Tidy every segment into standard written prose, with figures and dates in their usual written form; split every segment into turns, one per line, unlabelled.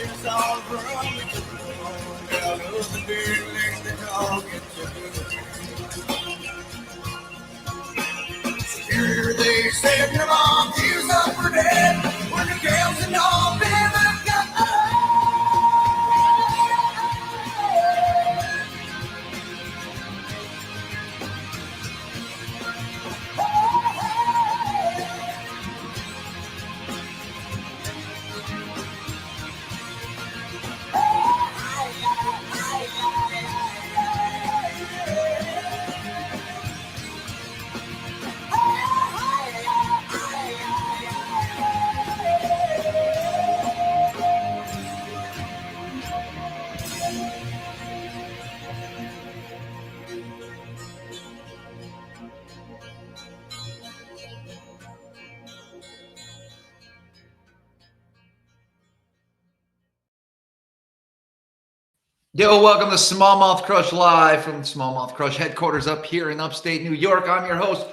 it's all from the ground out of the beer makes the dog get Superior, they said, your mom, he was up for dead when the girls and all been up got
Yo, welcome to Smallmouth Crush Live from Smallmouth Crush headquarters up here in upstate New York. I'm your host,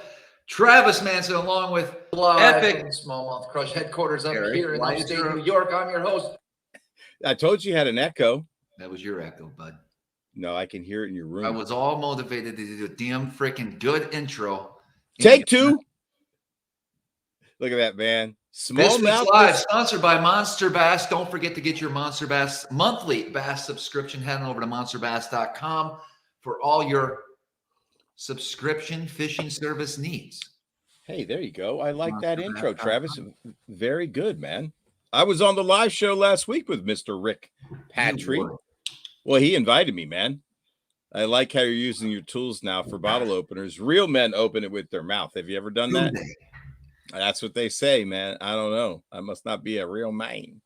Travis Manson, along with Epic Smallmouth Crush headquarters up here in upstate New York. I'm your host.
I told you had an echo.
That was your echo, bud.
No, I can hear it in your room.
I was all motivated to do a damn freaking good intro.
Take two. Look at that, man.
Smallmouth Live, sponsored by MonsterBass. Don't forget to get your MonsterBass monthly bass subscription. Head on over to monsterbass.com for all your subscription fishing service needs.
Hey, there you go. I like that intro, Travis. Very good, man. I was on the live show last week with Mr. Rick Patry. Well, he invited me, man. I like how you're using your tools now for bottle openers. Real men open it with their mouth. Have you ever done that? That's what they say, man. I don't know. I must not be a real man.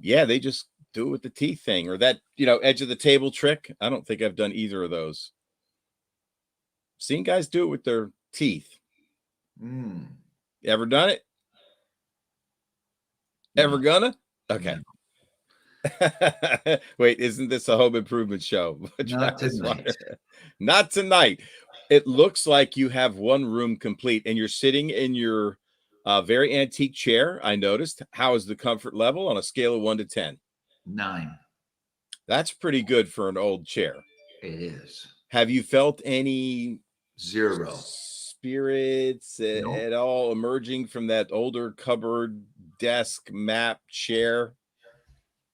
Yeah, they just do it with the teeth thing or that, edge of the table trick. I don't think I've done either of those. Seen guys do it with their teeth. You ever done it? Ever gonna? Okay. Wait, isn't this a home improvement show?
Not tonight.
Not tonight. It looks like you have one room complete and you're sitting in your very antique chair. I noticed. How is the comfort level on a scale of 1 to 10?
9.
That's pretty good for an old chair.
It is.
Have you felt any
0
spirits at all emerging from that older cupboard, desk, map, chair?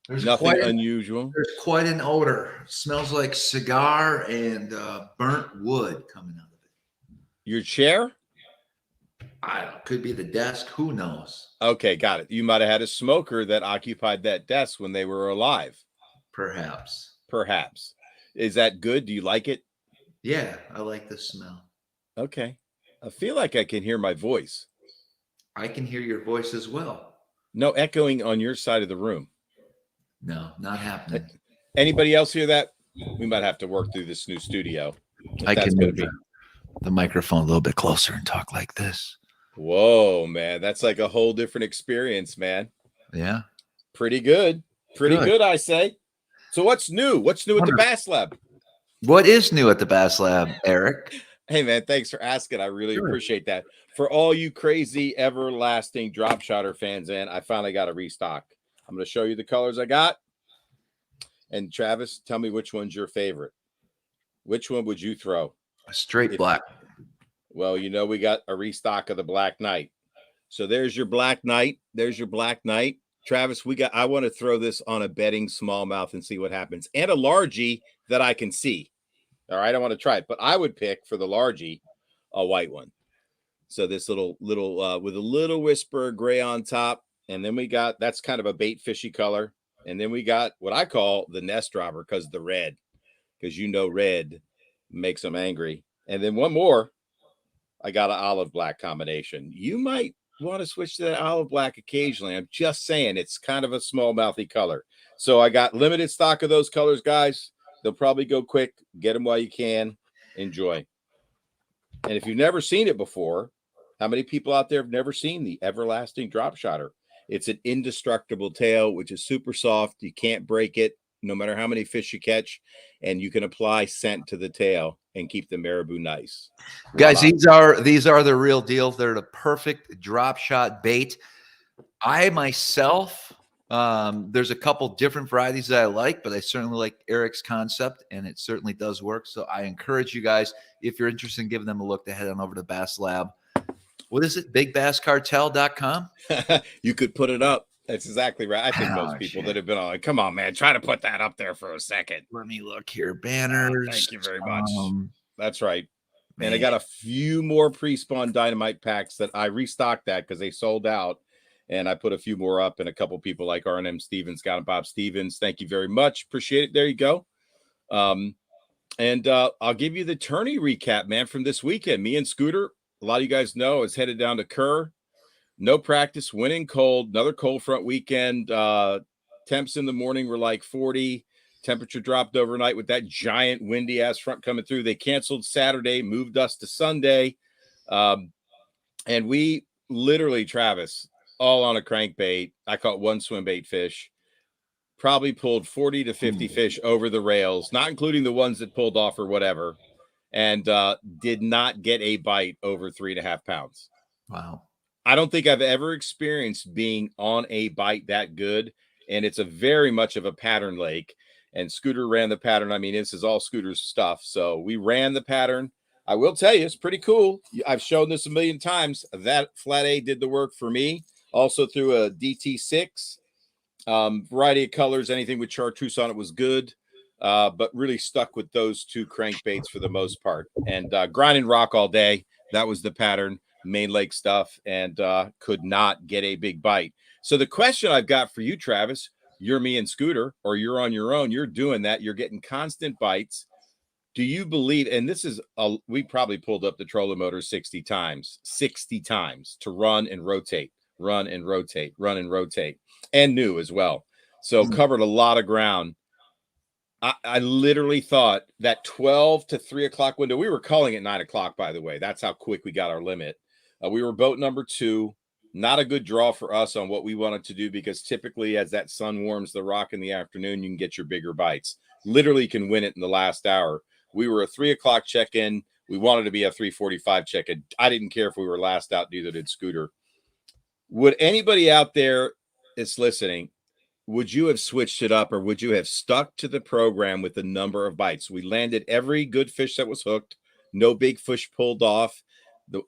There's nothing unusual.
There's quite an odor. Smells like cigar and burnt wood coming out of it.
Your chair?
Could be the desk. Who knows?
Okay, got it. You might have had a smoker that occupied that desk when they were alive.
Perhaps.
Perhaps. Is that good? Do you like it?
Yeah, I like the smell.
Okay. I feel like I can hear my voice.
I can hear your voice as well.
No echoing on your side of the room.
No, not happening.
Anybody else hear that? We might have to work through this new studio.
I can move the microphone a little bit closer and talk like this.
Whoa, man. That's like a whole different experience, man.
Yeah.
Pretty good. Pretty good, I say. So what's new? What's new at the Bass Lab?
What is new at the Bass Lab, Eric?
Hey, man, thanks for asking. I really appreciate that. For all you crazy, everlasting drop shotter fans, I finally got a restock. I'm going to show you the colors I got. And Travis, tell me which one's your favorite. Which one would you throw?
Straight black.
Well, we got a restock of the Black Knight. So there's your Black Knight. There's your Black Knight. Travis, I want to throw this on a bedding smallmouth and see what happens. And a largie that I can see. All right, I want to try it. But I would pick for the largie a white one. So this little with a little whisper of gray on top. And then we got, that's kind of a bait fishy color. And then we got what I call the nest robber because of the red. Because red makes them angry. And then one more, I got an olive black combination. You might want to switch to that olive black occasionally. I'm just saying it's kind of a smallmouthy color. So I got limited stock of those colors, guys. They'll probably go quick. Get them while you can. Enjoy. And if you've never seen it before, how many people out there have never seen the everlasting drop shotter? It's an indestructible tail, which is super soft. You can't break it no matter how many fish you catch. And you can apply scent to the tail and keep the marabou nice.
Guys, these are the real deal. They're the perfect drop shot bait. I myself There's a couple different varieties that I like, but I certainly like Eric's concept, and it certainly does work. So I encourage you guys, if you're interested in giving them a look, to head on over to Bass Lab. What is it? BigBassCartel.com?
You could put it up. That's exactly right. I think most people that have been on, like, come on, man, try to put that up there for a second.
Let me look here. Banners.
Thank you very much. That's right.
Man.
And I got a few more pre-spawn dynamite packs that I restocked that because they sold out. And I put a few more up, and a couple people like R&M Stevens, Scott and Bob Stevens. Thank you very much. Appreciate it. There you go. And I'll give you the tourney recap, man, from this weekend. Me and Scooter, a lot of you guys know, is headed down to Kerr. No practice, winning cold, another cold front weekend. Temps in the morning were like 40. Temperature dropped overnight with that giant windy ass front coming through. They canceled Saturday, moved us to Sunday. And we literally, Travis, all on a crankbait. I caught one swim bait fish, probably pulled 40 to 50 fish over the rails, not including the ones that pulled off or whatever, and did not get a bite over 3.5 pounds.
Wow.
I don't think I've ever experienced being on a bite that good. And it's a very much of a pattern lake. And Scooter ran the pattern. I mean, this is all Scooter's stuff. So we ran the pattern. I will tell you, it's pretty cool. I've shown this a million times. That flat A did the work for me. Also through a DT6. Variety of colors. Anything with chartreuse on it was good. But really stuck with those two crankbaits for the most part. And grinding rock all day. That was the pattern. Main lake stuff. And could not get a big bite. So the question I've got for you, Travis, you're me and Scooter, or you're on your own. You're doing that. You're getting constant bites. Do you believe, and this is, we probably pulled up the trolling motor 60 times to run and rotate, and new as well. So covered a lot of ground. I literally thought that 12 to 3 o'clock window, we were calling it 9 o'clock, by the way. That's how quick we got our limit. We were boat number 2. Not a good draw for us on what we wanted to do, because typically as that sun warms the rock in the afternoon, you can get your bigger bites. Literally can win it in the last hour. We were a 3 o'clock check-in. We wanted to be a 3:45 check-in. I didn't care if we were last out, neither did Scooter. Would anybody out there that's listening, would you have switched it up, or would you have stuck to the program with the number of bites? We landed every good fish that was hooked. No big fish pulled off.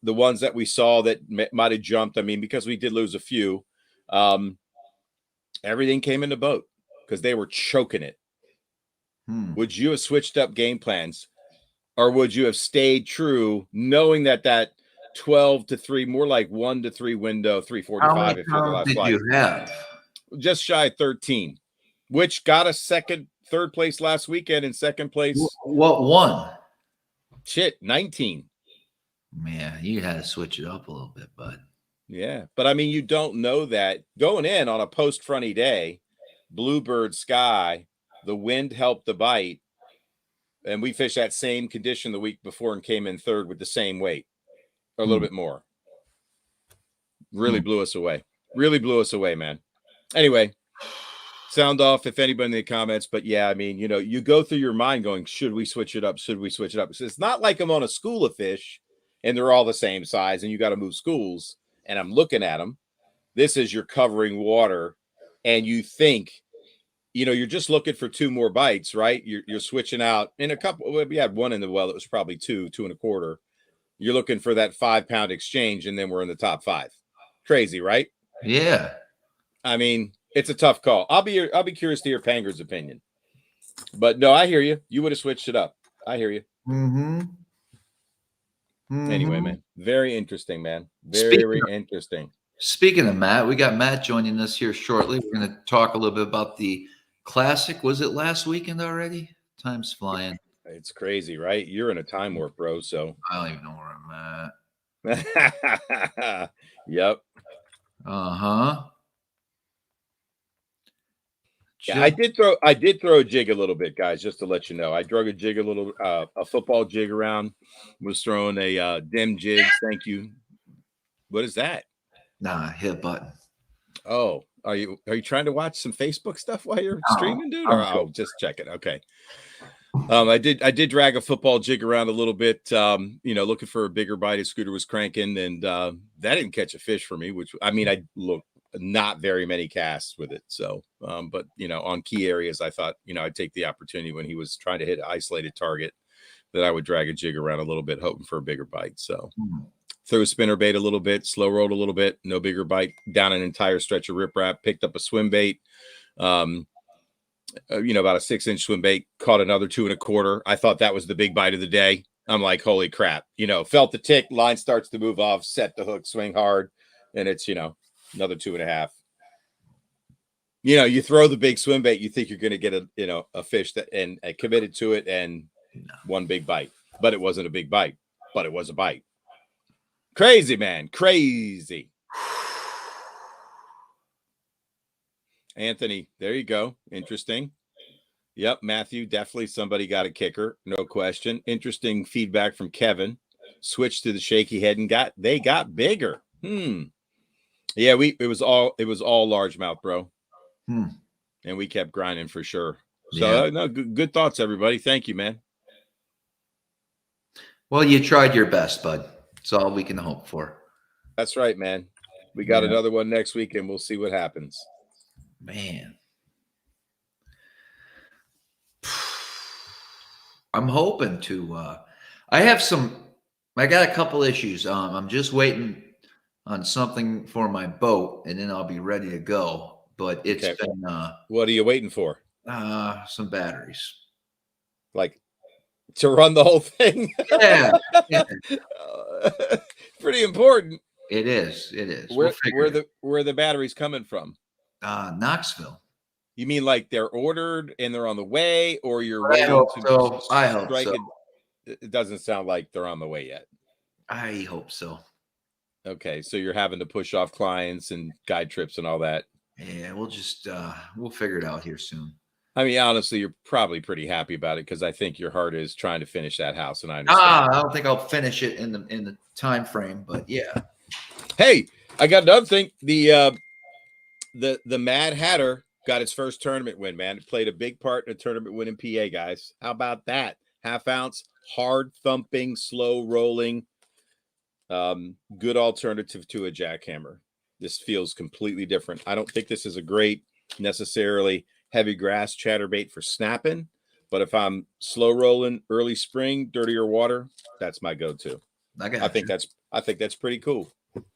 The ones that we saw that might have jumped, I mean, because we did lose a few, everything came in the boat because they were choking it. Would you have switched up game plans, or would you have stayed true, knowing that 12 to 3, more like 1 to 3 window, 3:45 if you're the last flight?
You have
just shy of 13, which got us third place last weekend, and second place.
What won?
19.
Man, you had to switch it up a little bit, bud.
Yeah, but I mean, you don't know that going in on a post-fronty day, bluebird sky, the wind helped the bite, and we fished that same condition the week before and came in third with the same weight, or a little bit more. Really blew us away. Really blew us away, man. Anyway, sound off if anybody in the comments, but yeah, I mean, you go through your mind going, should we switch it up? Should we switch it up? So it's not like I'm on a school of fish and they're all the same size and you got to move schools and I'm looking at them. This is you're covering water and you think, you're just looking for 2 more bites, right? You're switching out in a couple. We had one in the well that was probably 2.25. You're looking for that 5-pound exchange, and then we're in the top 5. Crazy, right?
Yeah.
I mean, it's a tough call. I'll be curious to hear Panger's opinion. But no, I hear you. You would have switched it up. I hear you. Anyway, man, very interesting, man. Very interesting.
Speaking of Matt, we got Matt joining us here shortly. We're going to talk a little bit about the Classic. Was it last weekend already? Time's flying.
It's crazy, right? You're in a time warp, bro. So
I don't even know where I'm
at. Yep. Yeah, I did throw a jig a little bit, guys, just to let you know. I drug a jig a little, a football jig around. Was throwing a dim jig. Thank you. What is that?
Nah, hit a button.
Oh, are you trying to watch some Facebook stuff while you're streaming, dude? Or just check it. Okay. I did drag a football jig around a little bit, looking for a bigger bite as Scooter was cranking, and that didn't catch a fish for me, which, I mean, I looked not very many casts with it. So, but you know, on key areas, I thought, you know, I'd take the opportunity when he was trying to hit an isolated target that I would drag a jig around a little bit, hoping for a bigger bite. So threw a spinner bait a little bit, slow rolled a little bit, no bigger bite, down an entire stretch of riprap, picked up a swim bait. You know, about a 6-inch swim bait, caught another 2 1/4. I thought that was the big bite of the day. I'm like, holy crap, you know, felt the tick, line starts to move off, set the hook, swing hard, and it's, you know, another 2 1/2. You know, you throw the big swim bait, you think you're going to get a, you know, a fish that and committed to it, and one big bite, but it wasn't a big bite, but it was a bite. Crazy, man, crazy. Anthony, there you go. Interesting. Yep, Matthew, definitely somebody got a kicker, no question. Interesting feedback from Kevin. Switched to the shaky head and they got bigger. Yeah, it was all largemouth, bro. And we kept grinding for sure. So no, good thoughts, everybody. Thank you, man.
Well, you tried your best, bud. That's all we can hope for.
That's right, man. We got another one next week, and we'll see what happens.
Man, I'm hoping to. I got a couple issues. I'm just waiting on something for my boat, and then I'll be ready to go. But it's been.
What are you waiting for?
Some batteries.
Like to run the whole thing?
Yeah.
Pretty important.
It is. It is.
Where are the batteries coming from?
Knoxville.
You mean like they're ordered and they're on the way, or you're waiting to
I hope so.
It doesn't sound like they're on the way yet.
I hope so.
Okay, so you're having to push off clients and guide trips and all that.
Yeah, we'll just we'll figure it out here soon.
I mean, honestly, you're probably pretty happy about it because I think your heart is trying to finish that house, and I understand.
I don't think I'll finish it in the time frame, but yeah.
Hey, I got another thing. The Mad Hatter got its first tournament win, man. It played a big part in a tournament win in PA, guys. How about that? 1/2 ounce, hard thumping, slow rolling, good alternative to a jackhammer. This feels completely different. I don't think this is a great necessarily heavy grass chatterbait for snapping, but if I'm slow rolling early spring, dirtier water, that's my go-to. I think that's pretty cool.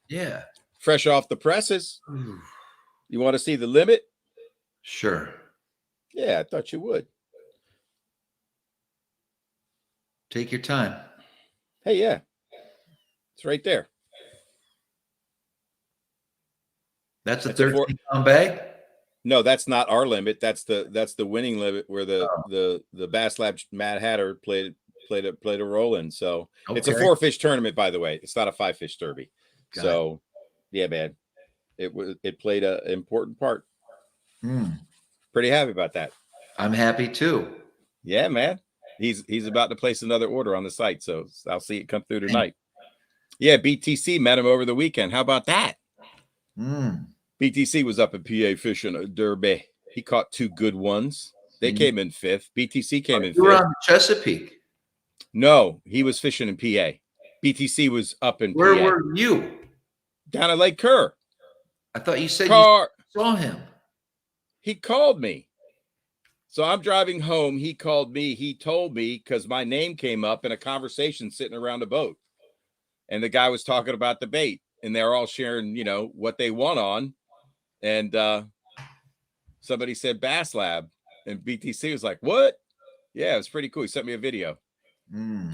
Yeah.
Fresh off the presses. You want to see the limit?
Sure.
Yeah, I thought you would.
Take your time.
Hey, yeah. It's right there.
That's a 13-pound bag?
No, that's not our limit. That's the winning limit where the Bass Lab Mad Hatter played a role in. So it's a 4-fish tournament, by the way. It's not a 5-fish derby. So yeah, man. It played an important part. Pretty happy about that.
I'm happy too.
Yeah, man. He's about to place another order on the site, so I'll see it come through tonight. Yeah, BTC met him over the weekend. How about that? BTC was up in PA fishing a derby. He caught 2 good ones. They came in 5th. BTC came in 5th.
You were on Chesapeake.
No, he was fishing in PA. BTC was up in
Where
PA.
Where were you?
Down at Lake Kerr.
I thought you said you saw him.
He called me. So I'm driving home. He called me. He told me because my name came up in a conversation sitting around a boat. And the guy was talking about the bait. And they're all sharing, you know, what they want on. And somebody said Bass Lab. And BTC was like, what? Yeah, it was pretty cool. He sent me a video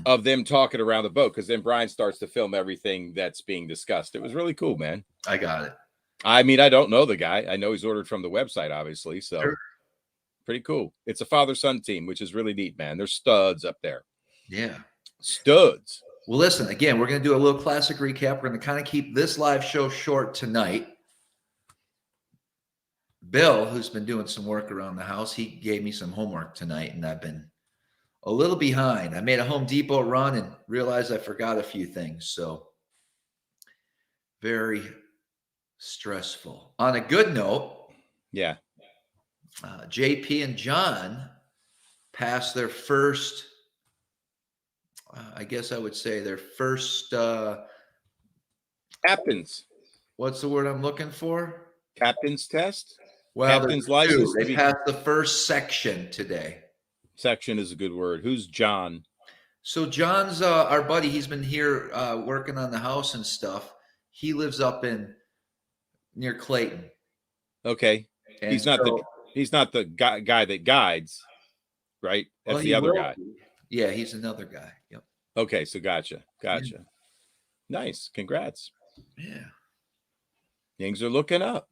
of them talking around the boat because then Brian starts to film everything that's being discussed. It was really cool, man.
I got it.
I mean, I don't know the guy. I know he's ordered from the website, obviously. So pretty cool. It's a father-son team, which is really neat, man. They're studs up there.
Yeah.
Studs.
Well, listen, again, we're going to do a little classic recap. We're going to kind of keep this live show short tonight. Bill, who's been doing some work around the house, he gave me some homework tonight, and I've been a little behind. I made a Home Depot run and realized I forgot a few things. So very stressful. On a good note,
yeah,
JP and John passed their first, I guess I would say their first
happens.
What's the word I'm looking for?
Captain's test?
Well,
Captain's
there's two.
license?
They passed the first section today.
Section is a good word. Who's John?
So John's our buddy. He's been here working on the house and stuff. He lives up in near Clayton.
Okay.
And
He's not the guy that guides, right? That's the other guy.
Yeah, he's another guy. Yep.
Okay, so gotcha.
Yeah.
Nice. Congrats.
Yeah.
Things are looking up.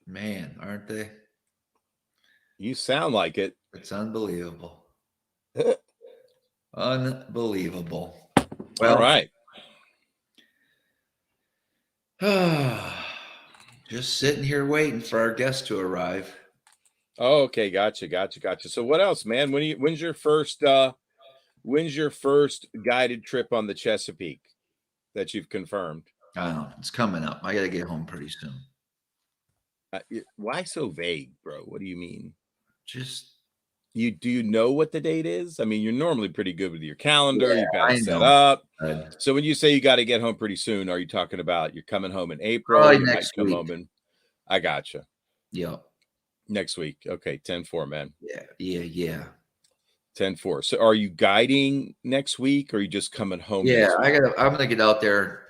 Man, aren't they?
You sound like it.
It's unbelievable. Unbelievable. Well,
all right.
Just sitting here waiting for our guest to arrive.
Oh, okay, gotcha. So what else, man? When's your first guided trip on the Chesapeake that you've confirmed?
I don't know. It's coming up. I got to get home pretty soon.
Why so vague, bro? What do you mean?
Just
do you know what the date is? I mean, you're normally pretty good with your calendar.
Yeah,
You've got it set up. So when you say you got to get home pretty soon, are you talking about you're coming home in April?
Probably
you
next
might come
week.
home in. I gotcha.
Yeah.
Next week. Okay, 10-4, man.
Yeah.
10-4. So are you guiding next week or are you just coming home?
Yeah, I'm gonna get out there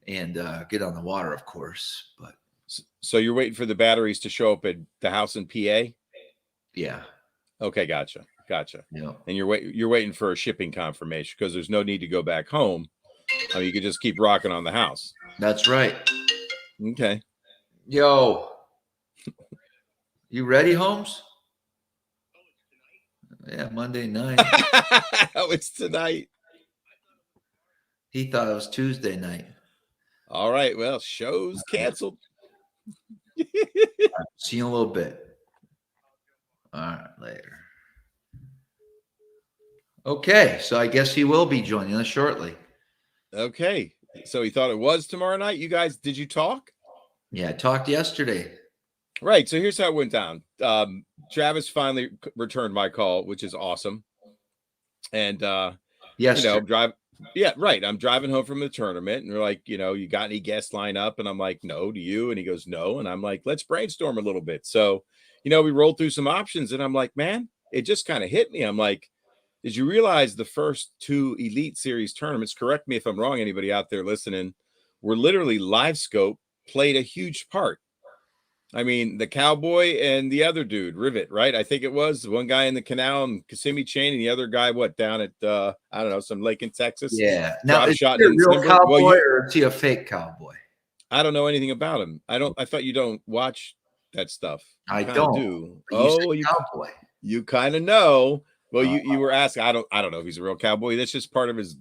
and get on the water, of course. But
so you're waiting for the batteries to show up at the house in PA?
Yeah.
Okay, gotcha.
Yeah.
And you're waiting for a shipping confirmation because there's no need to go back home. I mean, you could just keep rocking on the house.
That's right.
Okay.
Yo. You ready, Holmes? Yeah, Monday night.
Oh, it's tonight.
He thought it was Tuesday night.
All right. Well, show's canceled.
See you in a little bit. All right, later. Okay, so I guess he will be joining us shortly.
Okay. So he thought it was tomorrow night. You guys, did you talk?
Yeah, I talked yesterday.
Right. So here's how it went down. Travis finally returned my call, which is awesome. And
yes,
I'm driving. Yeah, right. I'm driving home from the tournament, and we're like, you got any guests lined up? And I'm like, no. Do you? And he goes, no. And I'm like, let's brainstorm a little bit. So, we rolled through some options, and I'm like, man, it just kind of hit me. I'm like, did you realize the first two Elite Series tournaments? Correct me if I'm wrong. Anybody out there listening? Were literally live scope played a huge part. I mean, the Cowboy and the other dude, Rivet, right? I think it was one guy in the canal and Kissimmee Chain, and the other guy, down at I don't know, some lake in Texas.
Yeah. Now, is he a
in
real
Timber.
cowboy or is he a fake cowboy?
I don't know anything about him. I thought you don't watch that stuff.
I don't.
Do.
Cowboy.
You kind of know. Well, you were asking. I don't know if he's a real cowboy. That's just part of his.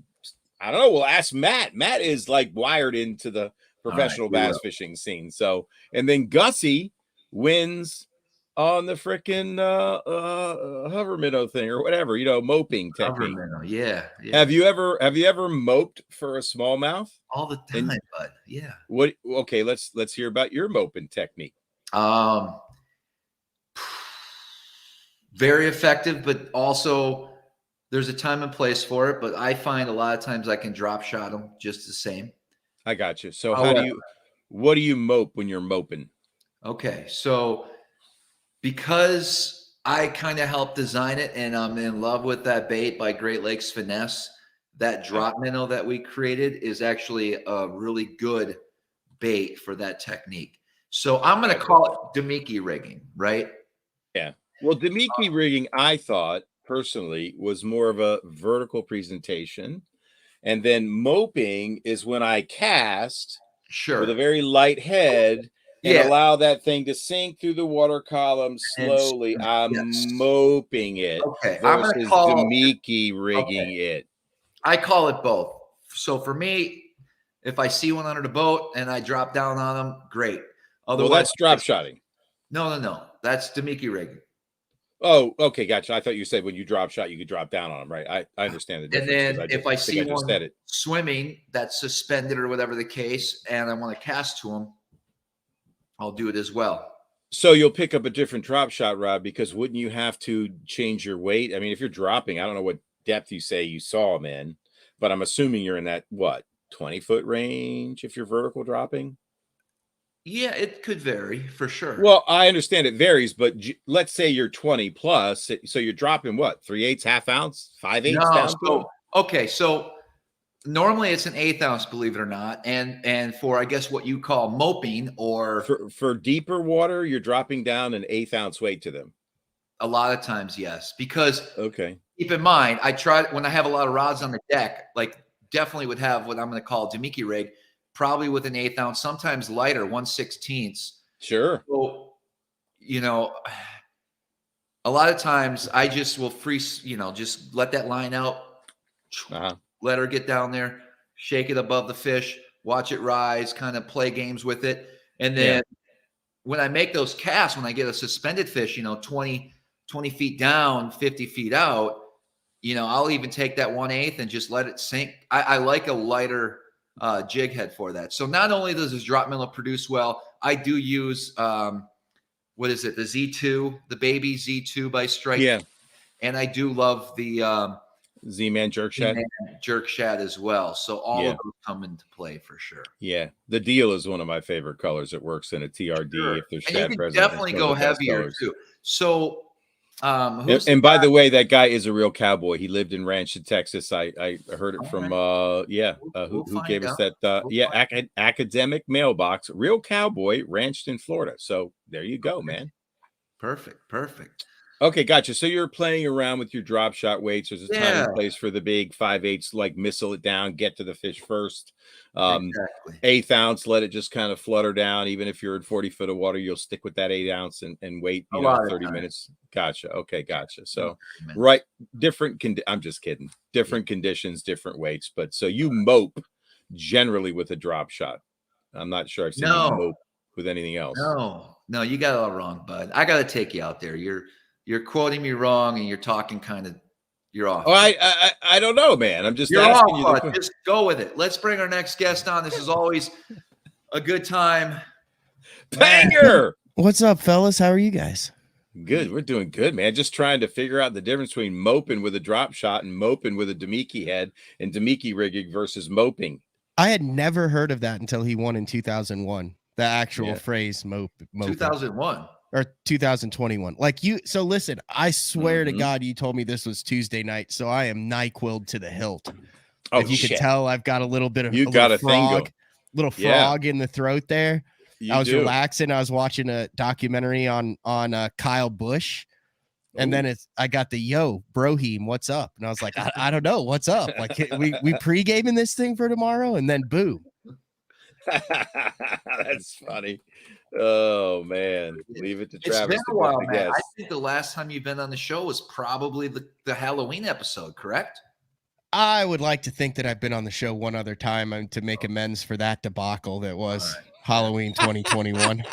I don't know. Well, ask Matt. Matt is like wired into the professional bass fishing scene. So, and then Gussie wins on the freaking hover minnow thing or whatever, moping technique.
Yeah.
Have you ever moped for a smallmouth?
All the time, bud. Yeah.
What? Okay, let's hear about your moping technique.
Very effective, but also there's a time and place for it. But I find a lot of times I can drop shot them just the same.
I got you. So what do you mope when you're moping?
Okay, so because I kind of helped design it and I'm in love with that bait by Great Lakes Finesse, that drop minnow that we created is actually a really good bait for that technique. So I'm going to call it demiki rigging, right?
Yeah. Well, demiki rigging, I thought personally, was more of a vertical presentation. And then moping is when I cast with a very light head and allow that thing to sink through the water column slowly. I'm moping it.
Okay.
I'm going to call demiki rigging it.
I call it both. So for me, if I see one under the boat and I drop down on them, great.
Otherwise, well, that's drop shotting.
No. That's demiki rigging.
Oh, okay, gotcha. I thought you said when you drop shot, you could drop down on them, right? I understand the difference.
And then if I see one swimming that's suspended or whatever the case, and I want to cast to them, I'll do it as well.
So you'll pick up a different drop shot rod because wouldn't you have to change your weight? I mean, if you're dropping, I don't know what depth you say you saw them in, but I'm assuming you're in that 20-foot range if you're vertical dropping.
Yeah, it could vary for sure.
Well, I understand it varies, but let's say you're 20 plus, so you're dropping what, 3/8, half ounce, 5/8
No,
down to it?
so okay, so normally it's an 1/8 ounce, believe it or not, and for I guess what you call moping or
For deeper water, you're dropping down an 1/8 ounce weight to them.
a lot of times, yes, because
Okay.
keep in mind, I try when I have a lot of rods on the deck, like definitely would have what I'm going to call a demiki rig, probably with an 1/8 ounce, sometimes lighter, 1/16.
Sure.
So, you know, a lot of times I just will freeze, just let that line out,
Uh-huh.
let her get down there, shake it above the fish, watch it rise, kind of play games with it. And
Yeah.
then when I make those casts, when I get a suspended fish, 20 feet down, 50 feet out, I'll even take that 1/8 and just let it sink. I like a lighter jig head for that. So not only does this drop minnow produce well, I do use, what is it? The Z2, the baby Z2 by Strike.
Yeah.
And I do love the
Z-Man jerk shad.
jerk shad as well. So all
Yeah.
of those come into play for sure.
Yeah. The deal is one of my favorite colors. It works in a TRD
Sure.
if there's
And you
shad
can
present.
definitely go heavier too. So
And by the way, that guy is a real cowboy. He lived in Rancho, Texas. I heard it from
We'll
who gave us
find
that
We'll
academic mailbox. Real cowboy, ranched in Florida. So there you go, man.
Perfect.
Okay, gotcha. So you're playing around with your drop shot weights. There's a time
Yeah,
and place for the big 5/8, like missile it down, get to the fish first.
exactly.
1/8 ounce, let it just kind of flutter down. Even if you're in 40 foot of water, you'll stick with that 8 ounce and wait,
A lot of
30
times.
minutes. Gotcha. Okay, gotcha. So
Amen.
right, I'm just kidding. Different conditions, different weights. But so you mope generally with a drop shot. I'm not sure I've seen you mope with anything else.
No, you got it all wrong, bud. I got to take you out there. You're quoting me wrong, and you're talking you're off.
Oh, I don't know, man. I'm just
You're
asking
off,
you.
bud. Just go with it. Let's bring our next guest on. This is always a good time.
Banger.
What's up, fellas? How are you guys?
Good. We're doing good, man. Just trying to figure out the difference between moping with a drop shot and moping with a demiki head and demiki rigging versus moping.
I had never heard of that until he won in 2001. The actual phrase moping.
2001
or 2021. So listen, I swear to God, you told me this was Tuesday night, so I am NyQuil'd to the hilt.
Oh,
if you can tell, I've got a little bit of little frog in the throat there. I was relaxing. I was watching a documentary on Kyle Busch. And then I got the Broheem, what's up? And I was like, I don't know what's up. Like we pre-gaming this thing for tomorrow, and then boom.
That's funny. Oh man, leave it to Travis.
It's been a while, man. I think the last time you've been on the show was probably the Halloween episode, correct?
I would like to think that I've been on the show one other time to make amends for that debacle that was Halloween 2021.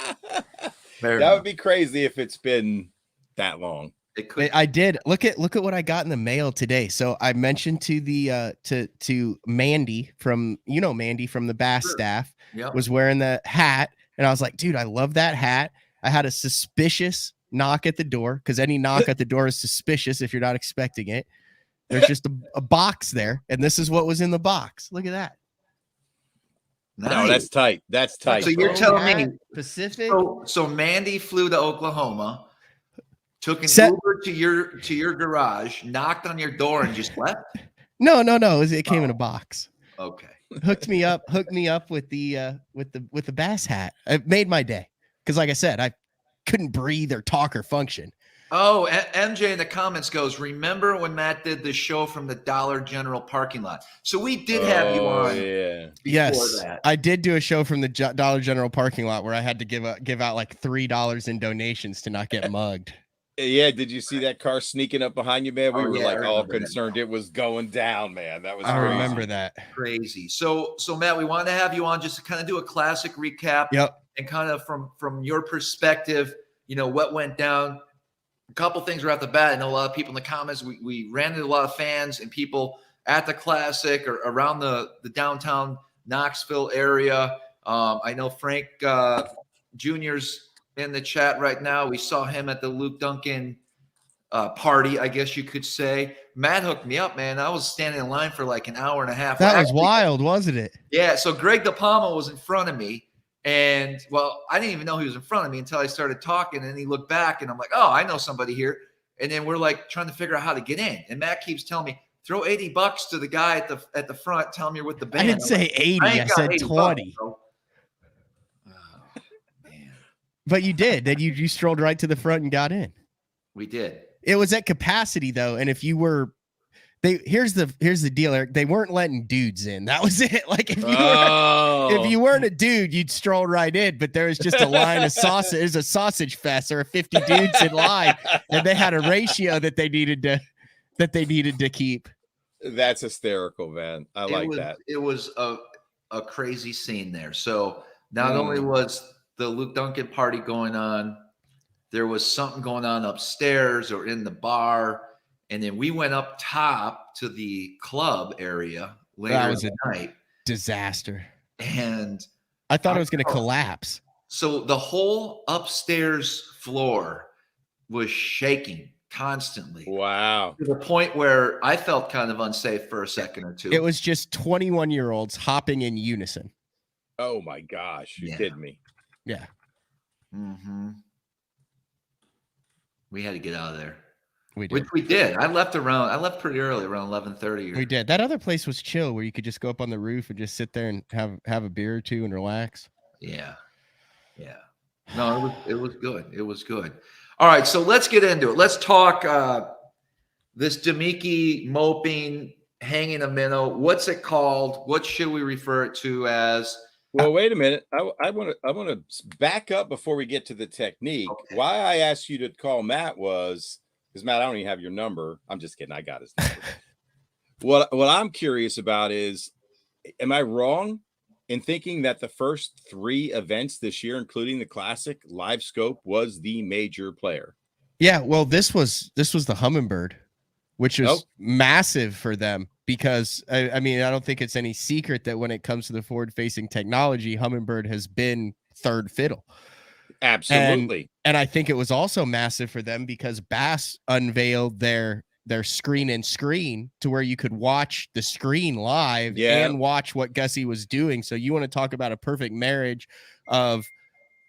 That would be crazy if it's been that long.
It could.
I did look at what I got in the mail today. So I mentioned to the to Mandy from Mandy from the Bass staff was wearing the hat, and I was like, dude, I love that hat. I had a suspicious knock at the door because any knock at the door is suspicious if you're not expecting it. There's just a box there, and this is what was in the box. Look at that.
Nice.
No, that's tight. That's tight.
So you're telling me
Pacific.
So Mandy flew to Oklahoma. Took an Uber to your garage, knocked on your door, and just left.
No. It came in a box.
Okay.
Hooked me up with the bass hat. It made my day because, like I said, I couldn't breathe or talk or function.
Oh, MJ in the comments goes, remember when Matt did the show from the Dollar General parking lot? So we did have you on.
Yeah.
Yes,
that.
I did do a show from the Dollar General parking lot where I had to give out like $3 in donations to not get mugged.
Yeah, did you see that car sneaking up behind you, man? We were like all concerned
that.
it was going down, man. That was
I remember that.
Crazy. So Matt, we wanted to have you on just to kind of do a classic recap.
Yep.
And kind of from your perspective, what went down. A couple things right off the bat. I know a lot of people in the comments, we ran into a lot of fans and people at the classic or around the downtown Knoxville area. I know Frank Jr.'s in the chat right now. We saw him at the Luke Duncan party, I guess you could say. Matt hooked me up, man. I was standing in line for like an hour and a half.
That was wild, wasn't it?
Yeah. So Greg DePalma was in front of me, And well, I didn't even know he was in front of me until I started talking, and he looked back, and I'm like, oh, I know somebody here. And then we're like trying to figure out how to get in. And Matt keeps telling me, throw $80 to the guy at the front, tell him you're with the band.
I didn't say 80, I said 20.
Oh, man.
But you did. Then you strolled right to the front and got in.
We did.
It was at capacity though, and if you were here's the deal, Eric. They weren't letting dudes in. That was it. Like if you weren't a dude, you'd stroll right in. But there was just a line of sausage. It was a sausage fest. There were 50 dudes in line, and they had a ratio that they needed to keep.
That's hysterical, man. I like that.
It was a crazy scene there. So not only was the Luke Duncan party going on, there was something going on upstairs or in the bar. And then we went up top to the club area later in the night.
Disaster.
And
I thought it was going to collapse.
So the whole upstairs floor was shaking constantly.
Wow.
To the point where I felt kind of unsafe for a second or two.
It was just 21-year-olds hopping in unison.
Oh my gosh. You're kidding me.
Yeah.
Mm-hmm. We had to get out of there.
We did.
Which we did. I left pretty early, around 11:30.
We did. That other place was chill, where you could just go up on the roof and just sit there and have a beer or two and relax.
Yeah. No, it was good. It was good. All right, so let's get into it. Let's talk this demiki moping, hanging a minnow. What's it called? What should we refer it to as?
Well, wait a minute. I want to back up before we get to the technique. Okay. Why I asked you to call Matt was because Matt, I don't even have your number. I'm just kidding. I got his number. What I'm curious about is, am I wrong in thinking that the first 3 events this year, including the Classic, Live Scope was the major player?
Yeah, well, this was the Humminbird, which was massive for them because I mean, I don't think it's any secret that when it comes to the forward-facing technology, Humminbird has been third fiddle.
Absolutely.
And I think it was also massive for them because Bass unveiled their screen and screen to where you could watch the screen live and watch what Gussie was doing. So you want to talk about a perfect marriage of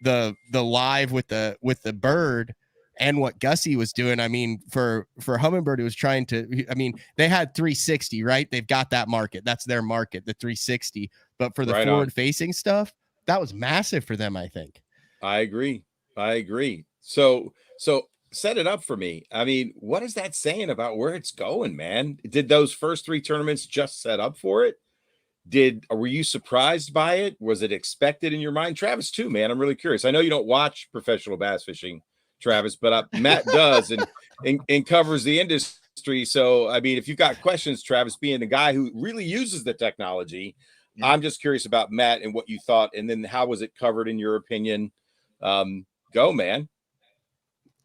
the live with the bird and what Gussie was doing. I mean, for Humminbird, it was trying to, I mean, they had 360, right? They've got that market. That's their market, the 360. But for the forward facing stuff, that was massive for them, I think.
I agree. So set it up for me. I mean, what is that saying about where it's going, man? Did those first 3 tournaments just set up for it? Were you surprised by it? Was it expected in your mind? Travis too, man. I'm really curious. I know you don't watch professional bass fishing, Travis, but Matt does and covers the industry. So, I mean, if you've got questions, Travis, being the guy who really uses the technology, I'm just curious about Matt and what you thought, and then how was it covered in your opinion? Go, man.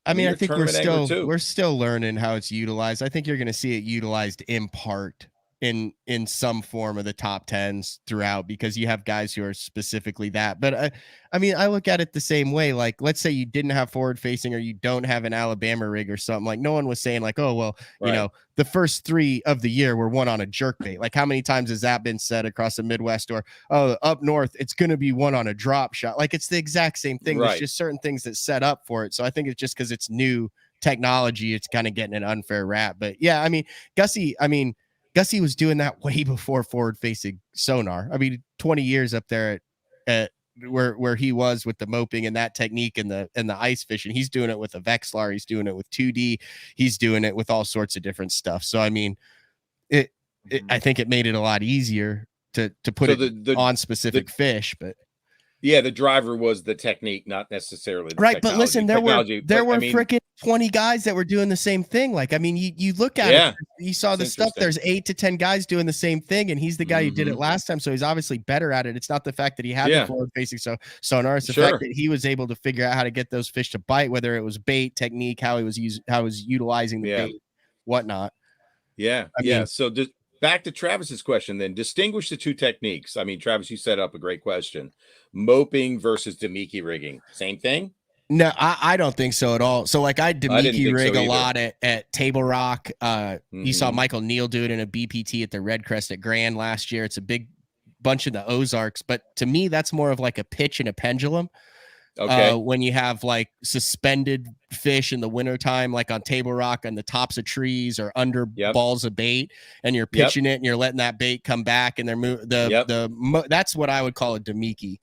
I mean, I think we're still learning how it's utilized. I think you're going to see it utilized in part in some form of the top 10s throughout, because you have guys who are specifically that. But I mean, I look at it the same way. Like, let's say you didn't have forward facing, or you don't have an Alabama rig or something. Like, no one was saying like, oh, well, you know, the first 3 of the year were one on a jerkbait. Like, how many times has that been said across the Midwest? Or, oh, up north, it's going to be one on a drop shot. Like, it's the exact same thing. There's just certain things that set up for it. So I think it's just because it's new technology, it's kind of getting an unfair rap. But yeah, I mean, Gussie was doing that way before forward-facing sonar. I mean, 20 years up there at where he was with the moping and that technique and the ice fishing. He's doing it with a Vexlar. He's doing it with 2D. He's doing it with all sorts of different stuff. So I mean, I think it made it a lot easier to put it on specific fish. But
yeah, the driver was the technique, not necessarily the
right.
technology.
But listen, there were freaking 20 guys that were doing the same thing. Like, I mean, you look at it, you saw the stuff. There's 8 to 10 guys doing the same thing, and he's the guy who did it last time, so he's obviously better at it. It's not the fact that he had the forward facing sonar; it's the fact that he was able to figure out how to get those fish to bite, whether it was bait technique, how he was utilizing the bait, whatnot.
I mean, so just back to Travis's question, then distinguish the 2 techniques. I mean, Travis, you set up a great question. Moping versus demiki rigging, same thing?
No, I don't think so at all. So like I demiki rig a lot at Table Rock. You saw Michael Neal do it in a BPT at the Red Crest at Grand last year. It's a big bunch in the Ozarks, but to me, that's more of like a pitch and a pendulum.
Okay.
When you have like suspended fish in the wintertime, like on Table Rock on the tops of trees or under balls of bait, and you're pitching it and you're letting that bait come back, and they're that's what I would call a demiki.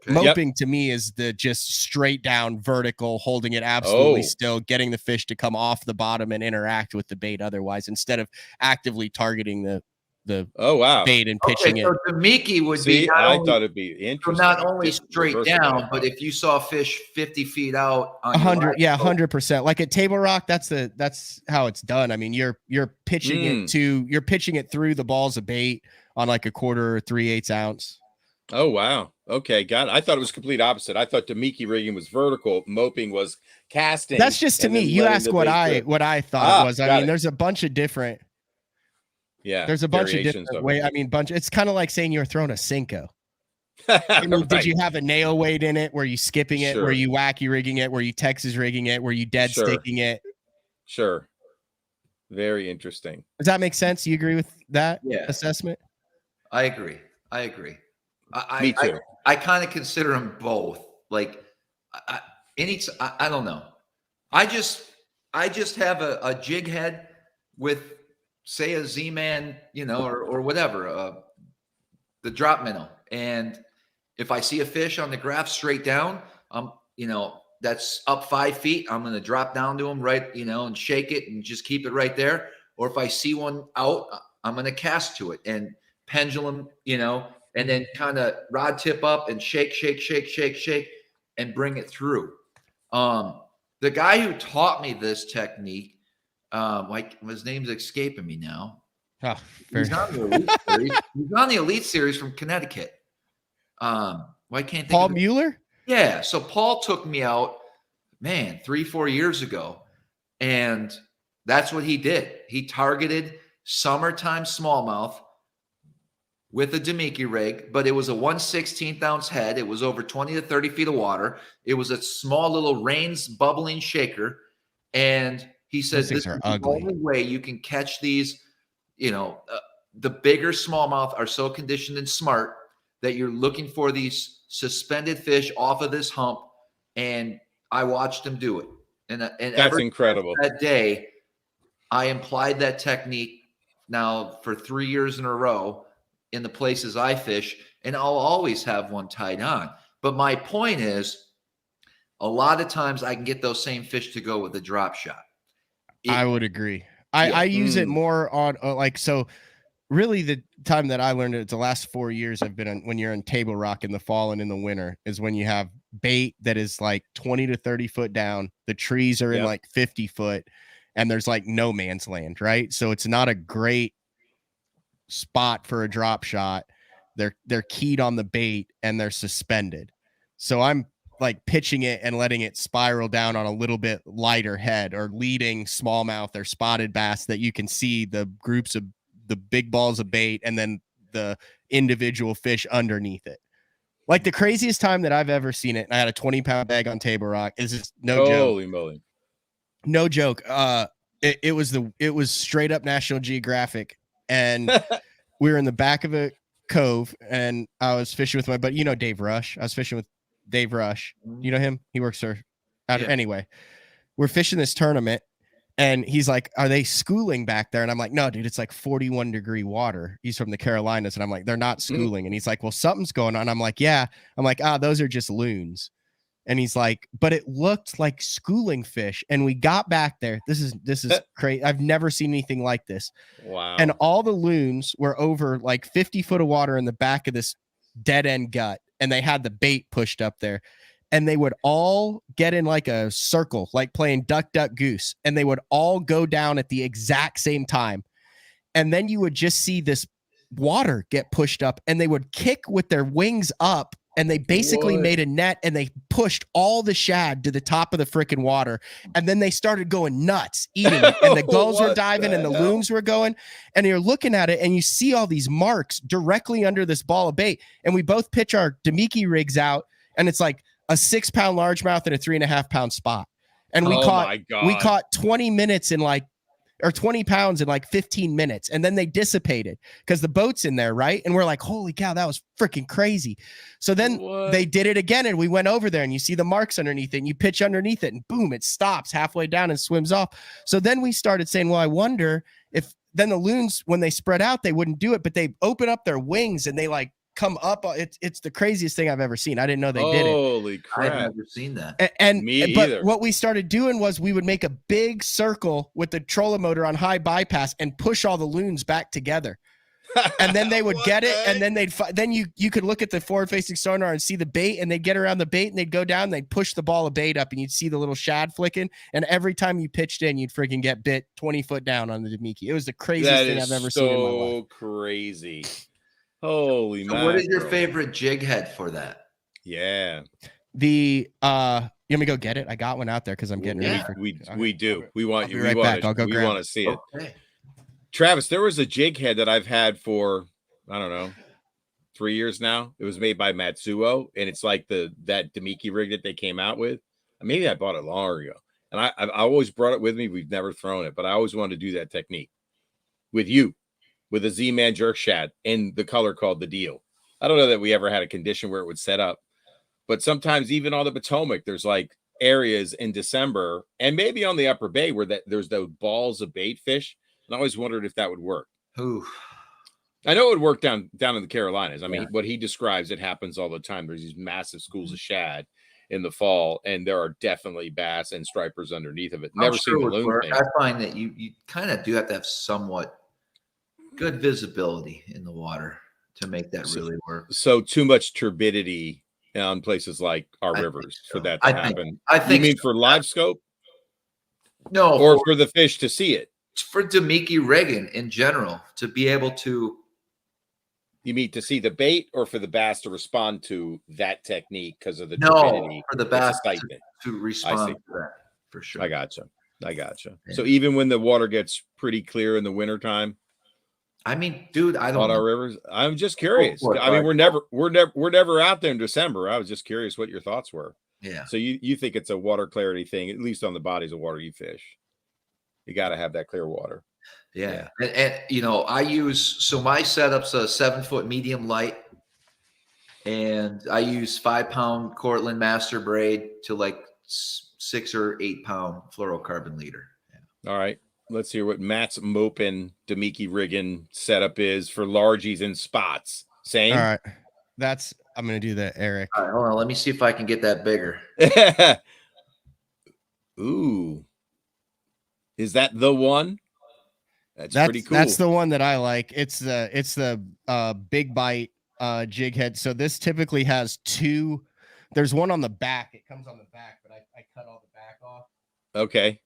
Okay. Moping to me is the just straight down vertical, holding it absolutely still, getting the fish to come off the bottom and interact with the bait otherwise, instead of actively targeting the bait and pitching it.
So demiki would be
I thought it'd be interesting.
So not only straight down, but if you saw fish 50 feet out,
100%. Like at Table Rock, that's how it's done. I mean, you're pitching it through the balls of bait on like a 1/4 or 3/8 ounce.
Oh wow. Okay, got it. I thought it was complete opposite. I thought demiki rigging was vertical, moping was casting.
That's just to me. You ask what I thought it was. I mean, there's a bunch of different.
Yeah,
there's a bunch of different ways. I mean, it's kind of like saying you're throwing a Cinco. I mean, did you have a nail weight in it? Were you skipping it? Were you wacky rigging it? Were you Texas rigging it? Were you dead sticking it?
Sure. Very interesting.
Does that make sense? You agree with that assessment?
I agree.
Me too.
I kind of consider them both. Like, I don't know. I just have a jig head with, say, a Z-Man, or whatever, the drop minnow. And if I see a fish on the graph straight down, that's up 5 feet, I'm going to drop down to him, right, and shake it and just keep it right there. Or if I see one out, I'm going to cast to it and pendulum, and then kind of rod tip up and shake, and bring it through. The guy who taught me this technique, his name's escaping me now. He's on the Elite Series. He's on the Elite Series from Connecticut. Why can't they?
Paul Mueller?
Yeah. So Paul took me out, 3-4 years ago, and that's what he did. He targeted summertime smallmouth with a demiki rig, but it was a 1/16 ounce head. It was over 20 to 30 feet of water. It was a small little Rains bubbling shaker. And he says, this is the only way you can catch these, the bigger smallmouth are so conditioned and smart that you're looking for these suspended fish off of this hump. And I watched him do it. And
that's incredible.
That day, I implied that technique now for 3 years in a row in the places I fish, and I'll always have one tied on. But my point is, a lot of times I can get those same fish to go with a drop shot.
I would agree. I use it more on so really the time that I learned it, the last 4 years I've been on, when you're on Table Rock in the fall and in the winter, is when you have bait that is like 20 to 30 foot down. The trees are in like 50 foot and there's like no man's land, right? So it's not a great spot for a drop shot. They're keyed on the bait and they're suspended. So I'm like pitching it and letting it spiral down on a little bit lighter head, or leading smallmouth or spotted bass that you can see the groups of the big balls of bait and then the individual fish underneath it. Like the craziest time that I've ever seen it, and I had a 20-pound bag on Table Rock, is just no joke.
Holy moly.
No joke. It was straight up National Geographic, and we were in the back of a cove, and I was fishing with my buddy, Dave Rush. I was fishing with Dave Rush. You know him? He works there. Anyway, we're fishing this tournament, and he's like, "Are they schooling back there?" And I'm like, "No, dude, it's like 41-degree water." He's from the Carolinas, and I'm like, "They're not schooling." And he's like, "Well, something's going on." I'm like, "Yeah." I'm like, "Those are just loons." And he's like, "But it looked like schooling fish." And we got back there. This is crazy. I've never seen anything like this.
Wow.
And all the loons were over like 50 foot of water in the back of this dead end gut. And they had the bait pushed up there. And they would all get in like a circle, like playing duck, duck, goose. And they would all go down at the exact same time. And then you would just see this water get pushed up, and they would kick with their wings up. And they basically made a net, and they pushed all the shad to the top of the freaking water. And then they started going nuts eating it. And the gulls were diving and the loons were going. And you're looking at it and you see all these marks directly under this ball of bait. And we both pitch our demiki rigs out, and it's like a 6-pound largemouth and a 3.5-pound spot. And we caught 20 minutes in like or 20 pounds in like 15 minutes. And then they dissipated because the boat's in there, right? And we're like, holy cow, that was freaking crazy. So then they did it again, and we went over there, and you see the marks underneath it, and you pitch underneath it, and boom, it stops halfway down and swims off. So then we started saying, well, I wonder if then the loons, when they spread out, they wouldn't do it, but they open up their wings and they like come up. It's the craziest thing I've ever seen. I didn't know they did it.
Holy crap.
I've never seen that.
And
Me
but
either.
what we started doing was we would make a big circle with the trolling motor on high bypass and push all the loons back together. And then they would get it, and then then you could look at the forward facing sonar and see the bait, and they'd get around the bait, and they'd go down, and they'd push the ball of bait up, and you'd see the little shad flicking, and every time you pitched in, you'd freaking get bit 20 foot down on the demiki. It was the craziest thing I've ever seen in my life.
Crazy. Holy man.
What is your favorite jig head for that?
Yeah.
The you want me to go get it? I got one out there because I'm getting ready for
we do. We want you.
Right back. I'll go
we
grab
want to see it. Okay. Travis, there was a jig head that I've had for, I don't know, 3 years now. It was made by Matsuo, and it's like that demiki rig that they came out with. Maybe I bought it long ago, and I always brought it with me. We've never thrown it, but I always wanted to do that technique with you, with a Z-Man jerk shad and the color called the deal. I don't know that we ever had a condition where it would set up, but sometimes even on the Potomac, there's like areas in December and maybe on the Upper Bay where there's those balls of bait fish. And I always wondered if that would work.
Ooh.
I know it would work down in the Carolinas. I mean, what he describes, it happens all the time. There's these massive schools of shad in the fall, and there are definitely bass and stripers underneath of it. Never seen the loon thing.
I find that you kind of do have to have somewhat good visibility in the water to make that really work.
So too much turbidity on places like our rivers for that to happen. I think. You mean for live scope?
No,
or for the fish to see it.
For demiki rigging in general, to be able to.
You mean to see the bait, or for the bass to respond to that technique because of the turbidity?
For the bass to respond to that, for sure.
I gotcha. Yeah. So even when the water gets pretty clear in the wintertime,
I mean, dude, I don't
on our rivers. I'm just curious. I mean, we're never out there in December. I was just curious what your thoughts were.
Yeah.
So you think it's a water clarity thing, at least on the bodies of water you fish. You got to have that clear water.
Yeah. And you know, my setup's a 7-foot medium light, and I use 5-pound Cortland master braid to like 6 or 8 pound fluorocarbon leader.
Yeah. All right. Let's hear what Matt's Moping demiki rigging setup is for largies and spots. Same.
All right. I'm going to do that, Eric.
All right, hold on. Let me see if I can get that bigger.
Ooh. Is that the one? That's pretty cool.
That's the one that I like. It's the big bite jig head. So this typically has 2. There's one on the back. It comes on the back, but I cut all the back off.
Okay.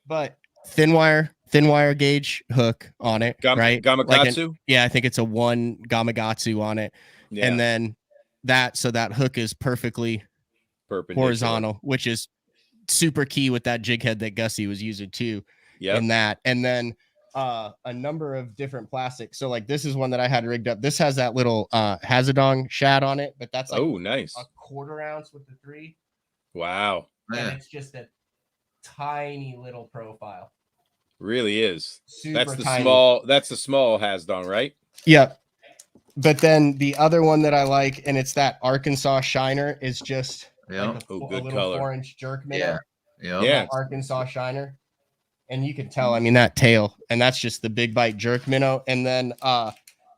But thin wire gauge hook on it, right?
Gamakatsu?
I think it's a 1 Gamakatsu on it. Yeah. And then that hook is perfectly horizontal, which is super key with that jig head that Gussie was using too. Yeah. And then a number of different plastics. So like this is one that I had rigged up. This has that little Hazardong shad on it, but that's like
nice.
A 1/4 ounce with the 3.
Wow.
And it's just a tiny little profile.
Really is.
Super tiny.
That's the small Hazardong, right?
Yep. But then the other one that I like, and it's that Arkansas Shiner, is just like a
good
little
color.
4-inch jerk minnow.
Yeah.
Arkansas Shiner. And you can tell, I mean, that tail, and that's just the big bite jerk minnow. And then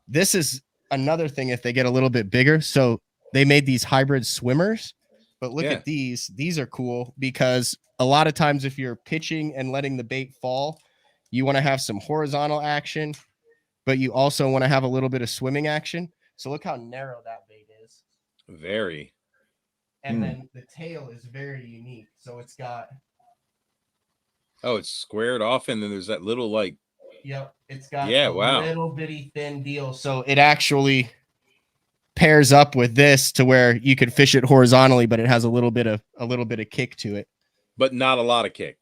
this is another thing if they get a little bit bigger. So they made these hybrid swimmers, but look at these. These are cool because a lot of times if you're pitching and letting the bait fall, you want to have some horizontal action, but you also want to have a little bit of swimming action. So look how narrow that bait is.
Very.
And then the tail is very unique. So it's got.
Oh, it's squared off, and then there's that little like.
Yep, it's got little bitty thin deal. So it actually pairs up with this to where you could fish it horizontally, but it has a little bit of kick to it.
But not a lot of kick.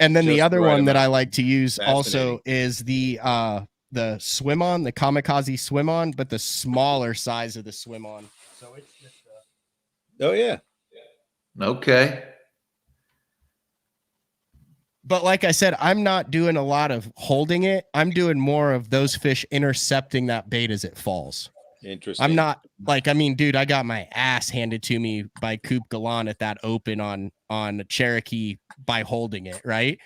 And then the other one that I like to use also is the swim on, the Kamikaze swim on, but the smaller size of the swim on. So it's just
Oh yeah.
Okay.
But like I said, I'm not doing a lot of holding it. I'm doing more of those fish intercepting that bait as it falls.
Interesting.
I'm not like, I mean, dude, I got my ass handed to me by Coop Galan at that open on Cherokee by holding it, right?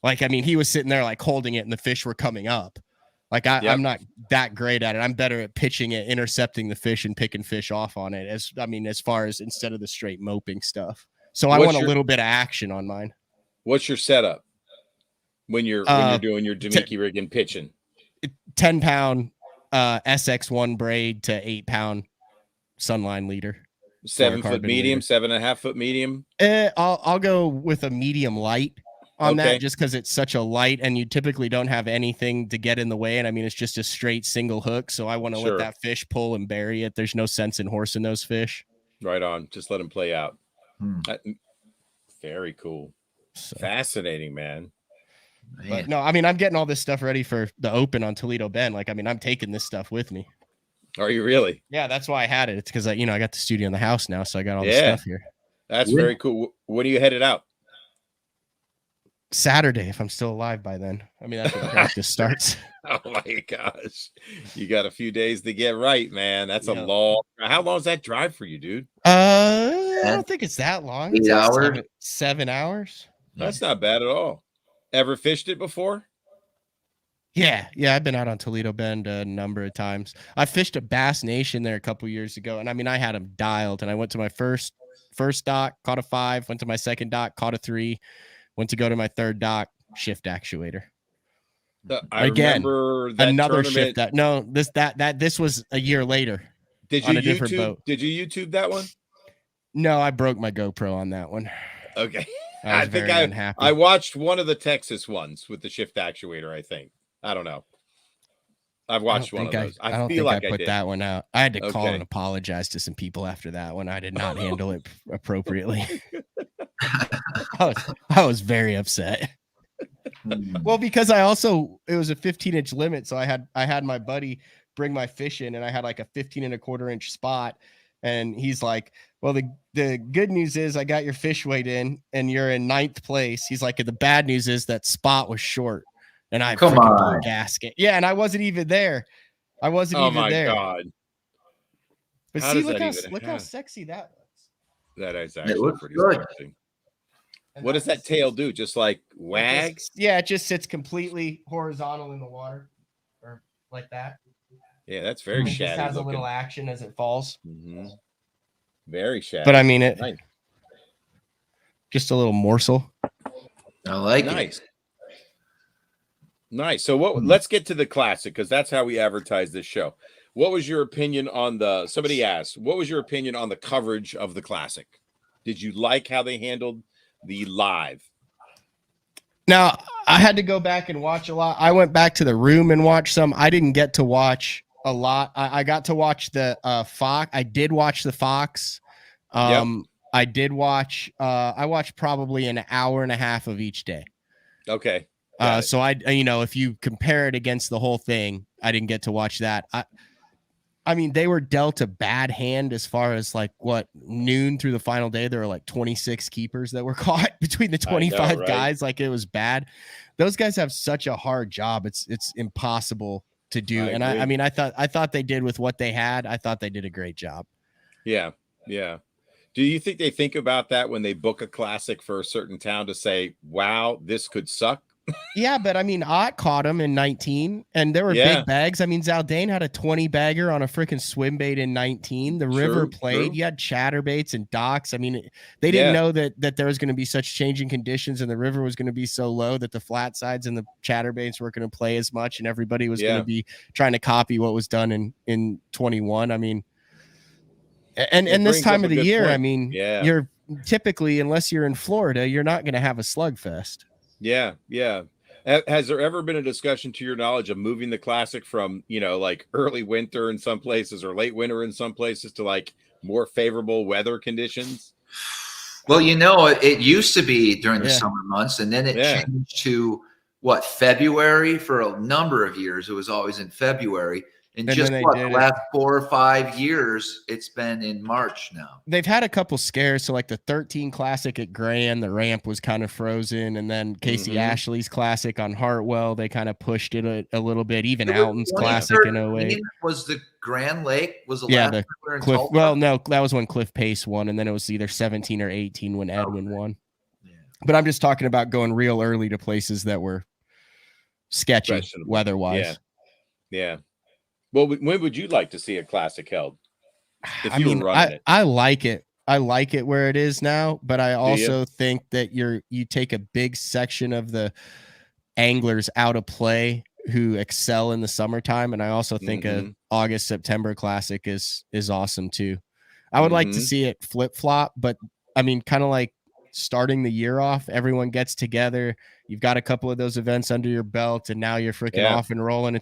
Like, I mean, he was sitting there like holding it and the fish were coming up. Like I'm not that great at it. I'm better at pitching it, intercepting the fish and picking fish off on it. As far as instead of the straight moping stuff. So I want a little bit of action on mine.
What's your setup when you're doing your demiki rig and pitching?
10-pound SX1 braid to 8-pound Sunline leader.
7-foot medium, leader. 7.5-foot medium.
I'll go with a medium light on that, just because it's such a light and you typically don't have anything to get in the way. And I mean, it's just a straight single hook. So I want to let that fish pull and bury it. There's no sense in horsing those fish.
Right on. Just let them play out. Very cool. So. Fascinating, man.
But no, I mean, I'm getting all this stuff ready for the open on Toledo Bend. Like, I mean, I'm taking this stuff with me.
Are you really?
Yeah, that's why I had it. It's because I got the studio in the house now, so I got all this stuff here.
That's very cool. When are you headed out?
Saturday, if I'm still alive by then. I mean, that's when practice starts.
Oh my gosh, you got a few days to get right, man. That's a long. How long is that drive for you, dude?
I don't think it's that long.
8 hours,
7 hours.
That's not bad at all. Ever fished it before?
Yeah, I've been out on Toledo Bend a number of times. I fished a Bass Nation there a couple years ago, and I mean, I had them dialed. And I went to my first dock, caught a 5. Went to my second dock, caught a 3. Went to go to my third dock, shift actuator.
I remember that
another
tournament.
shift. This was a year later.
Did you different boat. Did you YouTube that one?
No, I broke my GoPro on that one.
Okay.
I think unhappy.
I watched one of the Texas ones with the shift actuator. I think. I don't know. I've watched one of those. I don't think I put
that one out. I had to call and apologize to some people after that one. I did not handle it appropriately. I was very upset. Well, because it was a 15-inch limit, so I had my buddy bring my fish in, and I had like a 15.25-inch spot, and he's like, "Well, the good news is I got your fish weight in, and you're in 9th place." He's like, "The bad news is that spot was short." And I blew a gasket. Yeah, and I wasn't even there. I wasn't even there. Oh my God. But see, look how sexy that looks.
That is actually pretty sexy. What does that tail do? Just like wag?
It just sits completely horizontal in the water. Or like that.
Yeah, that's very shady. It just
has a little action as it falls.
Mm-hmm. Very shady.
But I mean it. Nice. Just a little morsel.
I like
it. Nice. So let's get to the classic, because that's how we advertise this show. What was your opinion on somebody asked, what was your opinion on the coverage of the classic? Did you like how they handled the live?
Now, I had to go back and watch a lot. I went back to the room and watched some. I didn't get to watch a lot. I got to watch the Fox. I did watch the Fox. I did watch, I watched probably an hour and a half of each day.
Okay.
So if you compare it against the whole thing, I didn't get to watch that. I mean, they were dealt a bad hand as far as like noon through the final day. There were like 26 keepers that were caught between the 25 guys. Like, it was bad. Those guys have such a hard job. It's impossible to do. I thought they did with what they had. I thought they did a great job.
Yeah. Yeah. Do you think they think about that when they book a classic for a certain town to say, wow, this could suck?
Yeah, but I mean, Ott caught him in 19, and there were big bags. I mean, Zaldane had a 20 bagger on a freaking swim bait in 19. The river played. You had chatterbaits and docks. I mean, they didn't know that there was going to be such changing conditions, and the river was going to be so low that the flat sides and the chatterbaits weren't going to play as much, and everybody was going to be trying to copy what was done in 21. I mean, and this time of the year, I mean, you're typically, unless you're in Florida, you're not going to have a slugfest.
Yeah. Yeah. Has there ever been a discussion, to your knowledge, of moving the classic from, like early winter in some places or late winter in some places to like more favorable weather conditions?
Well, it used to be during the summer months, and then it changed to February. For a number of years, it was always in February. And
And
just
then they
what,
did
the
it.
last 4 or 5 years, it's been in March now.
They've had a couple scares. So like the 13 Classic at Grand, the ramp was kind of frozen. And then Casey Ashley's Classic on Hartwell, they kind of pushed it a little bit. Even Alton's Classic in 08.
Was the Grand Lake, was the
Yeah,
last
the
one in
Cliff.
Tulsa?
Well, no, that was when Cliff Pace won. And then it was either 17 or 18 when Edwin won.
Yeah.
But I'm just talking about going real early to places that were sketchy weather-wise.
Yeah. Well, when would you like to see a Classic held? If
I
you
mean,
were running it.
I like it. I like it where it is now, but I also think that you take a big section of the anglers out of play who excel in the summertime, and I also think a August September Classic is awesome too. I would like to see it flip flop, but I mean, kind of like starting the year off, everyone gets together. You've got a couple of those events under your belt, and now you're freaking off and rolling.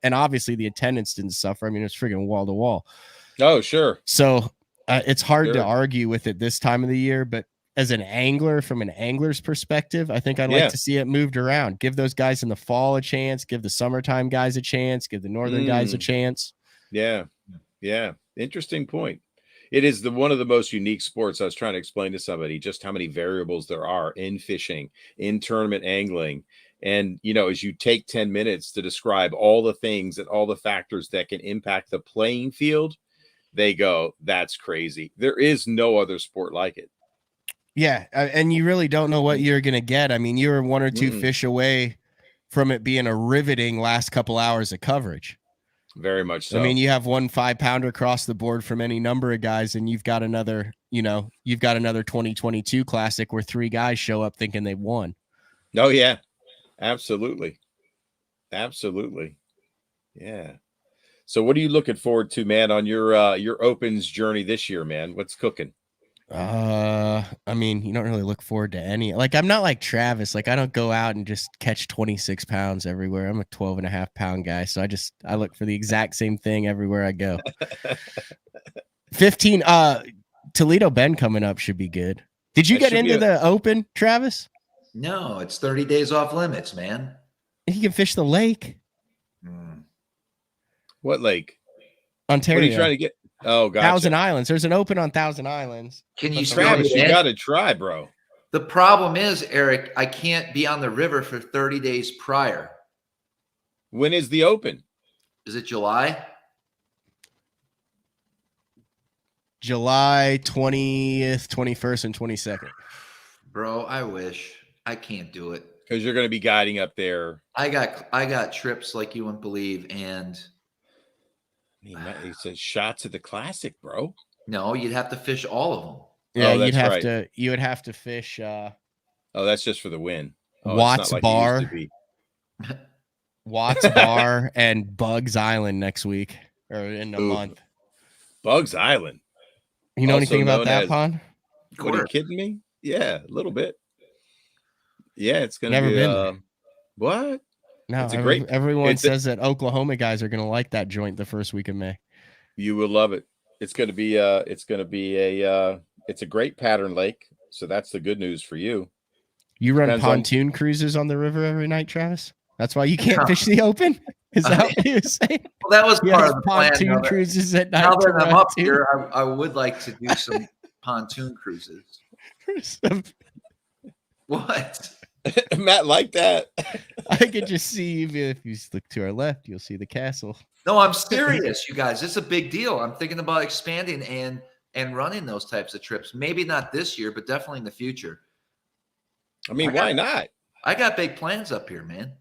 And obviously the attendance didn't suffer. I mean, it's freaking wall to wall.
Oh, sure.
So it's hard to argue with it this time of the year, but as an angler, from an angler's perspective, I think I'd like to see it moved around. Give those guys in the fall a chance. Give the summertime guys a chance. Give the northern guys a chance.
Yeah. Interesting point. It is one of the most unique sports. I was trying to explain to somebody just how many variables there are in fishing, in tournament angling. And, as you take 10 minutes to describe all the things and all the factors that can impact the playing field, they go, that's crazy. There is no other sport like it.
Yeah. And you really don't know what you're going to get. I mean, you're 1 or 2 fish away from it being a riveting last couple hours of coverage.
Very much so.
I mean, you have 1 5-pounder across the board from any number of guys, and you've got another 2022 Classic where 3 guys show up thinking they won.
Oh, yeah. Absolutely. Yeah. So what are you looking forward to, man, on your opens journey this year, man? What's cooking?
I mean, you don't really look forward to any. Like, I'm not like Travis. Like, I don't go out and just catch 26 pounds everywhere. I'm a 12.5-pound guy, so I look for the exact same thing everywhere I go. 15. Toledo Bend coming up should be good. Did you get into the Open, Travis?
No, it's 30 days off limits, man.
You can fish the lake.
What lake?
Ontario.
What are you trying to get? Oh, gotcha.
Thousand Islands. There's an Open on Thousand Islands.
Can you,
Travis? You got to try, bro.
The problem is, Eric, I can't be on the river for 30 days prior.
When is the Open?
Is it July?
July 20th, 21st, and 22nd.
Bro, I wish. I can't do it.
Because you're going to be guiding up there.
I got trips like you wouldn't believe, and
it says shots at the Classic, bro.
No, you'd have to fish all of them.
Yeah, you would have to fish
oh, that's just for the win.
Watts Bar. Watts Bar and Bugs Island next week or in a month.
Bugs Island.
You know anything about that pond?
What, are you kidding me? Yeah, a little bit. Yeah, it's gonna
Never
be
been there.
What?
No,
it's
everyone says that Oklahoma guys are gonna like that joint the first week of May.
You will love it. It's gonna be it's a great pattern lake, so that's the good news for you.
You run pontoon cruises on the river every night, Travis? That's why you can't fish the Open? Is that what you're saying?
Well, that was part of the plan.
Pontoon cruises at night.
Now that I'm up here, I would like to do some pontoon cruises. What?
Matt, like that.
I could just see, if you look to our left, you'll see the castle.
No, I'm serious, you guys. It's a big deal. I'm thinking about expanding and running those types of trips. Maybe not this year, but definitely in the future.
I mean, why not?
I got big plans up here, man.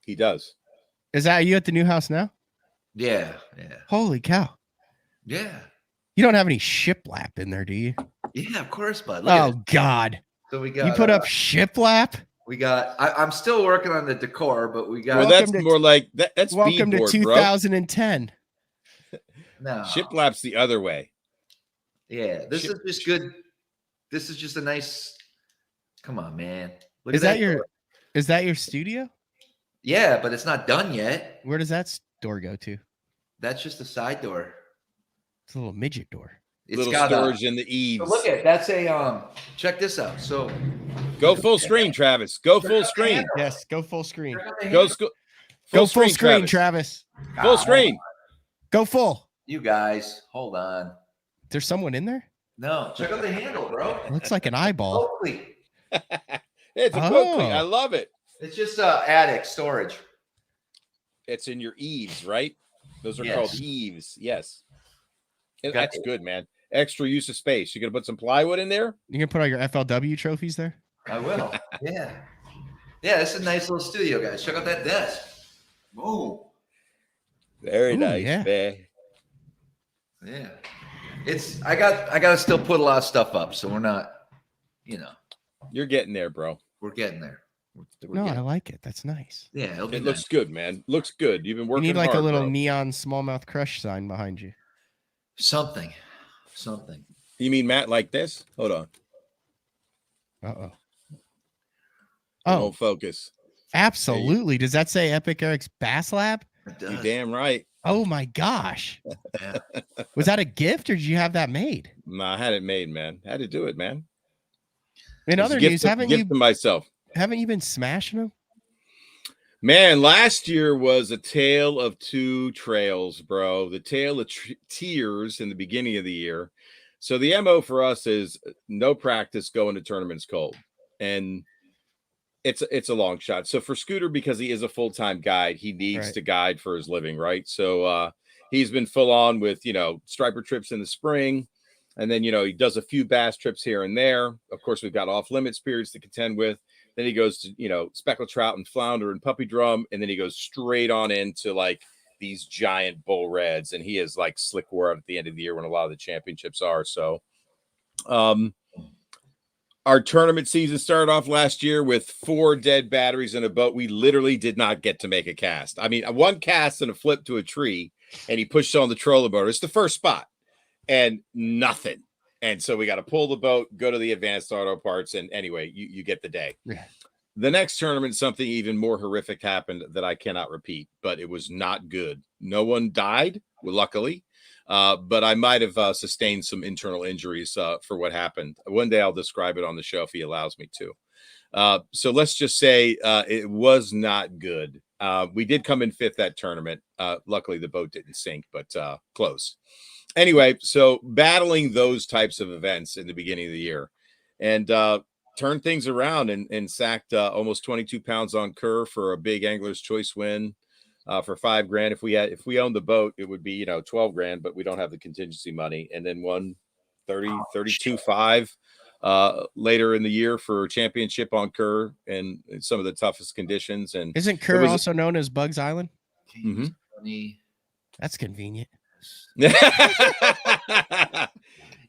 He does.
Is that you at the new house now?
Yeah.
Holy cow.
Yeah.
You don't have any shiplap in there, do you?
Yeah, of course, bud.
Oh, God.
So we got.
You put up shiplap?
We got. I'm still working on the decor, but we got.
Well, that's more like that. That's
welcome to 2010.
No,
shiplap's the other way.
Yeah, this is just good. This is just a nice. Come on, man. Look
is that your? Is that your studio?
Yeah, but it's not done yet.
Where does that door go to?
That's just a side door.
It's a little midget door.
It's
little
got
storage in the eaves.
So look at that's a check this out. So
go full screen, Travis. Go full screen.
Yes, go full screen.
Go full screen,
Travis.
Full screen.
Go full.
You guys, hold on.
There's someone in there?
No, check out the handle, bro.
Looks like an eyeball.
Hopefully.
It's a boat cleat. I love it.
It's just attic storage.
It's in your eaves, right? Those are called eaves. Yes. That's good, man. Extra use of space. You gonna put some plywood in there?
You gonna put all your FLW trophies there?
I will. Yeah. Yeah, it's a nice little studio, guys. Check out that desk. Boom.
Very nice,
yeah.
man.
Yeah. It's I gotta still put a lot of stuff up, so we're not,
You're getting there, bro.
We're getting there.
I like it. That's nice.
Yeah,
it looks good, man. Looks good. You've been working.
You need like
hard,
a little
bro.
neon smallmouth crush sign behind you.
Something.
You mean Matt like this? Hold on.
Oh,
Don't focus.
absolutely. Does that say Epic Eric's Bass Lab?
You damn right.
Oh my gosh.
Yeah.
Was that a gift or did you have that made?
No, I had it made, man. I had to do it, man.
In other news, haven't you been smashing them?
Man, last year was a tale of two trails, bro. The tale of tears in the beginning of the year. So the MO for us is no practice going to tournaments cold. And it's a long shot. So for Scooter, because he is a full-time guide, he needs to guide for his living, right? So he's been full on with, striper trips in the spring. And then, he does a few bass trips here and there. Of course, we've got off-limits periods to contend with. Then he goes to, speckled trout and flounder and puppy drum. And then he goes straight on into like these giant bull reds. And he is like slick word at the end of the year when a lot of the championships are. So our tournament season started off last year with 4 dead batteries in a boat. We literally did not get to make a cast. I mean, one cast and a flip to a tree, and he pushed on the trolling motor. It's the first spot and nothing. And so we got to pull the boat, go to the advanced auto parts. And anyway, you get the day. Yeah. The next tournament, something even more horrific happened that I cannot repeat, but it was not good. No one died, luckily. But I might have sustained some internal injuries for what happened. One day I'll describe it on the show if he allows me to. So let's just say it was not good. We did come in 5th that tournament. Luckily, the boat didn't sink, but close. Anyway, so battling those types of events in the beginning of the year and turned things around and sacked almost 22 pounds on curve for a big Angler's Choice win. For $5,000. If we owned the boat, it would be, $12,000, but we don't have the contingency money. And then won 32.5 later in the year for championship on Kerr and some of the toughest conditions. And
isn't Kerr also known as Bugs Island?
Mm-hmm.
That's convenient.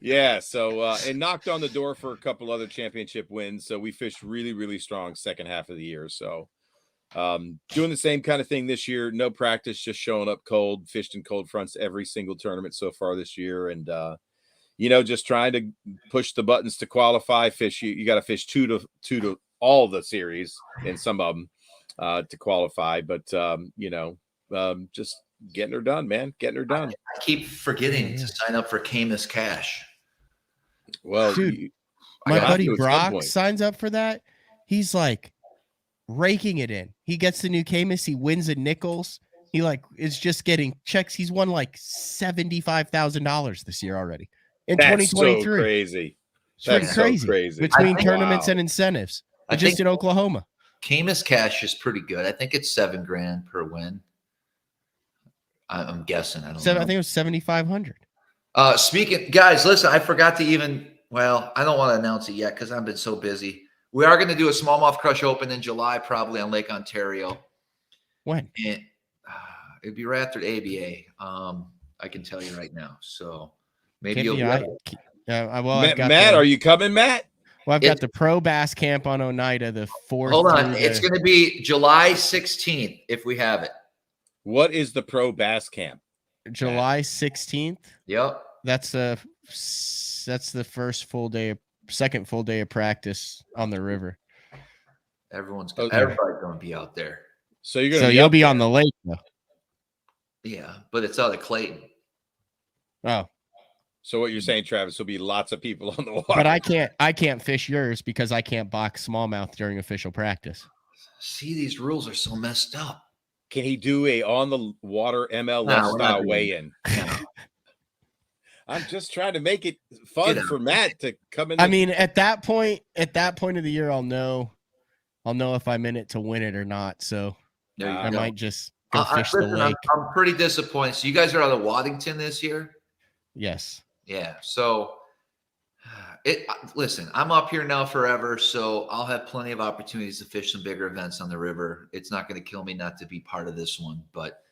Yeah. So and knocked on the door for a couple other championship wins. So we fished really, really strong second half of the year. So doing the same kind of thing this year, no practice, just showing up cold, fished in cold fronts every single tournament so far this year. And, just trying to push the buttons to qualify fish. You got to fish two to all the series and some of them to qualify, but just getting her done, man, getting her done.
I keep forgetting to sign up for Camus Cash.
Well,
dude, my buddy Brock signs up for that. He's like, raking it in. He gets the new Camus. He wins at Nichols. He is just getting checks. He's won like $75,000 this year already in 2023.
So crazy.
It's crazy between tournaments and incentives. Just in Oklahoma.
Camus Cash is pretty good. I think it's $7,000 per win. I'm guessing. I don't know.
I think it was 7,500.
Speaking, guys, listen. I forgot to I don't want to announce it yet because I've been so busy. We are going to do a Smallmouth Crush Open in July, probably on Lake Ontario.
When?
And, it'd be right after ABA. I can tell you right now. So maybe you'll.
Matt, are you coming, Matt?
Well, I've got the Pro Bass Camp on Oneida, the 4th.
Hold on, it's going to be July 16th if we have it.
What is the Pro Bass Camp?
July 16th.
Yep.
That's the first second full day of practice on the river.
Everybody's going to be out there.
So you'll
be on the lake though.
Yeah, but it's out of Clayton.
Oh.
So what you're saying, Travis, will be lots of people on the water.
But I can't fish yours because I can't box smallmouth during official practice.
See, these rules are so messed up.
Can he do a on the water MLS style weigh-in?
No.
I'm just trying to make it fun for Matt to come in.
I mean, at that point of the year, I'll know if I'm in it to win it or not. So I might just go fish the lake.
I'm pretty disappointed. So you guys are out of Waddington this year?
Yes.
Yeah. So listen, I'm up here now forever, so I'll have plenty of opportunities to fish some bigger events on the river. It's not going to kill me not to be part of this one, but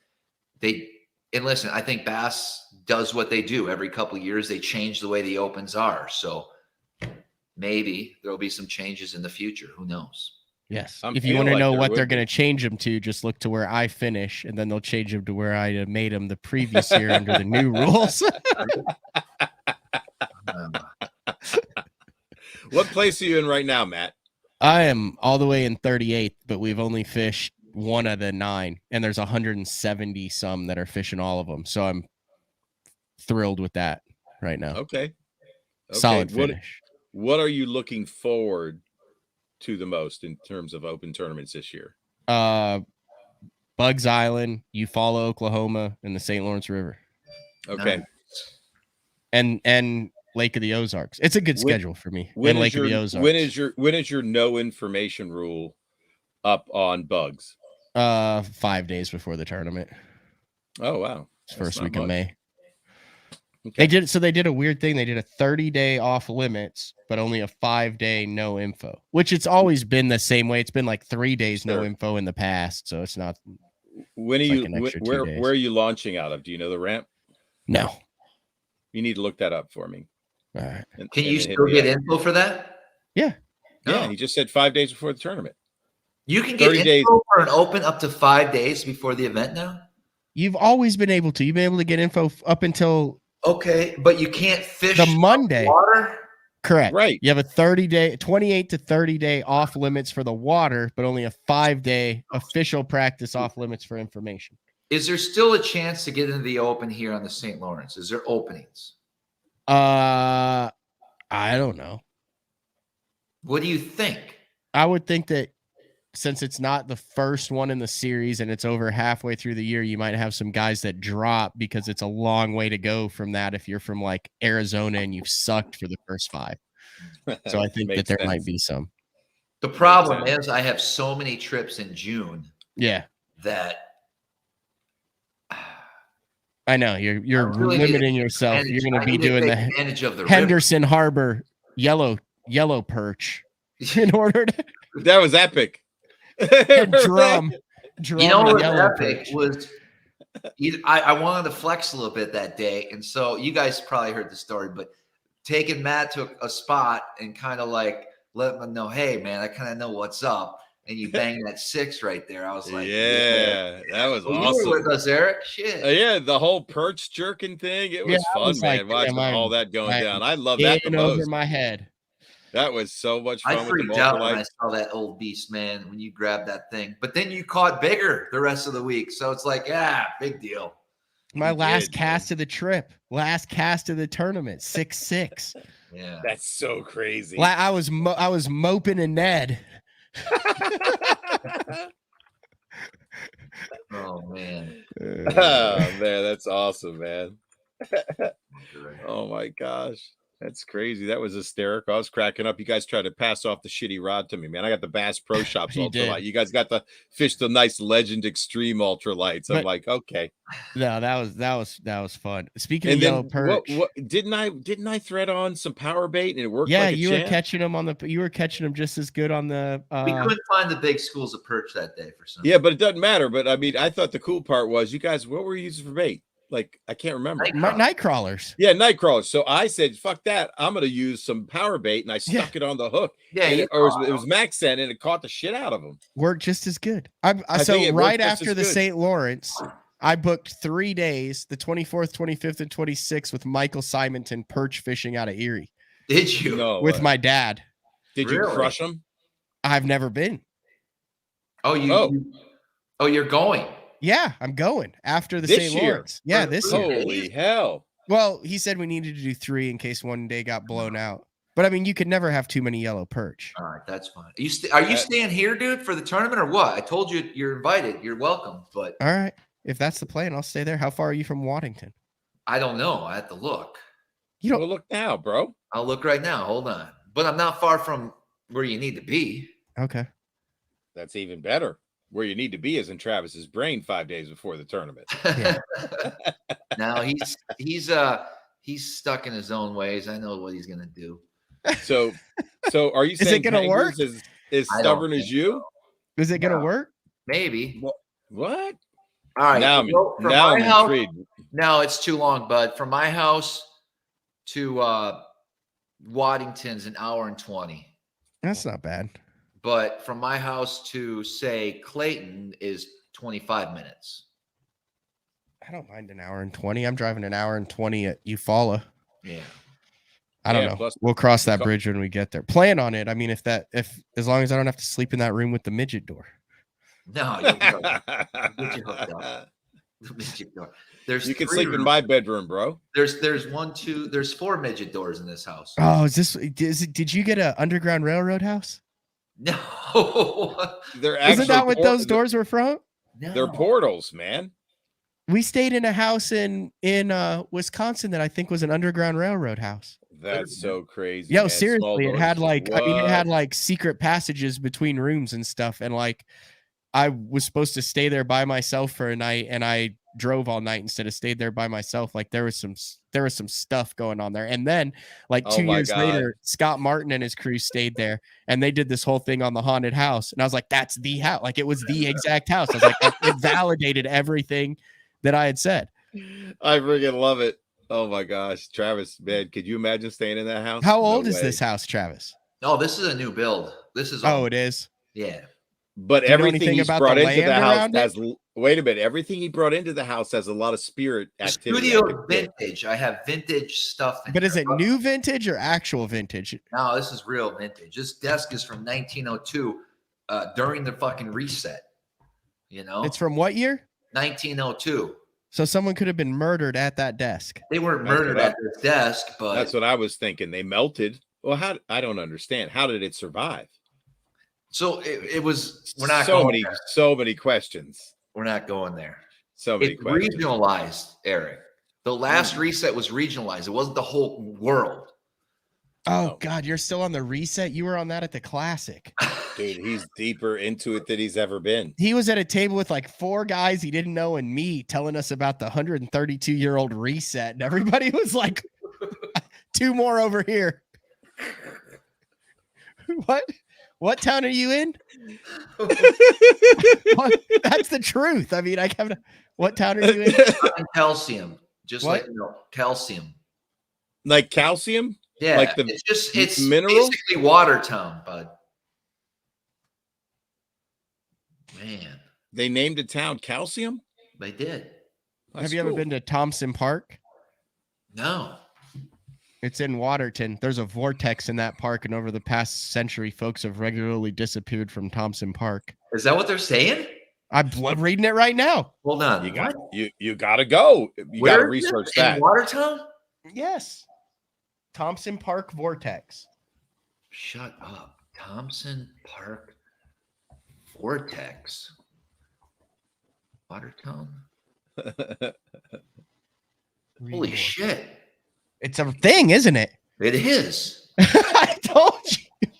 listen, I think Bass does what they do every couple of years. They change the way the opens are. So maybe there'll be some changes in the future. Who knows?
Yes. If you want to know what they're going to change them to, just look to where I finish, and then they'll change them to where I made them the previous year under the new rules.
What place are you in right now, Matt?
I am all the way in 38th, but we've only fished one of the 9, and there's 170 some that are fishing all of them. So I'm thrilled with that right now.
Okay.
Solid finish.
What are you looking forward to the most in terms of open tournaments this year?
Bugs Island, Eufaula, Oklahoma, and the St. Lawrence River.
Okay.
And Lake of the Ozarks. It's a good schedule for me.
When
Lake of the Ozarks.
When is your no information rule up on Bugs?
5 days before the tournament.
Oh wow.
First week of May. Okay. They did a weird thing. They did a 30-day off limits, but only a 5-day no info, which it's always been the same way. It's been like 3 days no info in the past, so it's not.
When are you where are you launching out of? Do you know the ramp?
No.
You need to look that up for me.
All right.
Can you still get info for that?
Yeah.
Yeah, he just said 5 days before the tournament.
You can get info for an open up to 5 days before the event now?
You've always been able to. You've been able to get info up until
okay, but you can't fish
the Monday.
Water?
Correct.
Right.
You have a 28 to 30-day off limits for the water, but only a 5-day official practice off limits for information.
Is there still a chance to get into the open here on the St. Lawrence? Is there openings?
I don't know.
What do you think?
I would think that since it's not the first one in the series and it's over halfway through the year, you might have some guys that drop because it's a long way to go from that if you're from like Arizona and you've sucked for the first 5. So I think that there might be some.
The problem is I have so many trips in June.
Yeah.
That
I know you're really limiting yourself. You're going to be doing the Henderson
river.
Harbor yellow perch in order to.
That was epic.
drum.
You know what epic was? I wanted to flex a little bit that day, and so you guys probably heard the story, but taking Matt to a spot and kind of like let them know, hey man, I kind of know what's up. And you bang that 6 right there. I was like,
yeah, that was awesome.
You were with us, Eric. Shit.
Yeah, the whole perch jerking thing. It was fun, man.
Like,
watching all that going down. I love that the most.
Over my head.
That was so much fun.
I freaked out when I saw that old beast, man, when you grabbed that thing. But then you caught bigger the rest of the week. So it's like, big deal.
My last cast of the trip. Last cast of the tournament. 6'6".
Yeah.
That's so crazy.
I was moping and Ned.
Oh man.
Oh man, that's awesome, man. Oh my gosh. That's crazy. That was hysterical. I was cracking up. You guys tried to pass off the shitty rod to me, man. I got the Bass Pro Shops ultralight. You guys got the fish the nice Legend Extreme ultralights. I'm like, okay.
No, that was fun. Speaking of yellow perch,
what didn't I thread on some power bait and it worked?
Yeah,
like
you were catching them you were catching them just as good on the.
We couldn't find the big schools of perch that day for some.
Yeah, but it doesn't matter. But I mean, I thought the cool part was you guys. What were you using for bait? Like, I can't remember.
Night crawlers.
Yeah, night crawlers. So I said, fuck that. I'm going to use some power bait. And I stuck it on the hook. Yeah. It was max scent and it caught the shit out of them.
Worked just as good. So right after the St. Lawrence, I booked 3 days, the 24th, 25th, and 26th with Michael Simonton perch fishing out of Erie.
Did you?
No,
with my dad.
Did you crush them?
I've never been.
Oh, you're going.
Yeah, I'm going after the St. Lawrence. Yeah, this year.
Holy hell.
Well, he said we needed to do 3 in case one day got blown out. But I mean, you could never have too many yellow perch.
All right, that's fine. Are you staying here, dude, for the tournament or what? I told you you're invited. You're welcome. But
all right, if that's the plan, I'll stay there. How far are you from Waddington?
I don't know. I have to look.
You don't look now, bro.
I'll look right now. Hold on. But I'm not far from where you need to be.
Okay.
That's even better. Where you need to be is in Travis's brain 5 days before the tournament.
Yeah.
Now he's stuck in his own ways. I know what he's gonna do.
So are you
Is
saying
it gonna work?
Is stubborn as you?
So.
Is it gonna work?
Maybe.
What?
All right.
Now I'm intrigued.
No, it's too long, bud. From my house to Waddington's an hour and 20.
That's not bad.
But from my house to say Clayton is 25 minutes.
I don't mind an hour and 20. I'm driving an hour and 20 at Eufaula.
Yeah.
I don't know.
Plus,
we'll cross that bridge when we get there. Plan on it. I mean, if as long as I don't have to sleep in that room with the midget door.
No, you'll get you hooked up. The midget door.
You can sleep in my bedroom, bro.
There's 4 midget doors in this house.
Oh, did you get an Underground Railroad house?
No.
Isn't that what those doors were from?
No.
They're portals, man.
We stayed in a house in Wisconsin that I think was an Underground Railroad house.
That's so crazy.
Yo,
man.
seriously, it had it had like secret passages between rooms and stuff. And like, I was supposed to stay there by myself for a night, and I drove all night instead of stayed there by myself. Like there was some stuff going on there. And then like 2 years later, Scott Martin and his crew stayed there, and they did this whole thing on the haunted house. And I was like, that's the house. Like it was the exact house. I was like, it validated everything that I had said.
I freaking love it. Oh my gosh, Travis, man, could you imagine staying in that house?
How old is this house, Travis?
Oh, this is a new build. This is
it is.
Yeah.
But everything he's brought into the house has wait a minute. Everything he brought into the house has a lot of spirit activity.
Studio vintage. I have vintage stuff.
But is it new vintage or actual vintage?
No, this is real vintage. This desk is from 1902, during the fucking reset. You know,
it's from what year?
1902.
So someone could have been murdered at that desk.
They weren't murdered at this desk, but
that's what I was thinking. They melted. Well, I don't understand. How did it survive?
So it was. We're not
so many questions.
We're not going there.
So many questions.
Regionalized, Eric. The last reset was regionalized. It wasn't the whole world.
Oh God, you're still on the reset. You were on that at the Classic.
Dude, he's deeper into it than he's ever been.
He was at a table with like 4 guys he didn't know and me telling us about the 132-year-old reset. And everybody was like, 2 more over here. What town are you in? That's the truth. I mean, what town are you in?
Calcium. Just
what?
like calcium.
Like calcium?
Yeah.
Like
it's
mineral?
Basically Watertown, bud. Man.
They named a town Calcium?
They did.
Have you ever been to Thompson Park?
No.
It's in Waterton. There's a vortex in that park, and over the past century, folks have regularly disappeared from Thompson Park.
Is that what they're saying?
I'm reading it right now.
Hold on.
You gotta go. You gotta research that.
In Watertown?
Yes. Thompson Park vortex.
Shut up. Thompson Park vortex. Watertown? Holy shit.
It's a thing, isn't it?
It is.
I told you.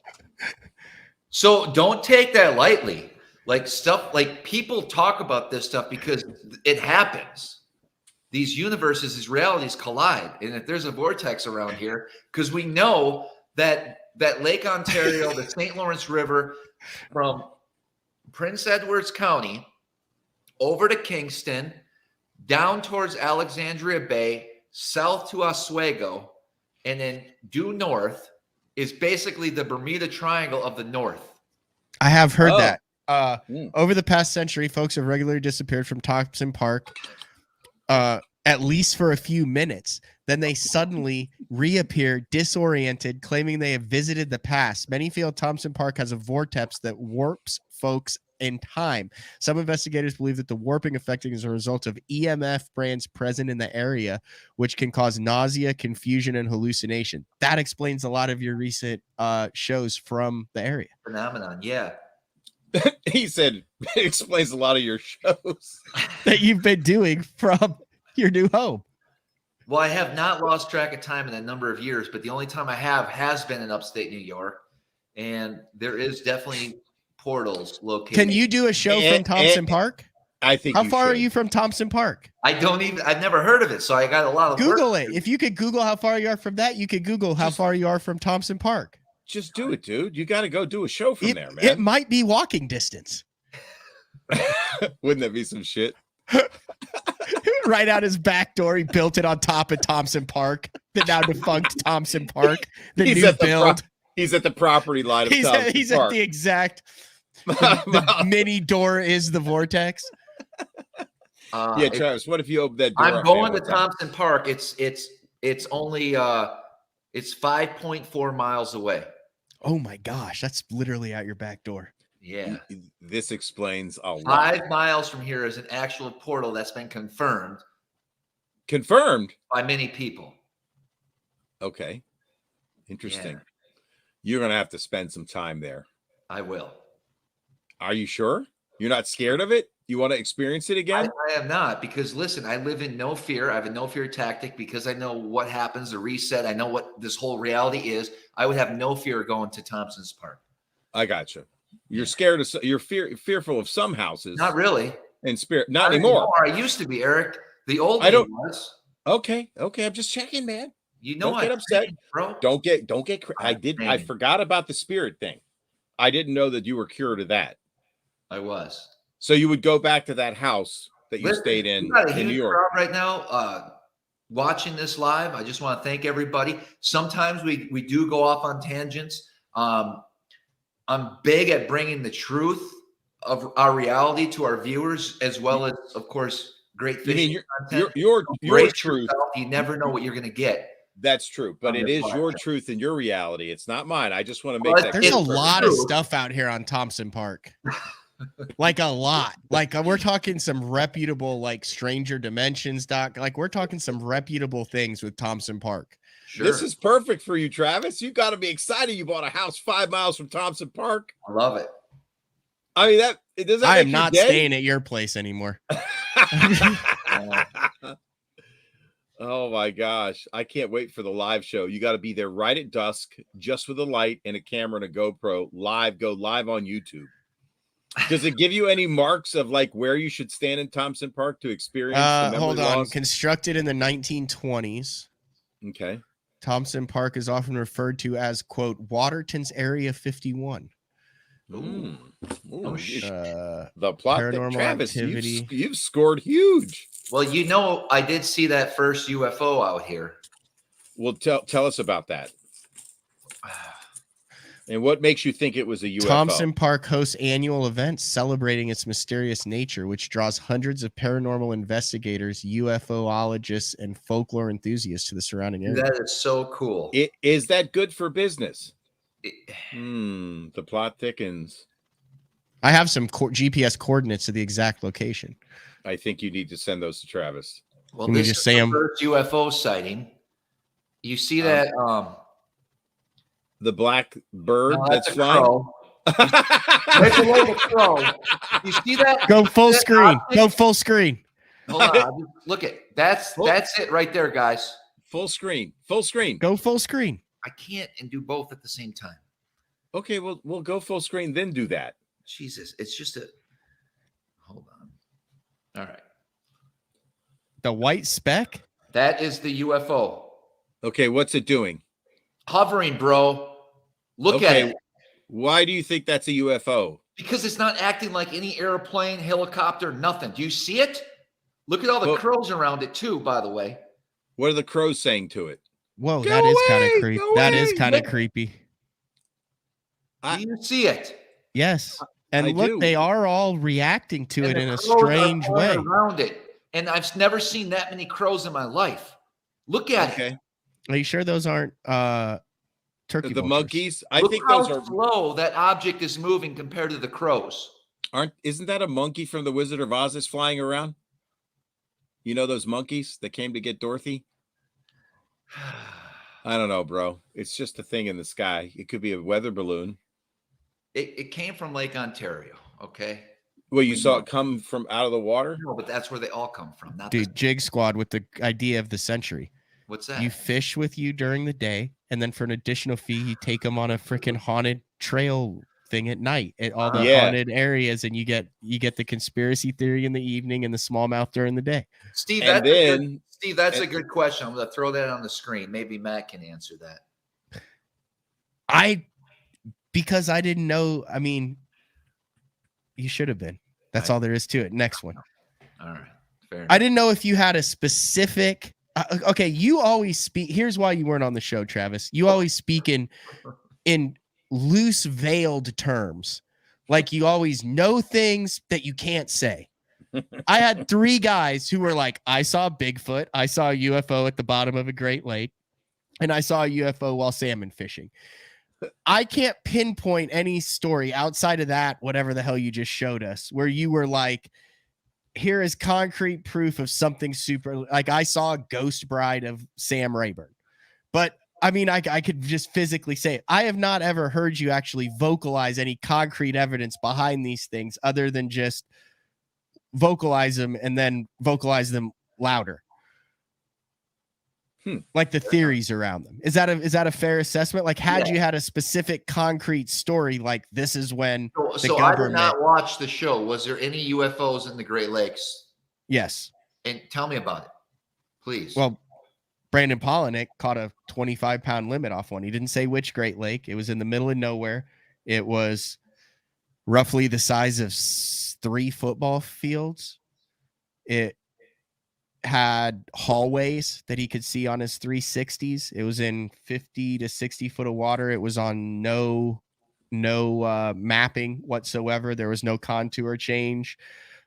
So don't take that lightly. Like stuff, like people talk about this stuff because it happens. These universes, these realities collide. And if there's a vortex around here, because we know that Lake Ontario, the St. Lawrence River, from Prince Edward's County over to Kingston, down towards Alexandria Bay, south to Oswego, and then due north is basically the Bermuda Triangle of the North.
I have heard that. Over the past century, folks have regularly disappeared from Thompson Park, at least for a few minutes. Then they suddenly reappear disoriented, claiming they have visited the past. Many feel Thompson Park has a vortex that warps folks in time. Some investigators believe that the warping affecting is a result of EMF bands present in the area, which can cause nausea, confusion, and hallucination. That explains a lot of your recent shows from the area.
Phenomenon, yeah.
He said it explains a lot of your shows
that you've been doing from your new home.
Well, I have not lost track of time in a number of years, but the only time I has been in upstate New York, and there is definitely portals located.
Can you do a show from Thompson Park?
I think.
How far are you from Thompson Park?
I've never heard of it, so I got a lot of
Google it. If you could Google how far you are from that, you could Google how far you are from Thompson Park.
Just do it, dude. You got to go do a show from there, man.
It might be walking distance.
Wouldn't that be some shit?
Right out his back door, he built it on top of Thompson Park, the now defunct Thompson Park. He's at
the property line of Thompson Park.
He's at the exact the mini door is the vortex.
Yeah, Travis, what if you open that door?
I'm going to Thompson Park. It's only it's 5.4 miles away.
Oh my gosh, that's literally out your back door.
Yeah.
This explains a lot.
5 miles from here is an actual portal that's been confirmed.
Confirmed?
By many people.
Okay. Interesting.
Yeah.
You're going to have to spend some time there.
I will.
Are you sure? You're not scared of it? You want to experience it again?
I am not, because listen, I live in no fear. I have a no fear tactic because I know what happens, the reset. I know what this whole reality is. I would have no fear going to Thompson's Park.
I got you. You're scared of, you're fearful of some houses.
Not really.
In spirit. Not anymore.
I used to be, Eric. The old me was.
Okay. I'm just checking, man.
You know,
don't get upset,
bro.
Don't get. I forgot about the spirit thing. I didn't know that you were cured of that.
I was.
So you would go back to that house that you stayed in New York
right now. Watching this live, I just want to thank everybody. Sometimes we do go off on tangents. I'm big at bringing the truth of our reality to our viewers, as well as, of course, great fishing content.
Your truth.
You never know what you're going to get.
That's true, but it is your truth and your reality. It's not mine. I just want to make that
clear. There's a lot of stuff out here on Thompson Park. Like a lot. Like we're talking some reputable, like Stranger Dimensions doc. Like we're talking some reputable things with Thompson Park.
Sure. This is perfect for you, Travis. You got to be excited. You bought a house 5 miles from Thompson Park.
I love it.
I mean, I
am not staying at your place anymore.
Oh my gosh. I can't wait for the live show. You got to be there right at dusk, just with a light and a camera and a GoPro. Go live on YouTube. Does it give you any marks of like where you should stand in Thompson Park to experience the memory
hold on.
loss?
Constructed in the 1920s.
Okay.
Thompson Park is often referred to as, quote, Waterton's Area 51.
Ooh.
The
plot
paranormal
Travis,
activity.
You've scored huge.
Well, you know, I did see that first UFO out here.
Well, tell us about that. And what makes you think it was a UFO?
Thompson Park hosts annual events celebrating its mysterious nature, which draws hundreds of paranormal investigators, UFOologists, and folklore enthusiasts to the surrounding area.
That is so cool.
Is that good for business? The plot thickens.
I have some GPS coordinates of the exact location.
I think you need to send those to Travis.
Well, this is the first UFO sighting. You see that?
The black bird that's flying.
Right below the crow. You see that?
Go full screen. Go full screen.
Hold on. Look at that's it right there, guys.
Full screen. Full screen.
Go full screen.
I can't and do both at the same time.
Okay, we'll go full screen, then do that.
Jesus, it's just a. Hold on. All right.
The white speck?
That is the UFO.
Okay, what's it doing?
Hovering, bro. Look at it.
Why do you think that's a UFO?
Because it's not acting like any airplane, helicopter, nothing. Do you see it? Look at all the crows around it too, by the way.
What are the crows saying to it?
Whoa, that is kind of creepy. That is kind of creepy.
Do you see it?
Yes. And look, they are all reacting to it in a strange way.
Around it. And I've never seen that many crows in my life. Look at it.
Are you sure those aren't turkey vultures?
Monkeys? I
Look
think
how
those are
slow that object is moving compared to the crows.
Isn't that a monkey from the Wizard of Oz that's flying around? You know those monkeys that came to get Dorothy? I don't know, bro. It's just a thing in the sky. It could be a weather balloon.
It came from Lake Ontario. Okay.
Well, you saw it come from out of the water?
No, but that's where they all come from. Not
Dude, Jig Squad with the idea of the century.
What's that?
You fish with you during the day, and then for an additional fee, you take them on a freaking haunted trail thing at night at all the haunted areas, and you get the conspiracy theory in the evening and the smallmouth during the day.
Steve, that's a good question. I'm gonna throw that on the screen. Maybe Matt can answer that.
Because I didn't know. I mean, you should have been. That's all there is to it. Next one.
All right. Fair enough.
I didn't know if you had a specific. Okay, you always speak. Here's why you weren't on the show, Travis. You always speak in loose, veiled terms. Like you always know things that you can't say. I had 3 guys who were like, I saw Bigfoot, I saw a UFO at the bottom of a Great Lake, and I saw a UFO while salmon fishing. I can't pinpoint any story outside of that, whatever the hell you just showed us, where you were like, here is concrete proof of something super. Like I saw a ghost bride of Sam Rayburn. But I mean, I could just physically say it. I have not ever heard you actually vocalize any concrete evidence behind these things other than just vocalize them and then vocalize them louder. Like the theories around them. Is that a fair assessment? Like had you had a specific concrete story, like this is when the government...
I did not watch the show. Was there any UFOs in the Great Lakes?
Yes.
And tell me about it, please.
Well, Brandon Polinick caught a 25-pound limit off one. He didn't say which Great Lake. It was in the middle of nowhere. It was roughly the size of 3 football fields. It had hallways that he could see on his 360s. It was in 50 to 60 foot of water. It was on no mapping whatsoever. There was no contour change.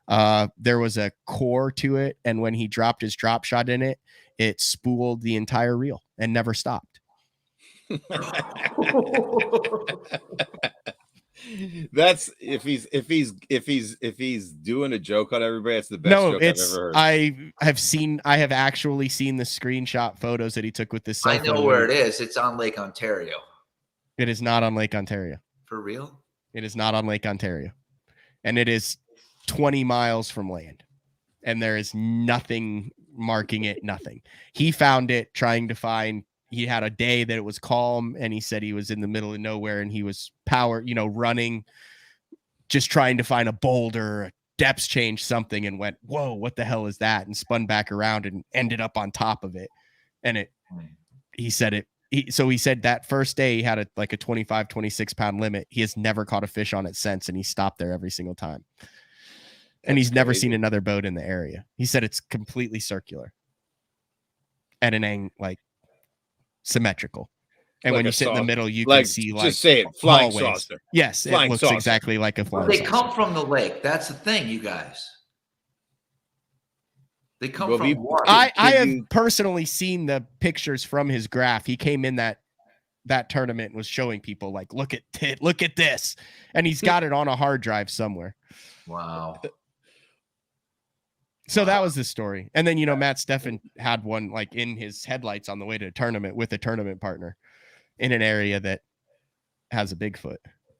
There was a core to it, and when he dropped his drop shot in it, it spooled the entire reel and never stopped.
That's if he's doing a joke on everybody, it's the best joke I've ever heard.
I have actually seen the screenshot photos that he took with this cell phone.
I know where it is. It's on Lake Ontario.
It is not on Lake Ontario.
For real?
It is not on Lake Ontario. And it is 20 miles from land. And there is nothing marking it, nothing. He found it trying to find. He had a day that it was calm, and he said he was in the middle of nowhere and he was running, just trying to find a boulder, a depth change, something, and went, whoa, what the hell is that? And spun back around and ended up on top of it. And he said that first day he had a 25, 26 pound limit. He has never caught a fish on it since. And he stopped there every single time. And he's never seen another boat in the area. He said it's completely circular at an angle, like symmetrical. And when you sit in the middle, you can see
just say it, flying saucer.
Yes, it looks exactly like a flying saucer.
They come from the lake. That's the thing, you guys. They come from water.
I have personally seen the pictures from his graph. He came in that tournament and was showing people like, look at this. And he's got it on a hard drive somewhere.
Wow.
So that was the story. And then, Matt Steffen had one like in his headlights on the way to a tournament with a tournament partner in an area that has a Bigfoot.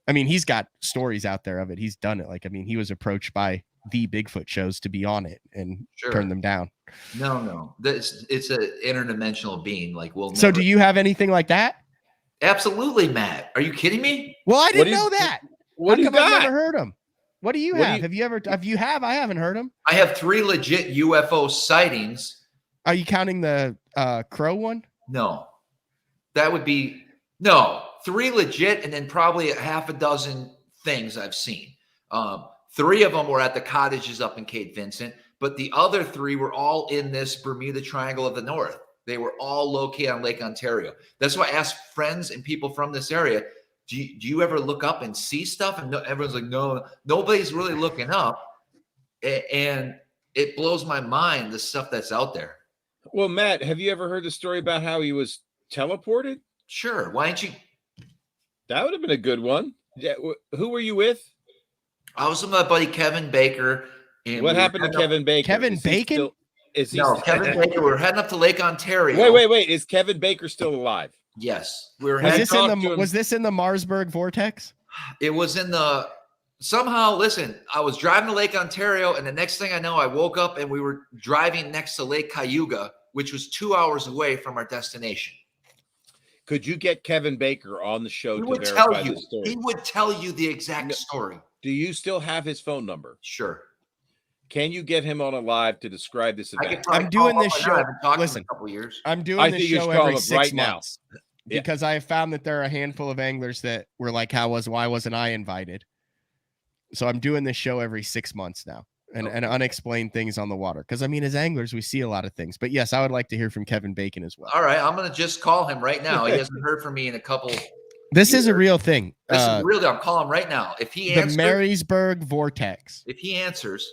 I mean, he's got stories out there of it. He's done it. Like, I mean, he was approached by the Bigfoot shows to be on it and turned them down.
No. It's an interdimensional being. Like,
So do you have anything like that?
Absolutely, Matt. Are you kidding me?
Well, I didn't know that.
What do you got?
I've never heard him. What do you have? I haven't heard him.
I have 3 legit UFO sightings.
Are you counting the crow one?
No. That would be 3 legit, and then probably a half a dozen things I've seen. 3 of them were at the cottages up in Cape Vincent, but the other 3 were all in this Bermuda Triangle of the North. They were all located on Lake Ontario. That's why I asked friends and people from this area, do you ever look up and see stuff? And everyone's like, no, nobody's really looking up. And it blows my mind, the stuff that's out there.
Well, Matt, have you ever heard the story about how he was teleported?
Sure. Why don't you?
That would have been a good one. Yeah. Who were you with?
I was with my buddy Kevin Baker. And
What happened to Kevin Baker?
Kevin Bacon?
Kevin Baker. We were heading up to Lake Ontario.
Wait. Is Kevin Baker still alive?
Yes. We were
was this in the Marsburg vortex?
It was in the somehow, listen, I was driving to Lake Ontario, and the next thing I know, I woke up and we were driving next to Lake Cayuga, which was 2 hours away from our destination.
Could you get Kevin Baker on the show
He
to
would
verify
tell you.
the story?
He would tell you the exact story.
Do you still have his phone number?
Sure.
Can you get him on a live to describe this event?
I'm doing this show.
Listen, a couple years.
I'm doing this show every 6 months because I have found that there are a handful of anglers that were like, why wasn't I invited? So I'm doing this show every 6 months now and unexplained things on the water. Because I mean, as anglers, we see a lot of things. But yes, I would like to hear from Kevin Bacon as well.
All right, I'm gonna just call him right now. He hasn't heard from me in a couple.
This is a real thing.
This is real. I'm calling him right now. If he answers,
the Marysburg vortex.
If he answers,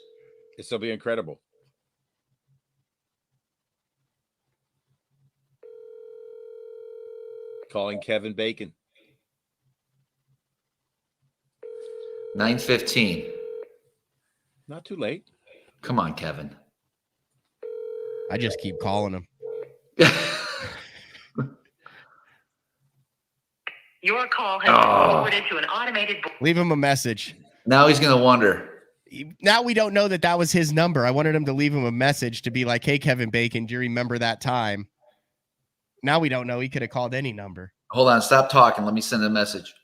this will be incredible. Calling Kevin Bacon.
9:15.
Not too late.
Come on, Kevin.
I just keep calling him.
Your call has been forwarded to an automated.
Leave him a message.
Now he's going to wonder.
Now we don't know that was his number. I wanted him to leave him a message to be like, hey, Kevin Bacon, do you remember that time? Now we don't know. He could have called any number.
Hold on. Stop talking. Let me send a message.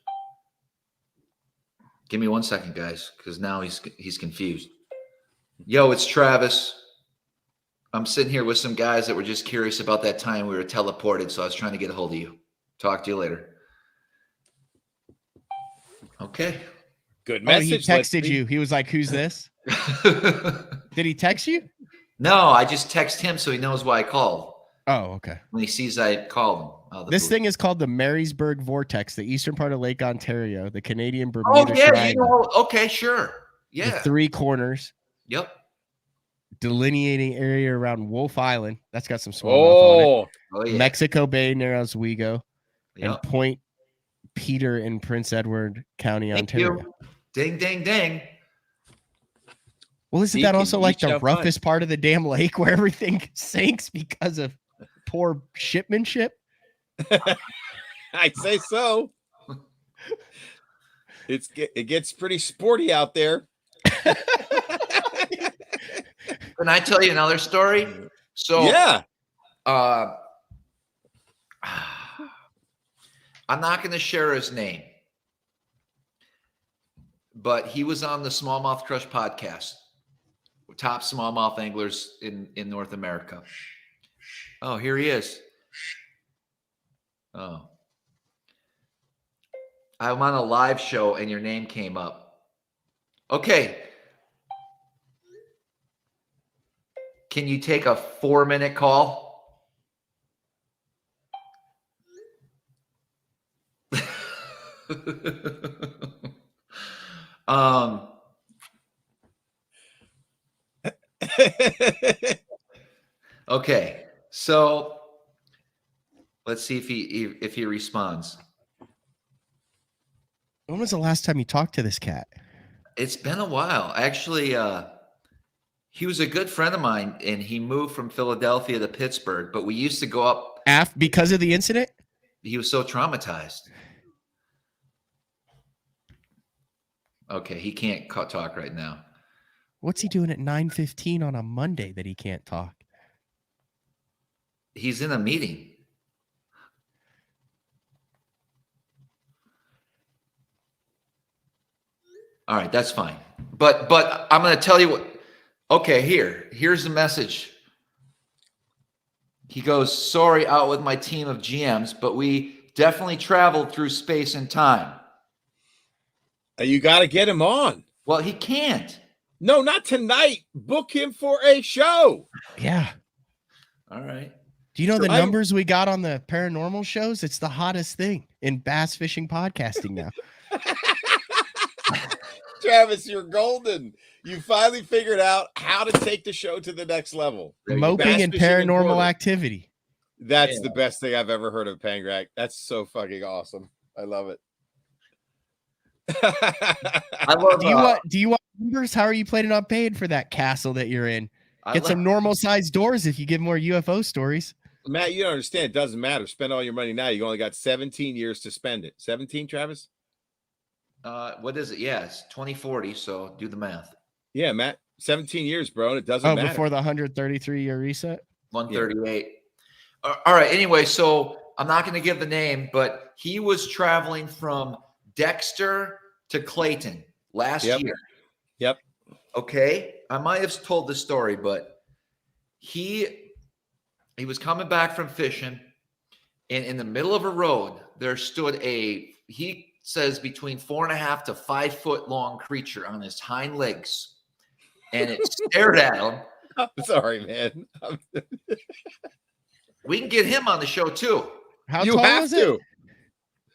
Give me 1 second, guys, because now he's confused. Yo, it's Travis. I'm sitting here with some guys that were just curious about that time we were teleported, so I was trying to get a hold of you. Talk to you later. Okay.
Good message.
He texted you. He was like, who's this? Did he text you?
No, I just text him so he knows why I called.
Oh, okay.
When he sees I called him.
This thing is called the Marysburg vortex, the eastern part of Lake Ontario, the Canadian Bermuda Triangle.
Okay, sure. Yeah.
The 3 corners.
Yep.
Delineating area around Wolf Island. That's got some smallmouth on it.
Oh, yeah.
Mexico Bay near Oswego.
Yep.
And Point Peter in Prince Edward County, Ontario.
You. Ding, ding, ding.
Well, isn't that also like the roughest part of the damn lake where everything sinks because of poor shipmanship?
I'd say so. It gets pretty sporty out there.
Can I tell you another story? So
yeah.
I'm not going to share his name, but he was on the SmallmouthCrush podcast. Top smallmouth anglers in North America. Oh, here he is. Oh. I'm on a live show and your name came up. Okay. Can you take a 4-minute call? Okay, so let's see if he responds.
When was the last time you talked to this cat?
It's been a while. Actually, he was a good friend of mine, and he moved from Philadelphia to Pittsburgh, but we used to go up.
Because of the incident?
He was so traumatized. Okay, he can't talk right now.
What's he doing at 9:15 on a Monday that he can't talk?
He's in a meeting. All right, that's fine. But I'm going to tell you what. Okay, here's the message. He goes, sorry, out with my team of GMs, but we definitely traveled through space and time.
You got to get him on.
Well, he can't.
No, not tonight. Book him for a show.
Yeah.
All right.
Do you know the numbers we got on the paranormal shows? It's the hottest thing in bass fishing podcasting now.
Travis, you're golden. You finally figured out how to take the show to the next level.
Moping and paranormal activity.
That's the best thing I've ever heard of Pangrak. That's so fucking awesome. I love it.
I love.
Do you want numbers? How are you planning on paying for that castle that you're in? Get some normal sized doors if you give more UFO stories.
Matt, you don't understand. It doesn't matter. Spend all your money now. You only got 17 years to spend it. 17, Travis?
What is it? Yes, 2040. So do the math.
Yeah, Matt. 17 years, bro. And it doesn't matter.
Before the 133-year reset?
138. Yeah. All right. Anyway, so I'm not going to give the name, but he was traveling from Dexter to Clayton last year.
Yep.
Okay. I might have told this story, but he was coming back from fishing, and in the middle of a road, there stood he says between 4.5 to 5 foot long creature on his hind legs, and it stared at him.
I'm sorry, man.
We can get him on the show too.
How tall was it?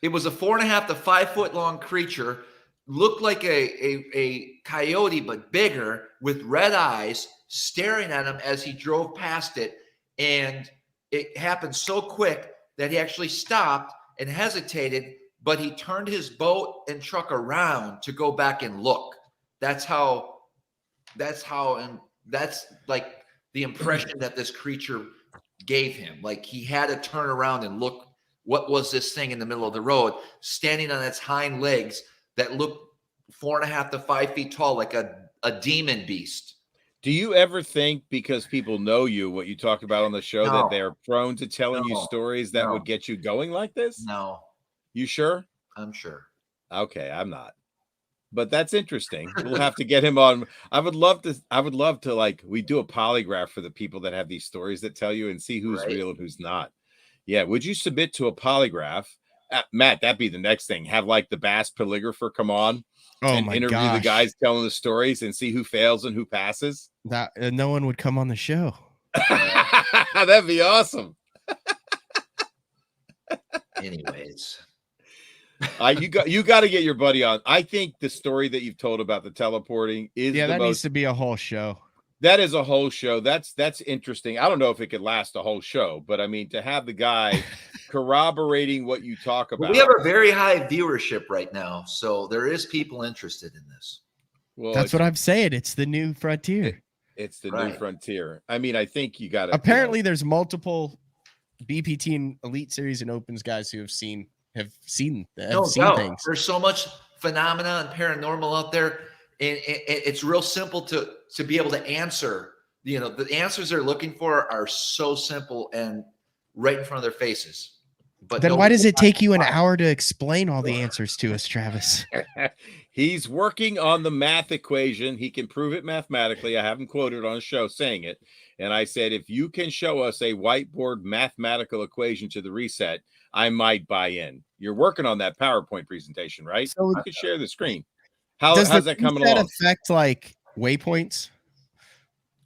It was a 4.5 to 5 foot long creature, looked like a coyote, but bigger, with red eyes, staring at him as he drove past it. And it happened so quick that he actually stopped and hesitated, but he turned his boat and truck around to go back and look. That's like the impression that this creature gave him. Like, he had to turn around and look. What was this thing in the middle of the road, standing on its hind legs that looked 4.5 to 5 feet tall, like a demon beast?
Do you ever think, because people know you, what you talk about on the show, that they're prone to telling you stories that would get you going like this?
No.
You sure?
I'm sure.
Okay, I'm not. But that's interesting. We'll have to get him on. I would love to like, we do a polygraph for the people that have these stories that tell you, and see who's real and who's not. Yeah. Would you submit to a polygraph? Matt, that'd be the next thing. Have like the Bass polygrapher come on and interview the guys telling the stories and see who fails and who passes.
That no one would come on the show.
That'd be awesome.
Anyways.
You got to get your buddy on. I think the story that you've told about the teleporting is
needs to be a whole show.
That is a whole show. That's interesting. I don't know if it could last a whole show, but I mean, to have the guy corroborating what you talk about.
We have a very high viewership right now, so there is people interested in this.
Well,
that's what I'm saying. It's the new frontier.
It's the new frontier. I mean, I think you got to.
Apparently, there's multiple BPT and Elite Series and Opens guys who have seen things.
There's so much phenomena and paranormal out there, and it's real simple to be able to answer. You know, the answers they're looking for are so simple and right in front of their faces. But
then why does it take you an hour to explain all the answers to us, Travis?
He's working on the math equation. He can prove it mathematically. I haven't quoted on a show saying it. And I said, if you can show us a whiteboard mathematical equation to the reset, I might buy in. You're working on that PowerPoint presentation, right? So you can share the screen. How's that coming along?
Does that affect like waypoints?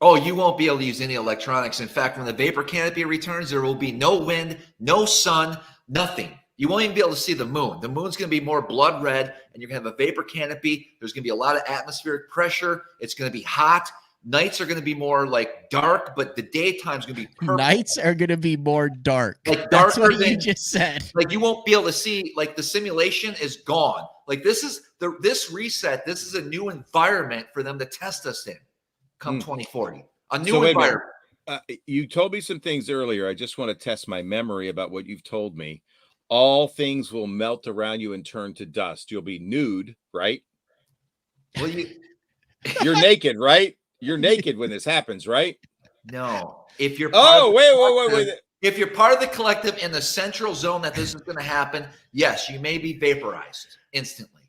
Oh, you won't be able to use any electronics. In fact, when the vapor canopy returns, there will be no wind, no sun, nothing. You won't even be able to see the moon. The moon's going to be more blood red, and you're going to have a vapor canopy. There's going to be a lot of atmospheric pressure. It's going to be hot. Nights are going to be more like dark, but the daytime's going to be purple.
Nights are going to be more dark.
Like
darker. That's what you just said.
Like, you won't be able to see, like, the simulation is gone. Like, this reset. This is a new environment for them to test us in come 2040. A new environment.
You told me some things earlier. I just want to test my memory about what you've told me. All things will melt around you and turn to dust. You'll be nude, right?
Well,
you're naked, right? You're naked when this happens, right?
No. If you're
wait.
If you're part of the collective in the central zone that this is going to happen, yes, you may be vaporized instantly.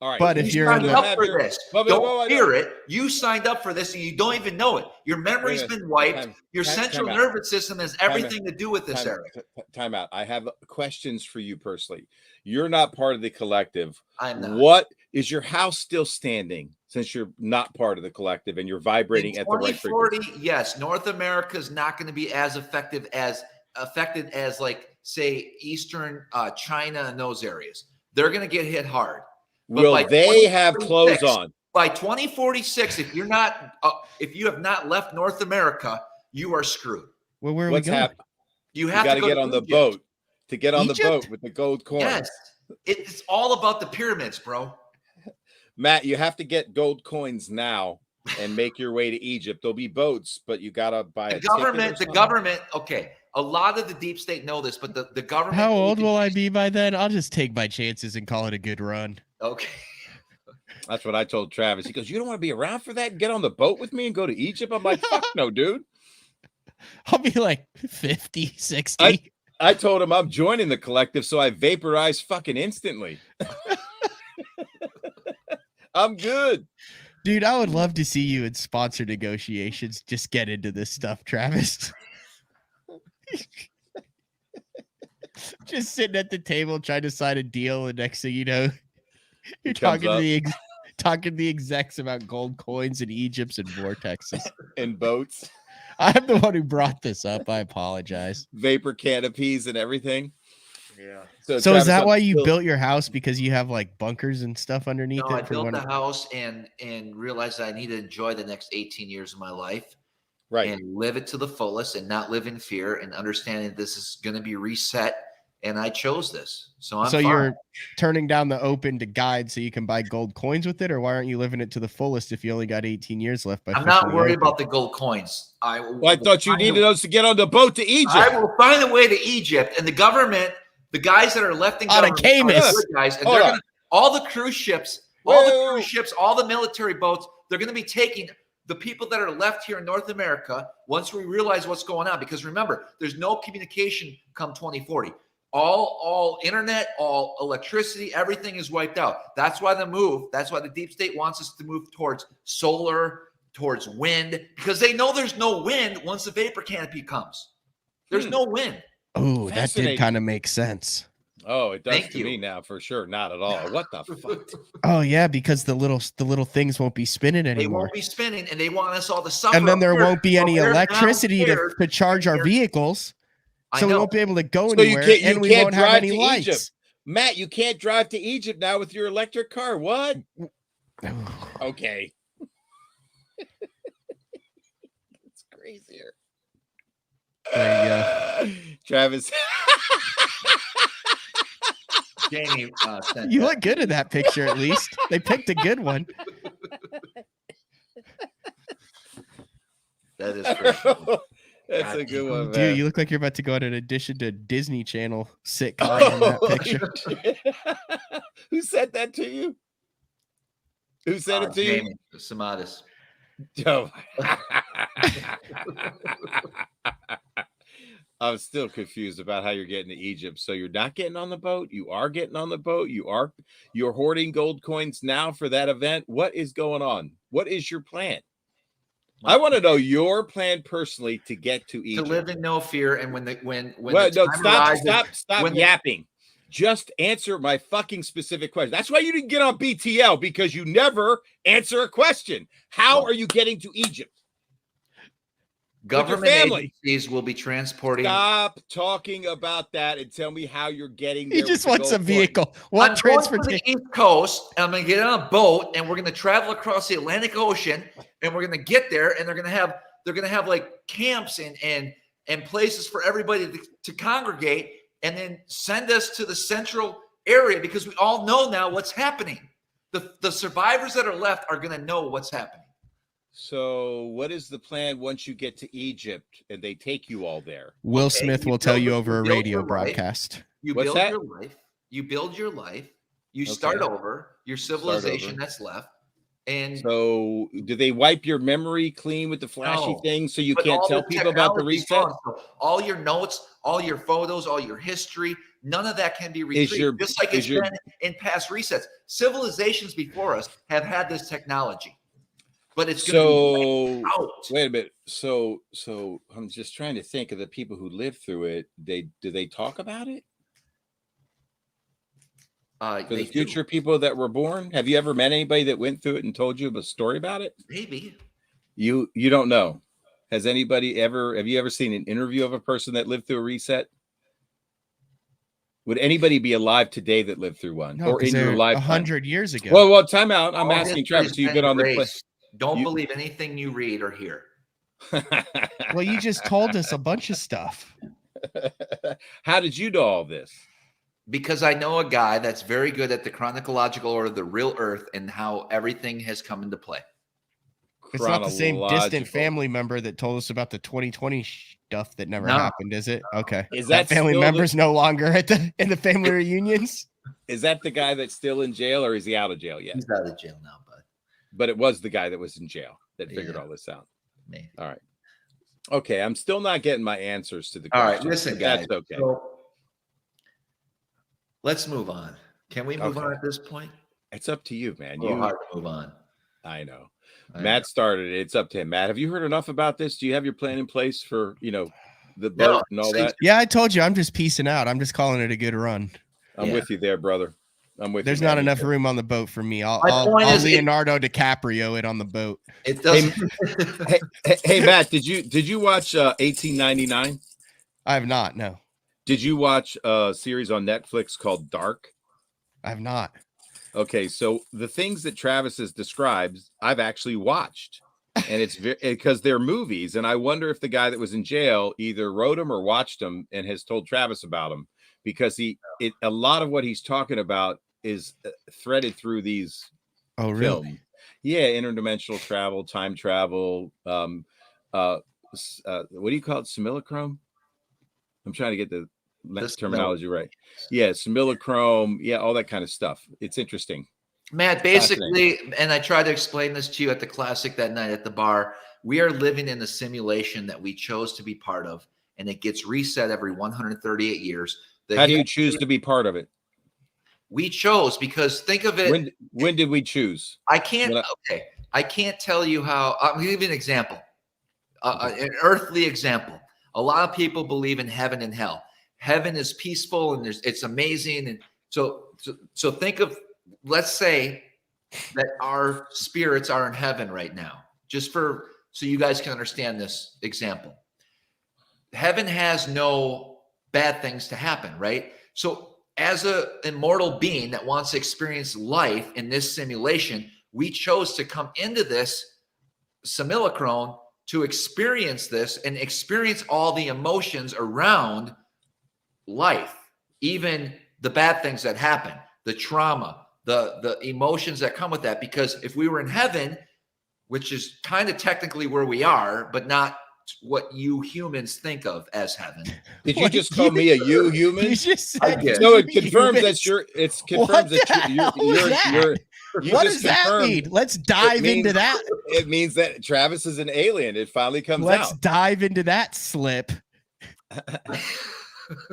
All right.
But if you're
signed up for this, don't hear it. You signed up for this and you don't even know it. Your memory's been wiped. Your central nervous system has everything to do with this, Eric.
Time out. I have questions for you personally. You're not part of the collective.
I'm not.
What is your house still standing since you're not part of the collective and you're vibrating at the right frequency?
Yes, North America is not going to be as affected as like, say, Eastern China and those areas. They're going to get hit hard.
Will they have clothes on?
By 2046, if you have not left North America, you are screwed.
Well, where are we going?
You have
to get on the boat. To get on the boat with the gold coins.
Yes. It's all about the pyramids, bro.
Matt, you have to get gold coins now and make your way to Egypt. There'll be boats, but you gotta buy
the government. Okay, a lot of the deep state know this, but the government.
How old will I be by then? I'll just take my chances and call it a good run.
Okay.
That's what I told Travis. He goes, "You don't want to be around for that? Get on the boat with me and go to Egypt?" I'm like, "Fuck no, dude."
I'll be like 50, 60.
I told him I'm joining the collective, so I vaporize fucking instantly. I'm good.
Dude, I would love to see you in sponsor negotiations. Just get into this stuff, Travis. Just sitting at the table trying to sign a deal, and next thing you know, you're talking to the execs about gold coins in Egypt and vortexes.
And boats.
I'm the one who brought this up. I apologize.
Vapor canopies and everything.
Yeah.
So is that why you built your house? Because you have like bunkers and stuff underneath it?
No, I built the house and realized I need to enjoy the next 18 years of my life.
Right.
And live it to the fullest and not live in fear and understanding this is going to be reset. And I chose this. So you're turning down the open to guide so you can buy gold coins with it? Or why aren't you living it to the fullest if you only got 18 years left? I'm not worried about the gold coins. I
thought you needed those to get on the boat to Egypt.
I will find a way to Egypt. And the government, the guys that are left in government, guys, and they're gonna, all the cruise ships, all the military boats, they're going to be taking the people that are left here in North America once we realize what's going on. Because remember, there's no communication come 2040. All internet, all electricity, everything is wiped out. That's why that's why the deep state wants us to move towards solar, towards wind, because they know there's no wind once the vapor canopy comes. There's no wind.
Oh, that did kind of make sense.
Oh, it does to me now for sure. Not at all. What the fuck?
Oh yeah, because the little things won't be spinning anymore.
They won't be spinning, and they want us all to suffer.
And then there won't be any electricity to charge our vehicles. So we won't be able to go anywhere, and we won't have any lights.
Egypt. Matt, you can't drive to Egypt now with your electric car. What? Okay. It's crazier.
There you go.
Travis.
Jamie,
you look good in that picture, at least. They picked a good one.
That is pretty
That's a good one, man.
Dude, you look like you're about to go on an audition to Disney Channel sitcom in that picture.
Who said that to you? Who said it to
Jamie,
you?
Samadas.
Oh. I'm still confused about how you're getting to Egypt. So you're not getting on the boat. You are getting on the boat. You're hoarding gold coins now for that event. What is going on? What is your plan? I want to know your plan personally to get to Egypt.
To live in no fear, and
stop yapping. Just answer my fucking specific question. That's why you didn't get on BTL, because you never answer a question. How are you getting to Egypt?
Government agencies will be transporting.
Stop talking about that and tell me how you're getting there.
He just wants a vehicle. What transportation?
I'm going to the East Coast, and I'm going to get on a boat, and we're going to travel across the Atlantic Ocean, and we're going to get there, and they're going to have like camps and places for everybody to congregate, and then send us to the central area, because we all know now what's happening. The survivors that are left are going to know what's happening.
So what is the plan once you get to Egypt and they take you all there?
Will Smith will tell you over a radio broadcast.
You build your life. You build your life. You start over your civilization that's left. And
so do they wipe your memory clean with the flashy things so you can't tell people about the reset?
All your notes, all your photos, all your history, none of that can be retrieved. Just like it's been in past resets. Civilizations before us have had this technology. But it's going to be out.
Wait a minute. So I'm just trying to think of the people who lived through it. Do they talk about it? For the future people that were born, have you ever met anybody that went through it and told you a story about it?
Maybe.
You don't know. Have you ever seen an interview of a person that lived through a reset? Would anybody be alive today that lived through one, or in your lifetime?
100 years ago.
Well, time out. I'm asking Travis. So you've been on the place.
Don't believe anything you read or hear.
Well, you just told us a bunch of stuff.
How did you know all this?
Because I know a guy that's very good at the chronological order of the real Earth and how everything has come into play.
It's not the same distant family member that told us about the 2020 stuff that never happened, is it? Okay.
Is
that family member's no longer in the family reunions?
Is that the guy that's still in jail, or is he out of jail yet?
He's out of jail now, bud.
But it was the guy that was in jail that figured all this out.
Maybe.
All right. Okay, I'm still not getting my answers to the
questions.
questions.
All right, listen, guys.
That's okay.
So, let's move on. Can we move on at this point?
It's up to you, man.
You hard to move on.
I know. Matt started it. It's up to him. Matt, have you heard enough about this? Do you have your plan in place for, the boat and all that?
Yeah, I told you I'm just piecing out. I'm just calling it a good run.
I'm with you there, brother. I'm with
There's
you.
There's not enough room on the boat for me. I'll Leonardo DiCaprio it on the boat.
It doesn't.
Hey, Matt, did you watch 1899?
I have not. No.
Did you watch a series on Netflix called Dark?
I have not.
Okay, so the things that Travis has described, I've actually watched, and it's because they're movies. And I wonder if the guy that was in jail either wrote them or watched them and has told Travis about them, because a lot of what he's talking about is threaded through these
films.
Really? Yeah, interdimensional travel, time travel. What do you call it? Simulacrum? I'm trying to get the terminology right. Yeah, simulacrum. Yeah, all that kind of stuff. It's interesting.
Matt, basically, and I tried to explain this to you at the Classic that night at the bar, we are living in a simulation that we chose to be part of, and it gets reset every 138 years.
How do you choose to be part of it?
We chose because think of it.
When did we choose?
I can't. Okay, I can't tell you how. I'm going to give you an example, an earthly example. A lot of people believe in heaven and hell. Heaven is peaceful and it's amazing, and so think of, let's say that our spirits are in heaven right now. Just so you guys can understand this example. Heaven has no bad things to happen, right? So as an immortal being that wants to experience life in this simulation, we chose to come into this simulacrum to experience this and experience all the emotions around life, even the bad things that happen, the trauma, the emotions that come with that. Because if we were in heaven, which is kind of technically where we are, but not what you humans think of as heaven.
Did you just call me a you human?
You just said
so it confirms that you're
what does that mean? Let's dive into that.
It means that Travis is an alien. It finally comes out.
Let's dive into that slip.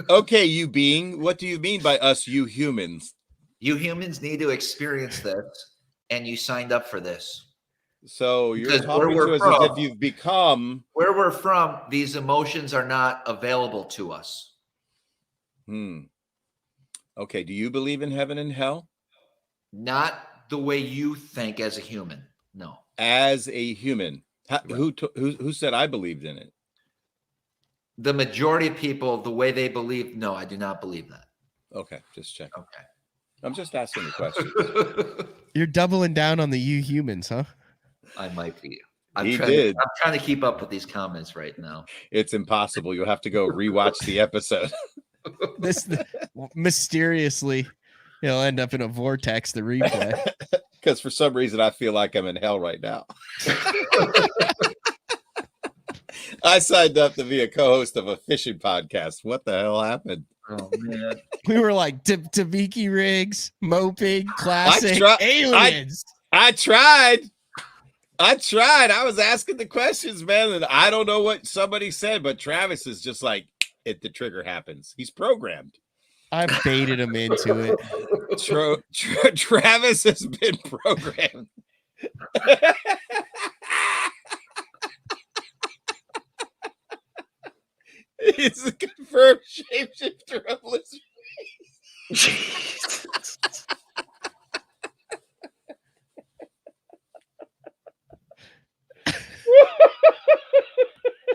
Okay, you being, what do you mean by us, you humans?
You humans need to experience this, and you signed up for this.
So you're talking to us as if you've become.
Where we're from, these emotions are not available to us.
Okay, do you believe in heaven and hell?
Not the way you think as a human. No.
As a human. Who said I believed in it?
The majority of people, the way they believe, no, I do not believe that.
Okay, just check.
Okay.
I'm just asking the question.
You're doubling down on the you humans, huh?
I might be.
I'm
trying to keep up with these comments right now.
It's impossible. You'll have to go rewatch the episode.
Mysteriously, he'll end up in a vortex, the replay.
Because for some reason, I feel like I'm in hell right now. I signed up to be a co-host of a fishing podcast. What the hell happened?
Oh, man.
We
were like demiki rigs, moping, classic, aliens.
I tried. I was asking the questions, man, and I don't know what somebody said, but Travis is just like, the trigger happens. He's programmed.
I baited him into
it. Travis has been programmed. It's a confirmed shapeshifter of lizard.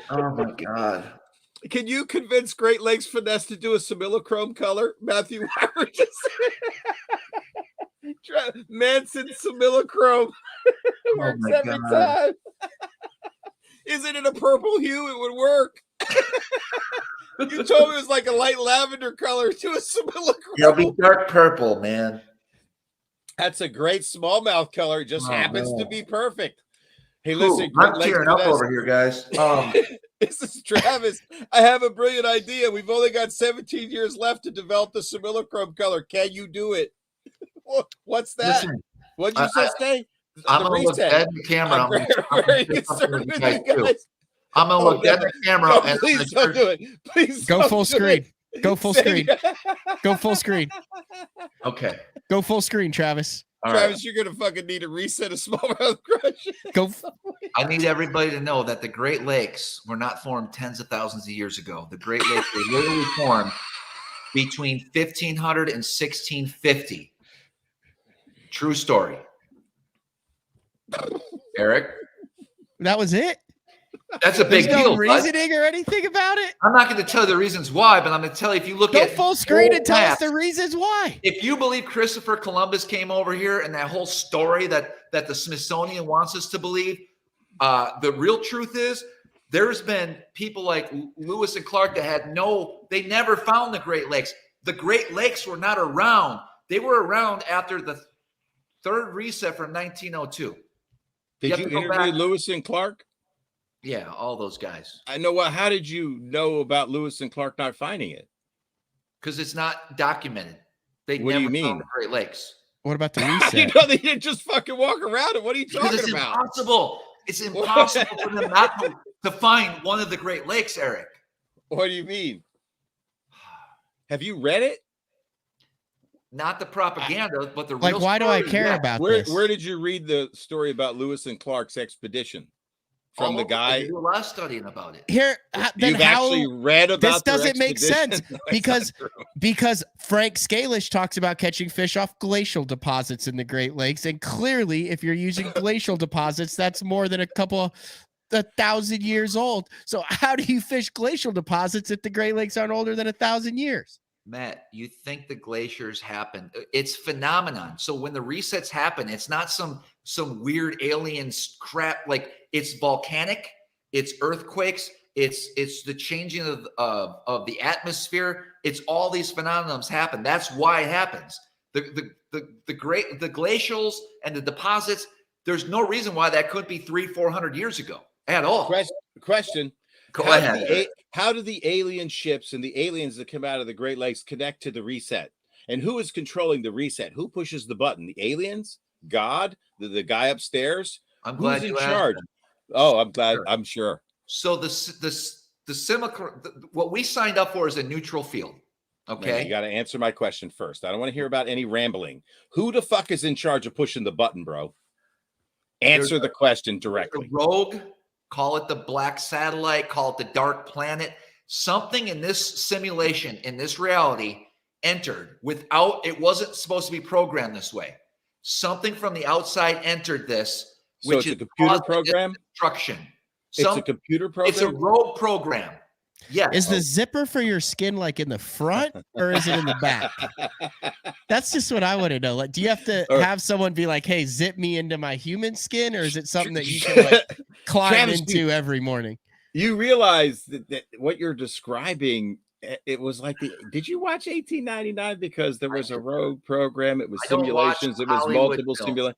Oh my God.
Can you convince Great Lakes Finesse to do a simulacrum color? Matthew Weber just Manson simulacrum. Works every time. Is it in a purple hue? It would work. You told me it was like a light lavender color to a similacrum.
It'll be dark purple, man.
That's a great smallmouth color. It just happens to be perfect. Hey, listen,
I'm tearing up over here, guys.
This is Travis. I have a brilliant idea. We've only got 17 years left to develop the simulacrum color. Can you do it? What's that?
Listen,
What'd you just say?
I'm going to look dead in the camera. I'm going to look dead in the camera.
No, please don't do it. Please
go full screen. Go full screen. Go full screen.
Okay.
Go full screen, Travis.
All
Travis,
right.
you're going to fucking need a reset of Smallmouth Crush.
Go.
I need everybody to know that the Great Lakes were not formed tens of thousands of years ago. The Great Lakes were literally formed between 1500 and 1650. True story. Eric?
That was it?
That's a big
There's
deal.
no reasoning or anything about it?
I'm not going to tell you the reasons why, but I'm going to tell you if you look
Go
at
full screen and tell us
maps,
the reasons why.
if you believe Christopher Columbus came over here and that whole story that the Smithsonian wants us to believe, the real truth is there's been people like Lewis and Clark that they never found the Great Lakes. The Great Lakes were not around. They were around after the third reset from 1902.
Did you interview Lewis and Clark?
Yeah, all those guys.
I know. Well, how did you know about Lewis and Clark not finding it?
Because it's not documented. They
What do
never
you mean?
found the Great Lakes.
What about the
You
reset?
know, they didn't just fucking walk around it. What are you
Because
talking
it's
about?
impossible. It's impossible for them not to find one of the Great Lakes, Eric.
What do you mean? Have you read it?
Not the propaganda, but the real
Like, why do I
story,
care
yeah.
about
Where
this?
did you read the story about Lewis and Clark's expedition? From
All
the
over.
guy.
They do a lot of studying about it.
Here, then
You've
how
actually read about
this
their
doesn't make
expedition?
sense
No, it's
because
not true.
because Frank Scalish talks about catching fish off glacial deposits in the Great Lakes, and clearly, if you're using glacial deposits, that's more than a 1,000 years old. So how do you fish glacial deposits if the Great Lakes aren't older than 1,000 years?
Matt, you think the glaciers happen. It's phenomenon. So when the resets happen, it's not some weird alien crap. Like, it's volcanic, it's earthquakes, it's the changing of the atmosphere. It's all these phenomenons happen. That's why it happens. The glacials and the deposits, there's no reason why that couldn't be 300-400 years ago at all.
Question.
Go ahead.
How do the alien ships and the aliens that come out of the Great Lakes connect to the reset? And who is controlling the reset? Who pushes the button? The aliens? God? The guy upstairs?
I'm glad
Who's
you
in
asked
charge?
that.
Oh, I'm glad.
Sure.
I'm sure.
So what we signed up for is a neutral field. Okay.
Man, you got to answer my question first. I don't want to hear about any rambling. Who the fuck is in charge of pushing the button, bro? Answer the question directly.
The rogue, call it the black satellite, call it the dark planet. Something in this simulation, in this reality, entered without, it wasn't supposed to be programmed this way. Something from the outside entered this,
So
which
it's
is
a computer
causing
program?
destruction.
It's a computer program?
It's a rogue program. Yeah.
Is the zipper for your skin like in the front or is it in the back? That's just what I want to know. Like, do you have to have someone be like, "Hey, zip me into my human skin," or is it something that you can like climb
Travis,
into every morning?
You realize that what you're describing, it was like did you watch 1899? Because there was a rogue program. It was simulations. It was multiple simulations.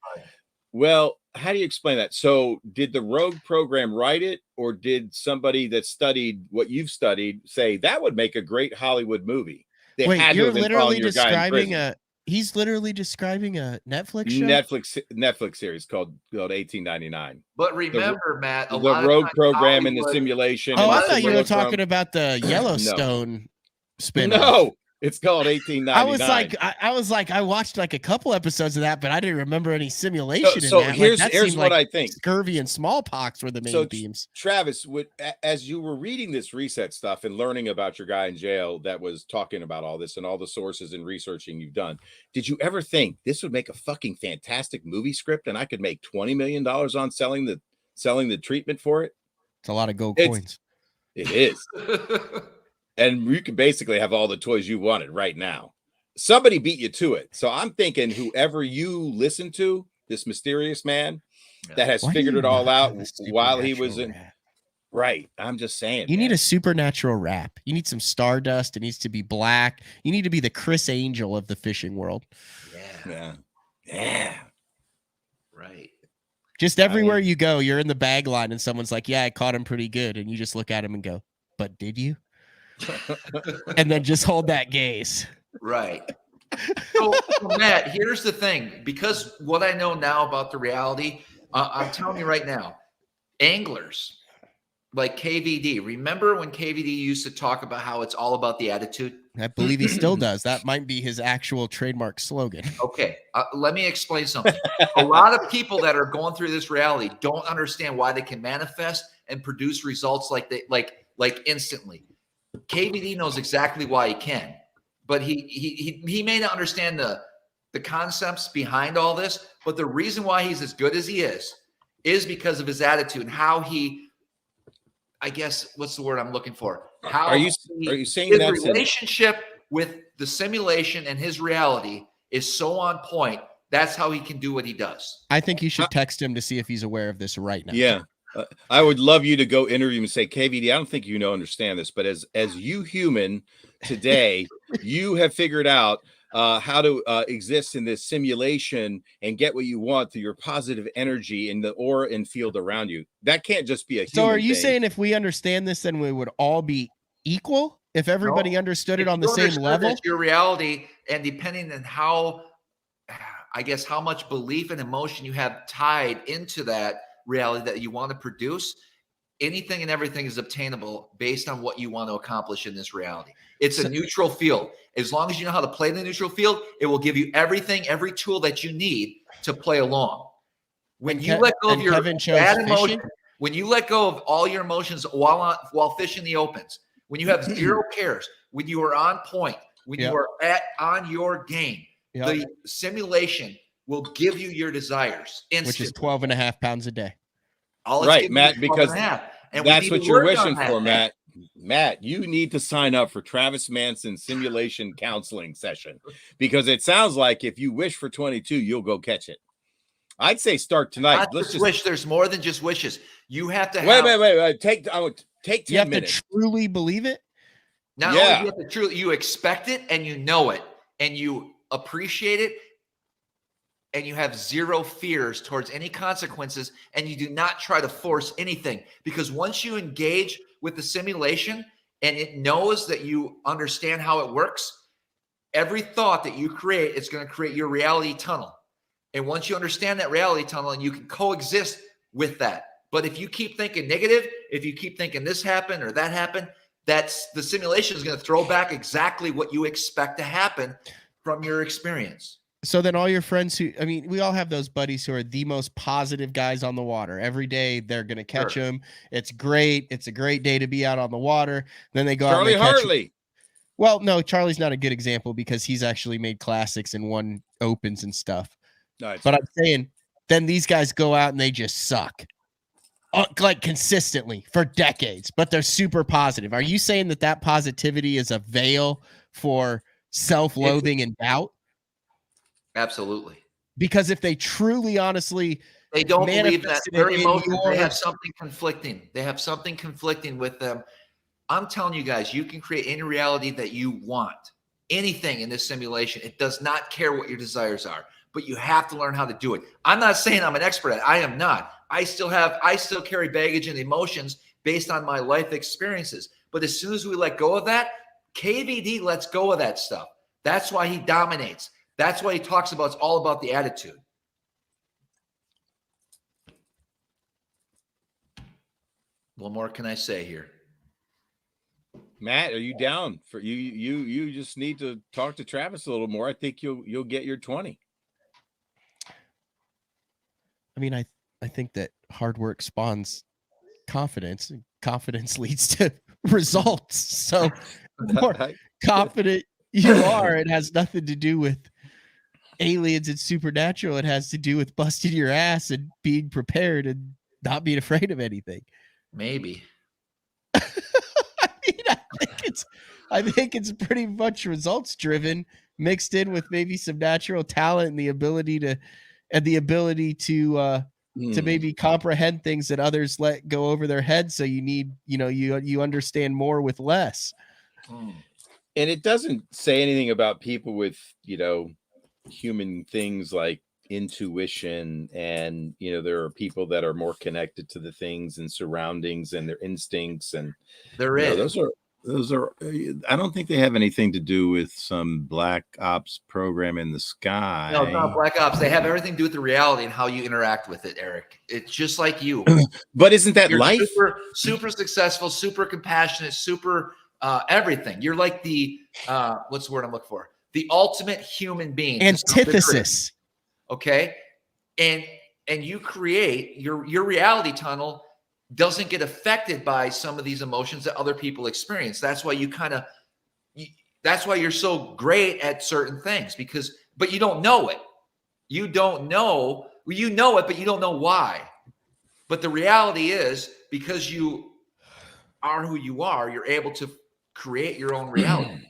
Well, how do you explain that? So did the rogue program write it, or did somebody that studied what you've studied say that would make a great Hollywood movie? They
Wait,
had to
you're
have been
literally
following your guy in
describing
prison.
he's literally describing a Netflix show?
Netflix series called 1899.
But remember, Matt,
The rogue program and the simulation.
Oh,
and
I
the
thought you were
simulacrum.
talking about the Yellowstone spin.
No, it's called 1899.
I was like, I watched like a couple episodes of that, but I didn't remember any simulation
So
in that.
here's
that
what
seemed like
I think.
Scurvy and smallpox were the main themes.
Travis, as you were reading this reset stuff and learning about your guy in jail that was talking about all this and all the sources and researching you've done, did you ever think this would make a fucking fantastic movie script and I could make $20 million on selling the treatment for it?
It's a lot of gold coins.
It is. And you can basically have all the toys you wanted right now. Somebody beat you to it. So I'm thinking whoever you listen to, this mysterious man that has figured it all out while he was in. Right. I'm just saying.
You need a supernatural rap. You need some stardust. It needs to be black. You need to be the Chris Angel of the fishing world.
Yeah.
Right.
Just everywhere you go, you're in the bag line and someone's like, yeah, I caught him pretty good. And you just look at him and go, but did you? And then just hold that gaze.
Right. So, Matt, here's the thing. Because what I know now about the reality, I'm telling you right now, anglers like KVD, remember when KVD used to talk about how it's all about the attitude?
I believe he still does. That might be his actual trademark slogan.
Okay, let me explain something. A lot of people that are going through this reality don't understand why they can manifest and produce results like instantly. KVD knows exactly why he can, but he may not understand the concepts behind all this. But the reason why he's as good as he is because of his attitude and how he, I guess, what's the word I'm looking for? How
are you saying
his
that's
relationship with the simulation and his reality is so on point? That's how he can do what he does.
I think you should text him to see if he's aware of this right now.
Yeah. I would love you to go interview him and say, KVD, I don't think you understand this, but as you human today, you have figured out how to exist in this simulation and get what you want through your positive energy in the aura and field around you. That can't just be a human
So are you
thing.
saying if we understand this, then we would all be equal? If everybody understood it on the same level?
Your reality, and depending on how, I guess, how much belief and emotion you have tied into that reality that you want to produce, anything and everything is obtainable based on what you want to accomplish in this reality. It's a neutral field. As long as you know how to play the neutral field, it will give you everything, every tool that you need to play along. When you let go of your bad emotion, when you let go of all your emotions while fishing the opens, when you have zero cares, when you are on point, when you are on your game, the simulation will give you your desires instantly.
Which is 12 and a half pounds a day.
Right, Matt, because that's what you're wishing for, Matt. Matt, you need to sign up for Travis Manson's simulation counseling session, because it sounds like if you wish for 22, you'll go catch it. I'd say start tonight.
Let's just wish. There's more than just wishes. You have to
wait. Take 10 minutes.
You have to truly believe it.
Not only do you have to truly, you expect it and you know it and you appreciate it, and you have zero fears towards any consequences, and you do not try to force anything, because once you engage with the simulation and it knows that you understand how it works, every thought that you create is going to create your reality tunnel. And once you understand that reality tunnel, and you can coexist with that. But if you keep thinking negative, if you keep thinking this happened or that happened, that's the simulation is going to throw back exactly what you expect to happen from your experience.
So then all your friends we all have those buddies who are the most positive guys on the water. Every day they're going to catch them. It's great. It's a great day to be out on the water. Then they go out and they catch Hartley. Well, no, Charlie's not a good example because he's actually made classics and won opens and stuff. Nice. But I'm saying then these guys go out and they just suck. Like consistently for decades, but they're super positive. Are you saying that positivity is a veil for self-loathing and doubt?
Absolutely.
Because if they truly, honestly,
they don't believe that their emotions, they have something conflicting. They have something conflicting with them. I'm telling you guys, you can create any reality that you want. Anything in this simulation. It does not care what your desires are, but you have to learn how to do it. I'm not saying I'm an expert at it. I am not. I still carry baggage and emotions based on my life experiences. But as soon as we let go of that, KVD lets go of that stuff. That's why he dominates. That's why he talks about it's all about the attitude. What more can I say here?
Matt, are you down for you just need to talk to Travis a little more. I think you'll get your 20.
I mean, I think that hard work spawns confidence, and confidence leads to results. So the more confident you are, it has nothing to do with aliens and supernatural. It has to do with busting your ass and being prepared and not being afraid of anything.
Maybe.
I think it's pretty much results driven, mixed in with maybe some natural talent and the ability to to maybe comprehend things that others let go over their heads. So you need, you understand more with less.
And it doesn't say anything about people with, human things like intuition, and there are people that are more connected to the things and surroundings and their instincts, and those are I don't think they have anything to do with some black ops program in the sky.
No, it's not black ops. They have everything to do with the reality and how you interact with it, Eric. It's just like you.
But isn't that
You're
life?
super successful, super compassionate, super everything. You're like the what's the word I'm looking for? The ultimate human being.
Antithesis.
Okay. And you create your reality tunnel doesn't get affected by some of these emotions that other people experience. That's why that's why you're so great at certain things, but you don't know it. You know it, but you don't know why. But the reality is, because you are who you are, you're able to create your own reality. Do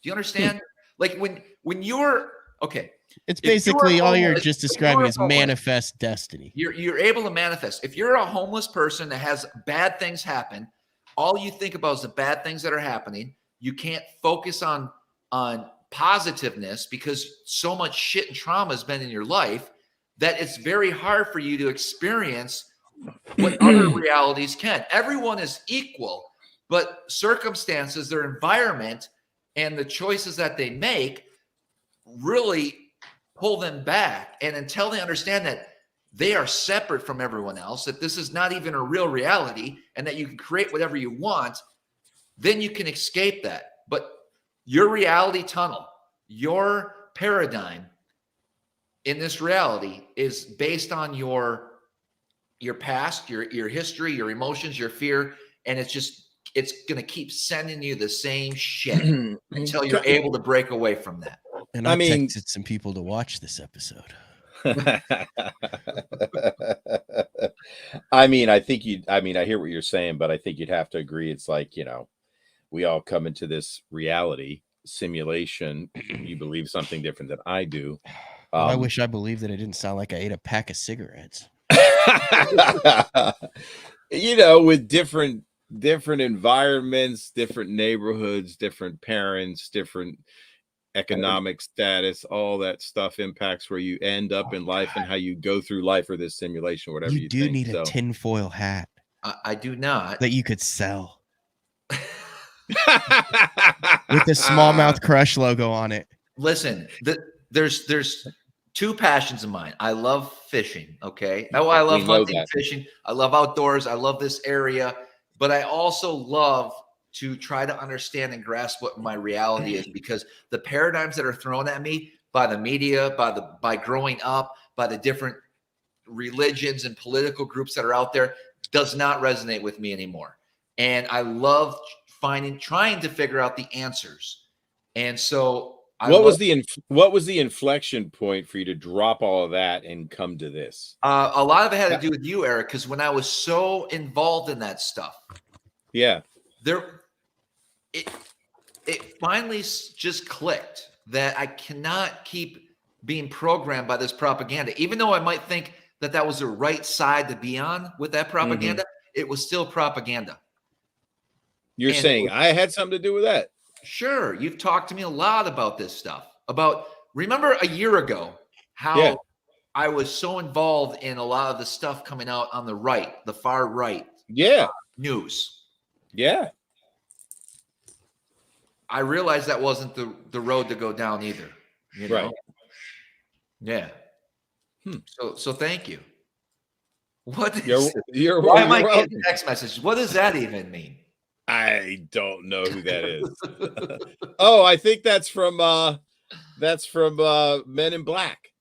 you understand? Like when you're okay.
It's basically all you're just describing is manifest destiny.
You're able to manifest. If you're a homeless person that has bad things happen, all you think about is the bad things that are happening. You can't focus on positiveness because so much shit and trauma has been in your life that it's very hard for you to experience what other realities can. Everyone is equal, but circumstances, their environment, and the choices that they make really pull them back. And until they understand that they are separate from everyone else, that this is not even a real reality, and that you can create whatever you want, then you can escape that. But your reality tunnel, your paradigm in this reality is based on your past, your history, your emotions, your fear, and it's going to keep sending you the same shit until you're able to break away from that.
And I texted some people to watch this episode.
I hear what you're saying, but I think you'd have to agree. It's like, we all come into this reality simulation. You believe something different than I do.
I wish I believed that it didn't sound like I ate a pack of cigarettes.
With different environments, different neighborhoods, different parents, different economic status, all that stuff impacts where you end up in life and how you go through life or this simulation, whatever you
do
think.
need a tinfoil hat.
I do not.
That you could sell. With the Smallmouth Crush logo on it.
Listen, there's two passions of mine. I love fishing. Okay. I love hunting, fishing. I love outdoors. I love this area, but I also love to try to understand and grasp what my reality is, because the paradigms that are thrown at me by the media, by growing up, by the different religions and political groups that are out there does not resonate with me anymore. And I love trying to figure out the answers. And so
what was the inflection point for you to drop all of that and come to this?
A lot of it had to do with you, Eric, because when I was so involved in that stuff, it finally just clicked that I cannot keep being programmed by this propaganda. Even though I might think that was the right side to be on with that propaganda, it was still propaganda.
You're saying I had something to do with that? Sure.
You've talked to me a lot about this stuff. Remember a year ago how I was so involved in a lot of the stuff coming out on the right, the far right news.
Yeah.
I realized that wasn't the road to go down either.
Right.
Yeah. So thank you. What is
why
am I getting text messages? What does that even mean?
I don't know who that is. Oh, I think that's from Men in Black.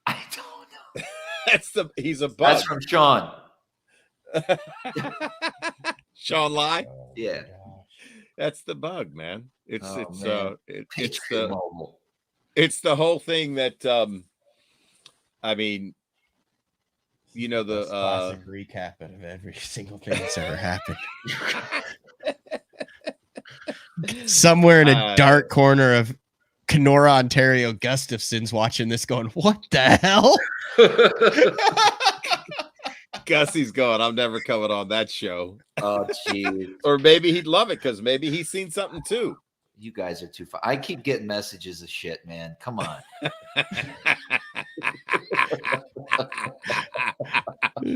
I don't know.
He's a bug.
That's from Sean.
Sean Lai?
Yeah.
That's the bug, man. It's the whole thing that the
classic recap of every single thing that's ever happened. Somewhere in a dark corner of Kenora, Ontario, Gustafson's watching this going, what the hell?
Gussie's going, I'm never coming on that show.
Oh, geez.
Or maybe he'd love it because maybe he's seen something too.
You guys are too far. I keep getting messages of shit, man. Come on.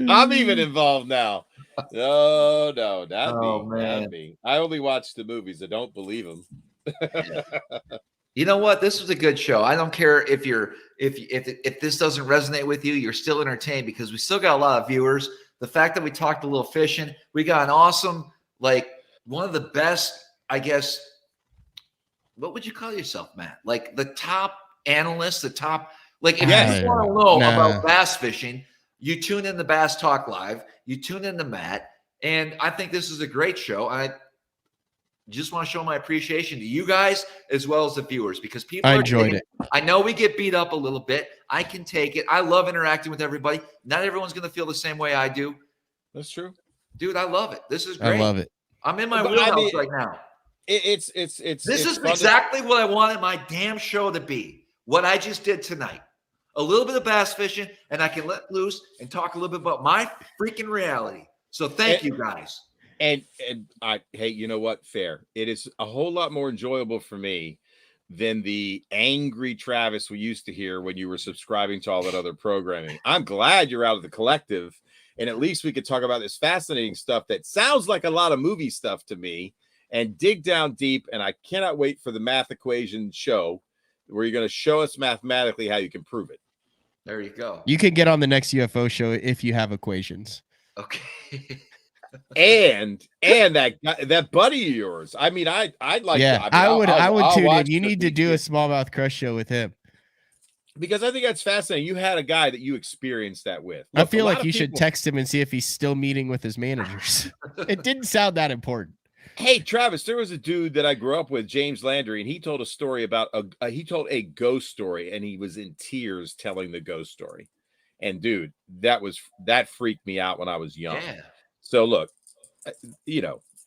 I'm even involved now. No, not
Oh,
me.
man.
Not me. I only watch the movies. I don't believe them.
You know what? This was a good show. I don't care if this doesn't resonate with you, you're still entertained because we still got a lot of viewers. The fact that we talked a little fishing, we got an awesome, like one of the best, I guess. What would you call yourself, Matt? Like the top analyst, the top, like if you want to know about bass fishing, you tune in to Bass Talk Live, you tune in to Matt, and I think this is a great show. I just want to show my appreciation to you guys as well as the viewers because people
I enjoyed it.
I know we get beat up a little bit. I can take it. I love interacting with everybody. Not everyone's going to feel the same way I do.
That's true.
Dude, I love it. This is great.
I love it.
I'm in my wheelhouse right now.
This
is exactly what I wanted my damn show to be. What I just did tonight. A little bit of bass fishing, and I can let loose and talk a little bit about my freaking reality. So thank you guys.
And hey, you know what? Fair. It is a whole lot more enjoyable for me than the angry Travis we used to hear when you were subscribing to all that other programming. I'm glad you're out of the collective, and at least we could talk about this fascinating stuff that sounds like a lot of movie stuff to me and dig down deep. And I cannot wait for the math equation show where you're going to show us mathematically how you can prove it.
There you go.
You can get on the next UFO show if you have equations.
Okay.
and that buddy of yours. I mean, I'd like.
Yeah,
I would
tune in. You need to do a Smallmouth Crush show with him
because I think that's fascinating. You had a guy that you experienced that with.
Look, I feel like you should text him and see if he's still meeting with his managers. It didn't sound that important.
Hey, Travis, there was a dude that I grew up with, James Landry, and he told a story about he told a ghost story, and he was in tears telling the ghost story. And dude, that freaked me out when I was young.
Yeah.
So look,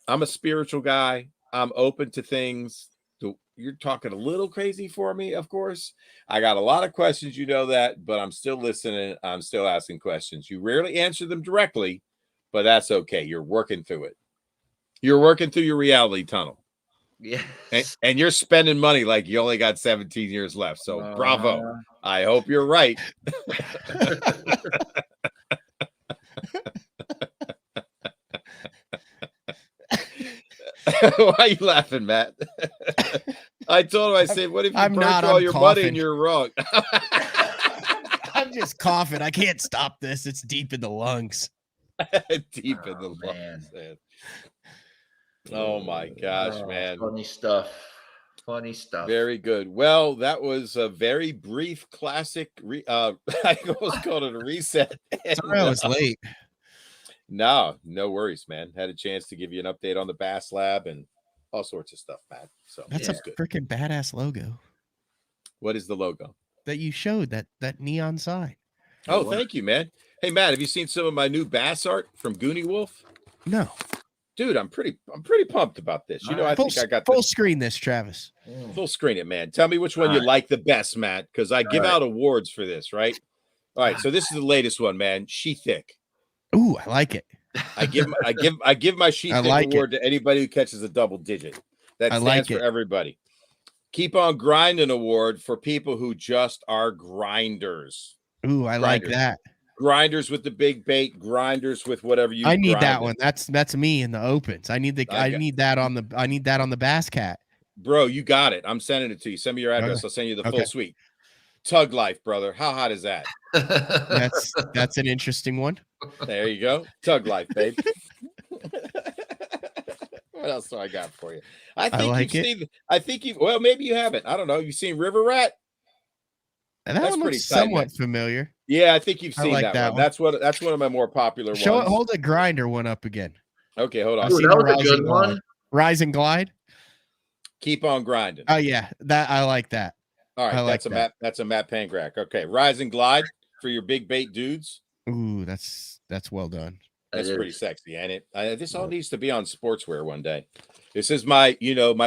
I'm a spiritual guy. I'm open to things. So you're talking a little crazy for me, of course. I got a lot of questions, you know that, but I'm still listening. I'm still asking questions. You rarely answer them directly, but that's okay. You're working through it. You're working through your reality tunnel.
Yeah.
And you're spending money like you only got 17 years left. So bravo. I hope you're right. Why are you laughing, Matt? I told him, I said, what if you burnt all your money and you're wrong?
I'm just coughing. I can't stop this. It's deep in the lungs.
Deep in the lungs, man. Oh my gosh, man.
Funny stuff.
Very good. Well, that was a very brief classic. I almost called it a reset.
Sorry, I was late.
No worries, man. Had a chance to give you an update on the Bass Lab and all sorts of stuff, Matt. So
that's a freaking badass logo.
What is the logo
that you showed? That neon sign.
Oh, thank you, man. Hey, Matt, have you seen some of my new bass art from Goonie Wolf?
No.
Dude, I'm pretty pumped about this. You know, I think I got
full screen this, Travis.
Full screen it, man. Tell me which one you like the best, Matt, because I give out awards for this, right? All right, so this is the latest one, man. She Thick.
Ooh, I like it.
I give my She Thick award to anybody who catches a double digit. That stands for everybody. Keep on Grinding award for people who just are grinders.
Ooh, I like that.
Grinders with the big bait, grinders with whatever you.
I need that one. That's me in the opens. I need that on the Bass Cat.
Bro, you got it. I'm sending it to you. Send me your address. I'll send you the full suite. Tug Life, brother. How hot is that?
That's an interesting one.
There you go. Tug Life, babe. What else do I got for you? I think you've well, maybe you haven't. I don't know. You've seen River Rat?
And that's pretty somewhat familiar.
Yeah, I think you've seen that one. That's one of my more popular ones.
Hold a grinder one up again.
Okay, hold on.
Ooh, that was a good one.
Rise and Glide.
Keep on grinding.
Oh yeah, that I like that.
All right, that's a Matt Pangrak. Okay, Rise and Glide for your big bait dudes.
Ooh, that's well done.
That's pretty sexy, ain't it? This all needs to be on sportswear one day. This is my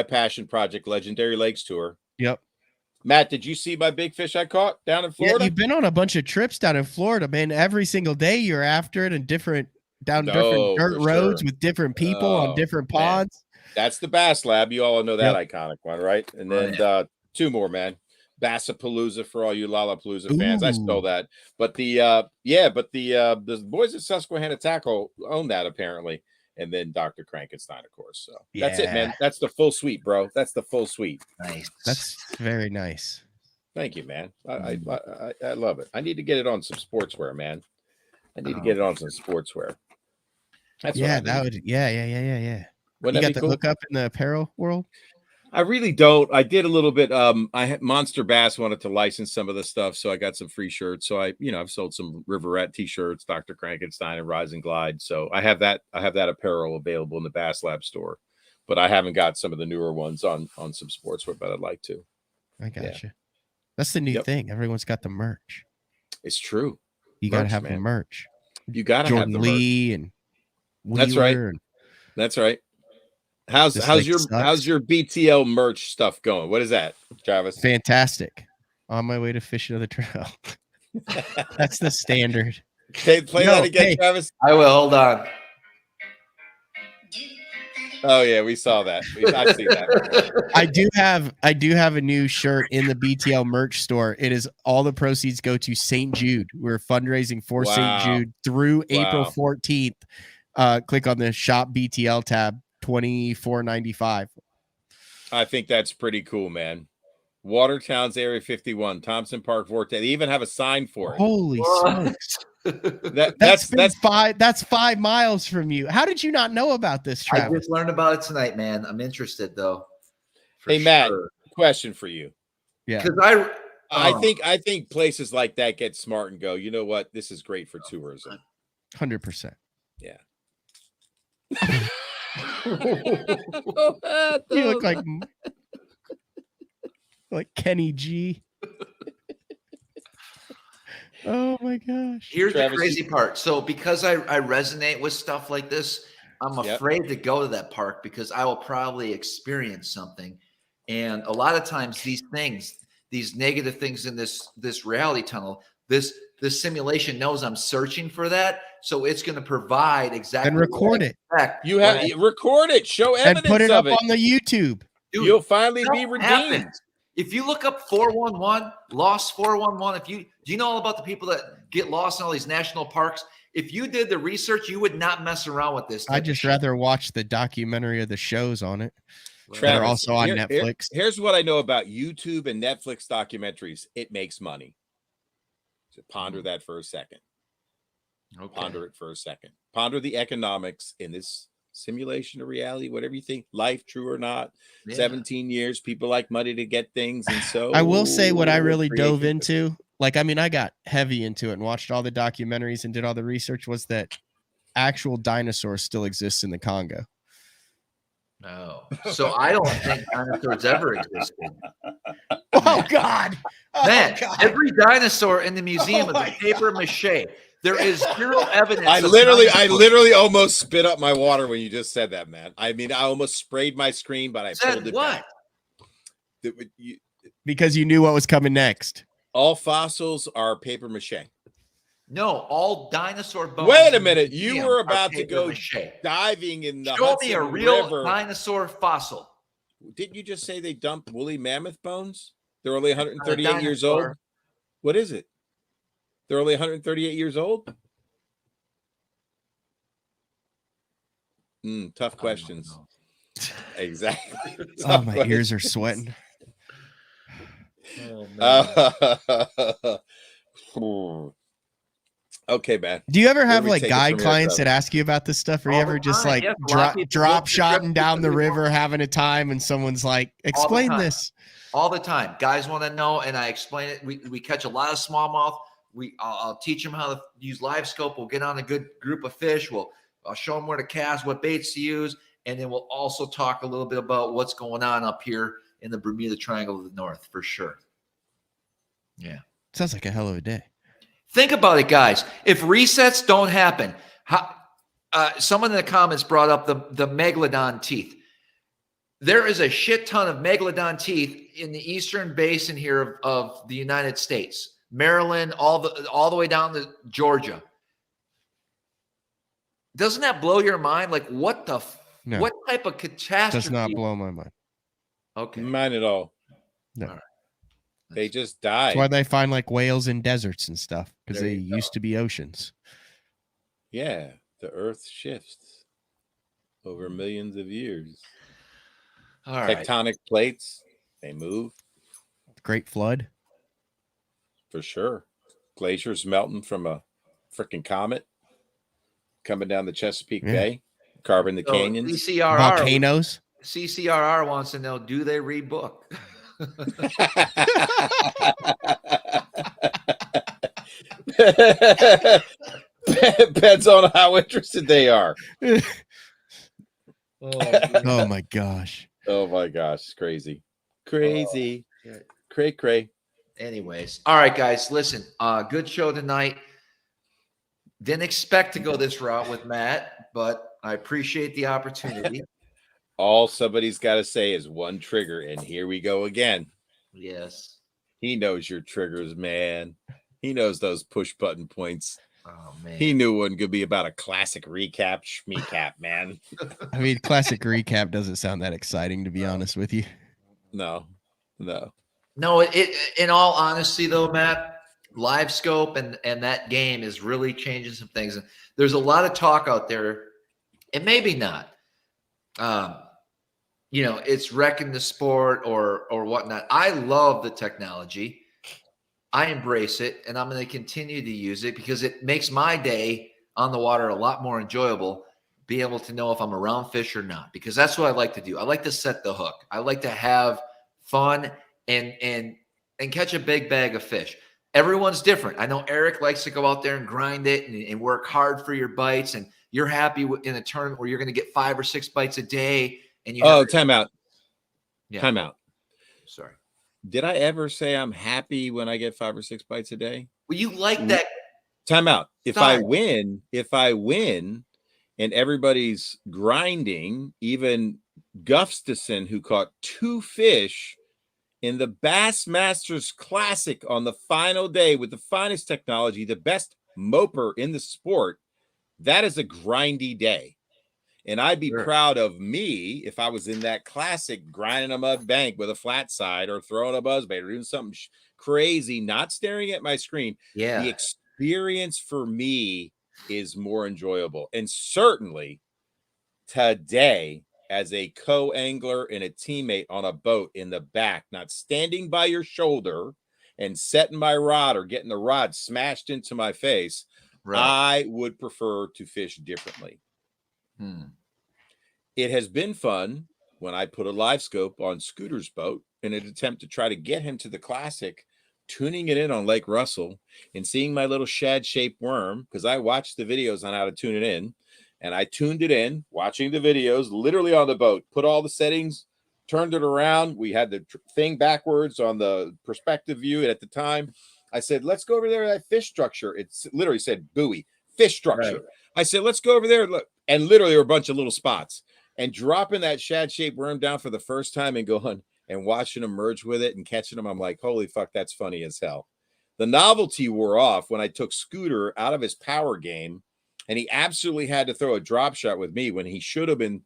passion project, Legendary Lakes Tour.
Yep.
Matt, did you see my big fish I caught down in
Yeah,
Florida?
you've been on a bunch of trips down in Florida, man. Every single day you're after it and different different dirt roads with different people on different ponds.
That's the Bass Lab. You all know that iconic one, right? And then 2 more, man. Bassapalooza for all you Lollapalooza fans. I stole that. But the boys at Susquehanna Tackle own that apparently. And then Dr. Frankenstein, of course. So that's it, man. That's the full suite, bro. That's the full suite.
Nice.
That's very nice.
Thank you, man. I love it. I need to get it on some sportswear, man. I need to get it on some sportswear. That's
that would yeah.
Wouldn't
you got the hook up in the apparel world?
I really don't. I did a little bit. I had MonsterBass wanted to license some of the stuff, so I got some free shirts. So I've sold some Riverette t-shirts, Dr. Frankenstein, and Rise and Glide. So I have that apparel available in the Bass Lab store, but I haven't got some of the newer ones on some sportswear, but I'd like to.
I got you. That's the new thing. Everyone's got the merch.
It's true.
You got to have the merch.
You got to have the
Lee
merch.
And
Wheeler. That's right. That's right. How's your BTL merch stuff going? What is that, Travis?
Fantastic. On my way to fish another trail. That's the standard.
Okay, play that again, Travis.
I will. Hold on.
Oh yeah, we saw that. I've seen that.
I do have a new shirt in the BTL merch store. It is all the proceeds go to St. Jude. We're fundraising for St. Jude through April 14th. Click on the shop BTL tab. $24.95.
I think that's pretty cool, man. Watertown's Area 51, Thompson Park Vortex. They even have a sign for it.
Holy smokes. That's 5 miles from you. How did you not know about this, Travis?
I just learned about it tonight, man. I'm interested though.
Hey, Matt, question for you.
Yeah.
Because
I think places like that get smart and go, you know what? This is great for tourism.
100%.
Yeah.
You look like Kenny G. Oh my gosh.
Here's the crazy part. So because I resonate with stuff like this, I'm afraid to go to that park because I will probably experience something. And a lot of times these negative things in this reality tunnel, this simulation knows I'm searching for that. So it's going to provide exactly.
And record it.
You have record it. Show evidence
and put it
of
up on the YouTube.
Dude, you'll finally be redeemed.
Happens. If you look up 411, lost 411, do you know all about the people that get lost in all these national parks? If you did the research, you would not mess around with this.
I'd just rather watch the documentary of the shows on it.
Travis,
they're also on Netflix.
Here's what I know about YouTube and Netflix documentaries. It makes money. So ponder that for a second.
Okay.
Ponder it for a second. Ponder the economics in this simulation of reality, whatever you think, life, true or not. 17 years, people like money to get things. And so
I will say what I really dove into, I got heavy into it and watched all the documentaries and did all the research, was that actual dinosaurs still exist in the Congo.
No. So I don't think dinosaurs ever existed.
Oh God.
Man, every dinosaur in the museum is a paper mache. There is zero evidence.
I literally almost spit up my water when you just said that, man. I mean, I almost sprayed my screen, but I pulled it back.
Because you knew what was coming next.
All fossils are paper mache.
No, all dinosaur bones.
Wait a minute. You were about to go diving in the
Show me a real
River.
Dinosaur fossil.
Didn't you just say they dumped woolly mammoth bones? They're only 138 years old. What is it? They're only 138 years old? Tough questions. Exactly.
Oh, my ears are sweating.
Okay, man.
Do you ever have guide clients that ask you about this stuff? Or you ever just drop shotting down the river, having a time, and someone's like, explain this?
All the time. Guys want to know, and I explain it. We catch a lot of smallmouth. I'll teach them how to use live scope. We'll get on a good group of fish. I'll show them where to cast, what baits to use, and then we'll also talk a little bit about what's going on up here in the Bermuda Triangle of the North, for sure. Yeah.
Sounds like a hell of a day.
Think about it, guys. If resets don't happen, someone in the comments brought up the megalodon teeth. there is a shit ton of megalodon teeth in the eastern basin here of the United States, Maryland, all the way down to Georgia. Doesn't that blow your mind? Like, what type of catastrophe?
Does not blow my mind.
Okay.
Mine at all.
No.
All right.
They just died.
That's why they find like whales in deserts and stuff, because
There
they
you go.
used to be oceans.
Yeah, the earth shifts over millions of years.
All right.
Tectonic plates, they move
Great flood.
for sure. Glaciers melting from a freaking comet coming down the Chesapeake Bay, carving the canyons.
Volcanoes.
CCRR wants to know, do they read book?
Depends on how interested they are.
Oh my gosh.
Oh my gosh, it's crazy. Crazy. Cray.
Anyways, all right, guys, listen, good show tonight. Didn't expect to go this route with Matt, but I appreciate the opportunity.
All somebody's got to say is one trigger, and here we go again.
Yes.
He knows your triggers, man. He knows those push button points.
Oh man.
He knew it wasn't gonna be about a classic recap, schmeecap, man.
I mean, classic recap doesn't sound that exciting, to be honest with you.
No.
No, it in all honesty though, Matt, live scope and that game is really changing some things. And there's a lot of talk out there, and maybe not. It's wrecking the sport or whatnot. I love the technology. I embrace it, and I'm going to continue to use it because it makes my day on the water a lot more enjoyable, be able to know if I'm around fish or not, because that's what I like to do. I like to set the hook. I like to have fun and catch a big bag of fish. Everyone's different. I know Eric likes to go out there and grind it and work hard for your bites, and you're happy in a tournament where you're going to get 5 or 6 bites a day. And
time out.
Yeah.
Time out.
Sorry.
Did I ever say I'm happy when I get 5 or 6 bites a day?
Well, you like that.
Time out. If
Style.
I win and everybody's grinding, even Gustafson, who caught 2 fish in the Bassmasters Classic on the final day with the finest technology, the best moper in the sport, that is a grindy day. And I'd be proud of me if I was in that classic grinding a mud bank with a flat side or throwing a buzzbait or doing something crazy, not staring at my screen.
Yeah.
The experience for me is more enjoyable. And certainly today, as a co-angler and a teammate on a boat in the back, not standing by your shoulder and setting my rod or getting the rod smashed into my face, I would prefer to fish differently. It has been fun when I put a live scope on Scooter's boat in an attempt to try to get him to the classic, tuning it in on Lake Russell and seeing my little shad-shaped worm, because I watched the videos on how to tune it in, and I tuned it in, watching the videos, literally on the boat, put all the settings, turned it around. We had the thing backwards on the perspective view, and at the time, I said, let's go over there to that fish structure. It literally said buoy, fish structure. Right. I said, let's go over there, look, and literally there were a bunch of little spots. And dropping that shad-shaped worm down for the first time and going and watching him merge with it and catching him, I'm like, holy fuck, that's funny as hell. The novelty wore off when I took Scooter out of his power game, and he absolutely had to throw a drop shot with me when he should have been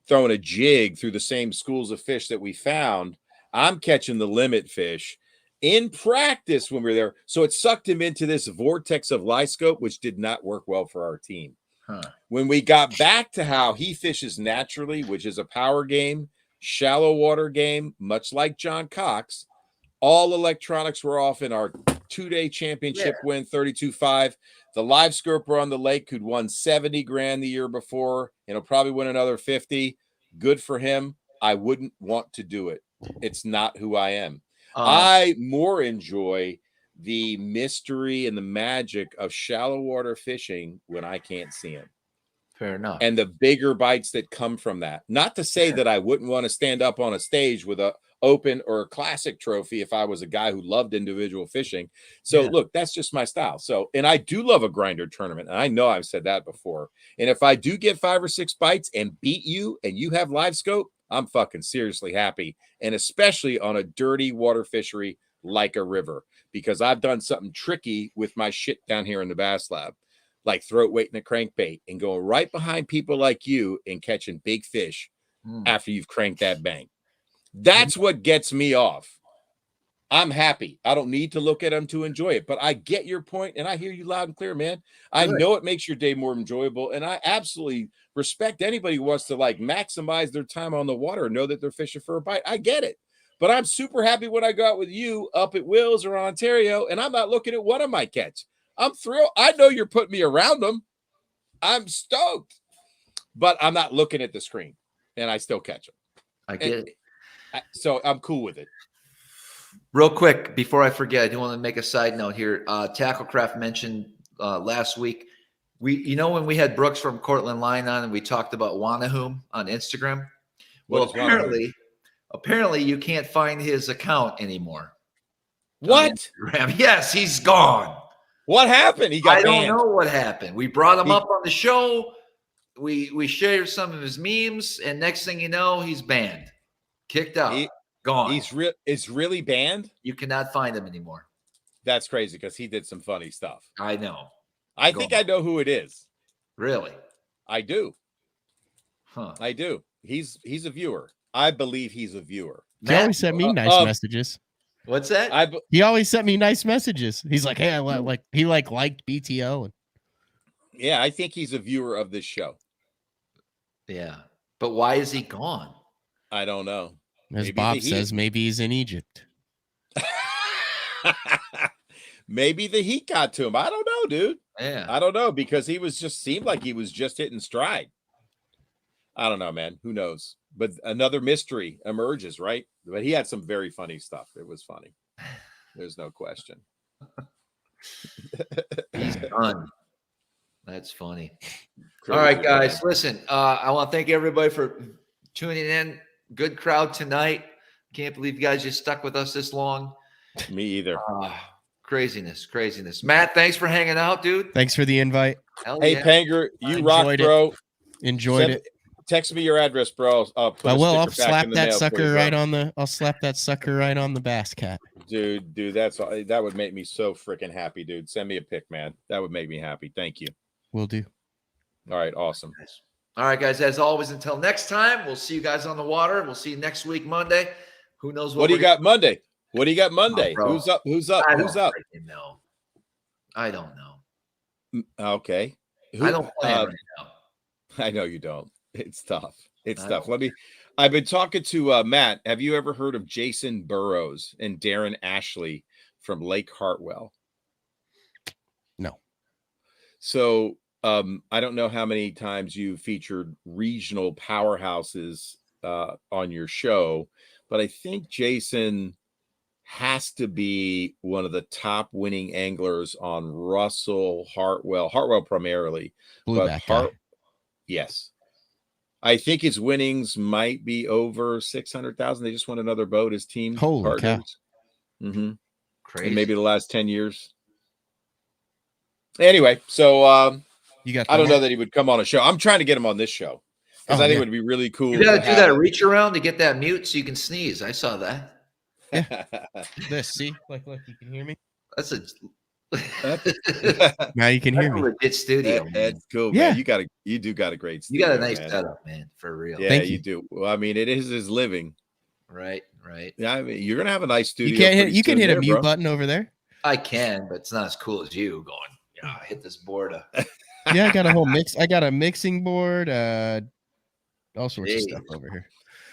throwing a jig through the same schools of fish that we found. I'm catching the limit fish in practice when we were there. So it sucked him into this vortex of live scope, which did not work well for our team. When we got back to how he fishes naturally, which is a power game, shallow water game, much like John Cox, all electronics were off in our 2-day championship win, 32.5. The live scoper on the lake who'd won 70 grand the year before, and he'll probably win another 50. Good for him. I wouldn't want to do it. It's not who I am. I more enjoy the mystery and the magic of shallow water fishing when I can't see him.
Fair enough.
And the bigger bites that come from that. Not to say that I wouldn't want to stand up on a stage with a open or a classic trophy if I was a guy who loved individual fishing. So look, that's just my style. So, and I do love a grinder tournament. And I know I've said that before. And if I do get 5 or 6 bites and beat you and you have live scope, I'm fucking seriously happy. And especially on a dirty water fishery like a river, because I've done something tricky with my shit down here in the Bass Lab, like throat weighting a crankbait and going right behind people like you and catching big fish after you've cranked that bank. That's what gets me off. I'm happy. I don't need to look at them to enjoy it, but I get your point and I hear you loud and clear, man. I know it makes your day more enjoyable, and I absolutely respect anybody who wants to like maximize their time on the water and know that they're fishing for a bite. I get it, but I'm super happy when I go out with you up at Will's or Ontario and I'm not looking at what I might catch. I'm thrilled. I know you're putting me around them. I'm stoked, but I'm not looking at the screen and I still catch them.
I get it.
So I'm cool with it.
Real quick, before I forget, I do want to make a side note here. Tacklecraft mentioned last week, when we had Brooks from Cortland Line on and we talked about Wanahum on Instagram. Well, apparently you can't find his account anymore.
What?
Yes, he's gone.
What happened? He got banned.
I don't know what happened. We brought him up on the show. We shared some of his memes, and next thing you know, he's banned, kicked out. Gone.
It's really banned.
You cannot find him anymore.
That's crazy because he did some funny stuff.
I know.
I think I know who it is.
Really?
I do.
Huh.
I do. He's a viewer. I believe he's a viewer.
He always sent me nice messages.
What's that?
He always sent me nice messages. He's like, hey, I liked BTO.
Yeah, I think he's a viewer of this show.
Yeah. But why is he gone?
I don't know.
As Bob says, maybe he's in Egypt.
Maybe the heat got to him. I don't know, dude.
Yeah.
I don't know, because he seemed like he was just hitting stride. I don't know, man. Who knows? But another mystery emerges, right? But he had some very funny stuff. It was funny. There's no question.
He's done. That's funny.
Crazy.
All right, guys. Listen, I want to thank everybody for tuning in. Good crowd tonight. Can't believe you guys just stuck with us this long.
Me either.
Craziness. Matt, thanks for hanging out, dude.
Thanks for the invite.
Hey, Panger, you rock, bro.
Enjoyed it.
Text me your address, bro.
I'll slap that sucker right on the. I'll slap that sucker right on the Bass Cat.
Dude, that would make me so freaking happy, dude. Send me a pic, man. That would make me happy. Thank you.
Will do.
All right, awesome.
All right, guys. As always, until next time, we'll see you guys on the water. We'll see you next week, Monday. Who knows
what do you got Monday? What do you got Monday?
Oh,
Who's up?
I don't know.
Okay.
I don't plan right now.
I know you don't. It's tough. It's tough. I've been talking to Matt. Have you ever heard of Jason Burrows and Darren Ashley from Lake Hartwell?
No.
So I don't know how many times you featured regional powerhouses on your show, but I think Jason has to be one of the top winning anglers on Russell Hartwell primarily. Yes. I think his winnings might be over 600,000. They just won another boat as team
partners. Cow.
Mm-hmm.
Crazy.
And maybe the last 10 years. Anyway, so I don't know that he would come on a show. I'm trying to get him on this show because I think it would be really cool.
You got to do that reach around to get that mute so you can sneeze. I saw that.
Yeah. See, look, you can hear me.
That's
now you can hear me.
Legit studio.
That's cool.
Yeah,
man. You do got a great studio.
You got a nice setup, man. For real.
Yeah, you do. Well, I mean, it is his living.
Right.
Yeah, I mean, you're gonna have a nice studio.
You can hit a mute button over there.
I can, but it's not as cool as you going. Yeah, hit this board.
Yeah, I got a whole mix. I got a mixing board. All sorts of stuff over here.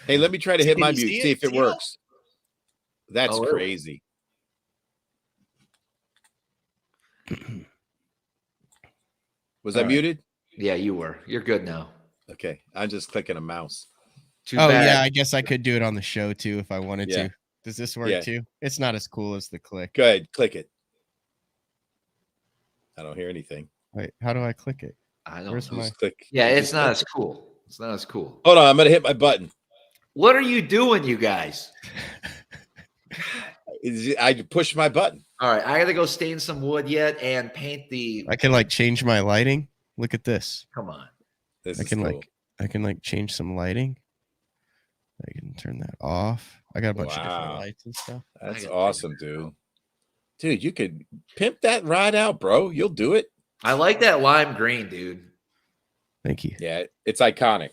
Hey, let me try to hit my mute. See if it works. That's crazy. Was I muted?
Yeah, you were. You're good now.
Okay. I'm just clicking a mouse.
Too bad.
Yeah, I guess I could do it on the show too if I wanted to. Does this work too? It's not as cool as the click.
Go ahead, click it. I don't hear anything.
Wait, how do I click it?
I don't know.
Click.
Yeah, it's not as cool. It's not as cool.
Hold on, I'm gonna hit my button.
What are you doing, you guys?
I pushed my button.
All right, I gotta go stain some wood yet and paint the.
I can change my lighting. Look at this.
Come on.
I can
change some lighting. I can turn that off. I got a bunch of different
Wow.
lights and stuff.
That's awesome, dude. Dude, you could pimp that ride out, bro. You'll do it.
I like that lime green, dude.
Thank you.
Yeah, it's iconic.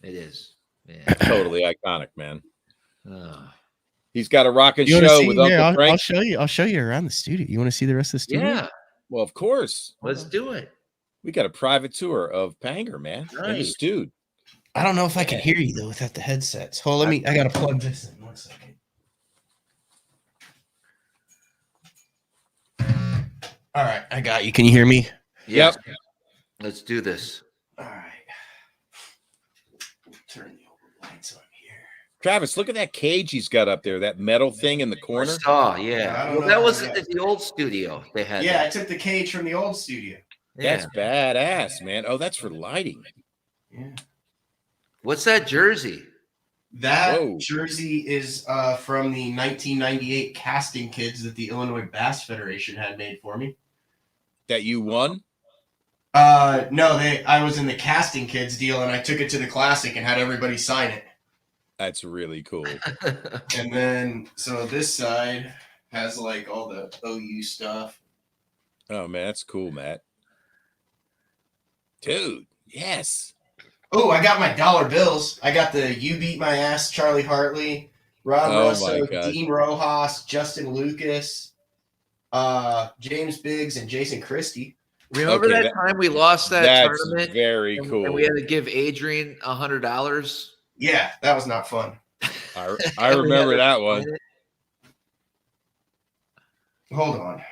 It is. Yeah.
Totally iconic, man.
Oh.
He's got a rocking
You wanna
show
see?
with
Here,
Uncle Frank.
I'll show you around the studio. You want to see the rest of the studio?
Yeah.
Well, of course.
Let's do it.
We got a private tour of Panger, man. In the
Nice.
studio.
I don't know if I can hear you though without the headsets. Hold, I gotta plug this in 1 second. All right, I got you. Can you hear me?
Yep. Let's do this.
All right. Turn the lights on here.
Travis, look at that cage he's got up there, that metal thing in the corner.
Oh, yeah.
I don't
Well,
know
that
how
was
that-
at the old studio. They had.
Yeah, I
that.
took the cage from the old studio.
That's
Yeah.
badass, man. Oh, that's for lighting.
Yeah.
What's that jersey?
That
Whoa.
jersey is from the 1998 casting kids that the Illinois Bass Federation had made for me.
That you won?
No, I was in the casting kids deal and I took it to the classic and had everybody sign it.
That's really cool.
And then so this side has like all the OU stuff.
Oh, man, that's cool, Matt. Dude, yes.
Oh, I got my dollar bills. I got the You Beat My Ass, Charlie Hartley, Rob
Oh,
Russo,
my gosh.
Dean Rojas, Justin Lucas, James Biggs, and Jason Christie.
Remember
Okay,
that time we lost that
That's
tournament?
very
And
cool.
we had to give Adrian $100.
Yeah, that was not fun.
I remember that one.
Hold on.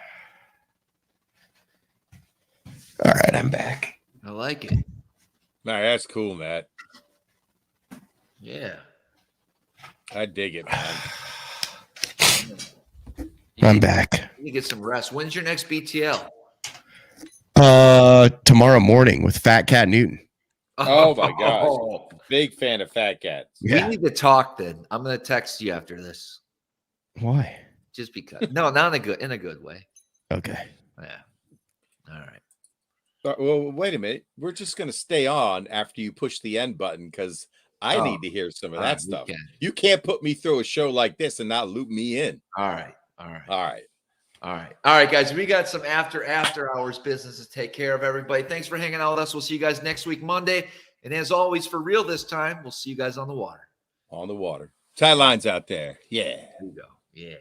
All right, I'm back.
I like it.
Nah, that's cool, Matt.
Yeah.
I dig it, man.
I'm back.
You get some rest. When's your next BTL?
Tomorrow morning with Fat Cat Newton.
Oh, my gosh. Big fan of Fat Cats.
We need to talk then. I'm gonna text you after this.
Why?
Just because. No, not in a good way.
Okay.
Yeah. All right.
Well, wait a minute. We're just going to stay on after you push the end button because I need to hear some of that stuff. You can't put me through a show like this and not loop me in.
All right. All right.
All right.
All right. All right, guys. We got some after hours business to take care of, everybody. Thanks for hanging out with us. We'll see you guys next week, Monday. And as always, for real this time, we'll see you guys on the water.
On the water. Tie lines out there. Yeah.
There you go. Yeah.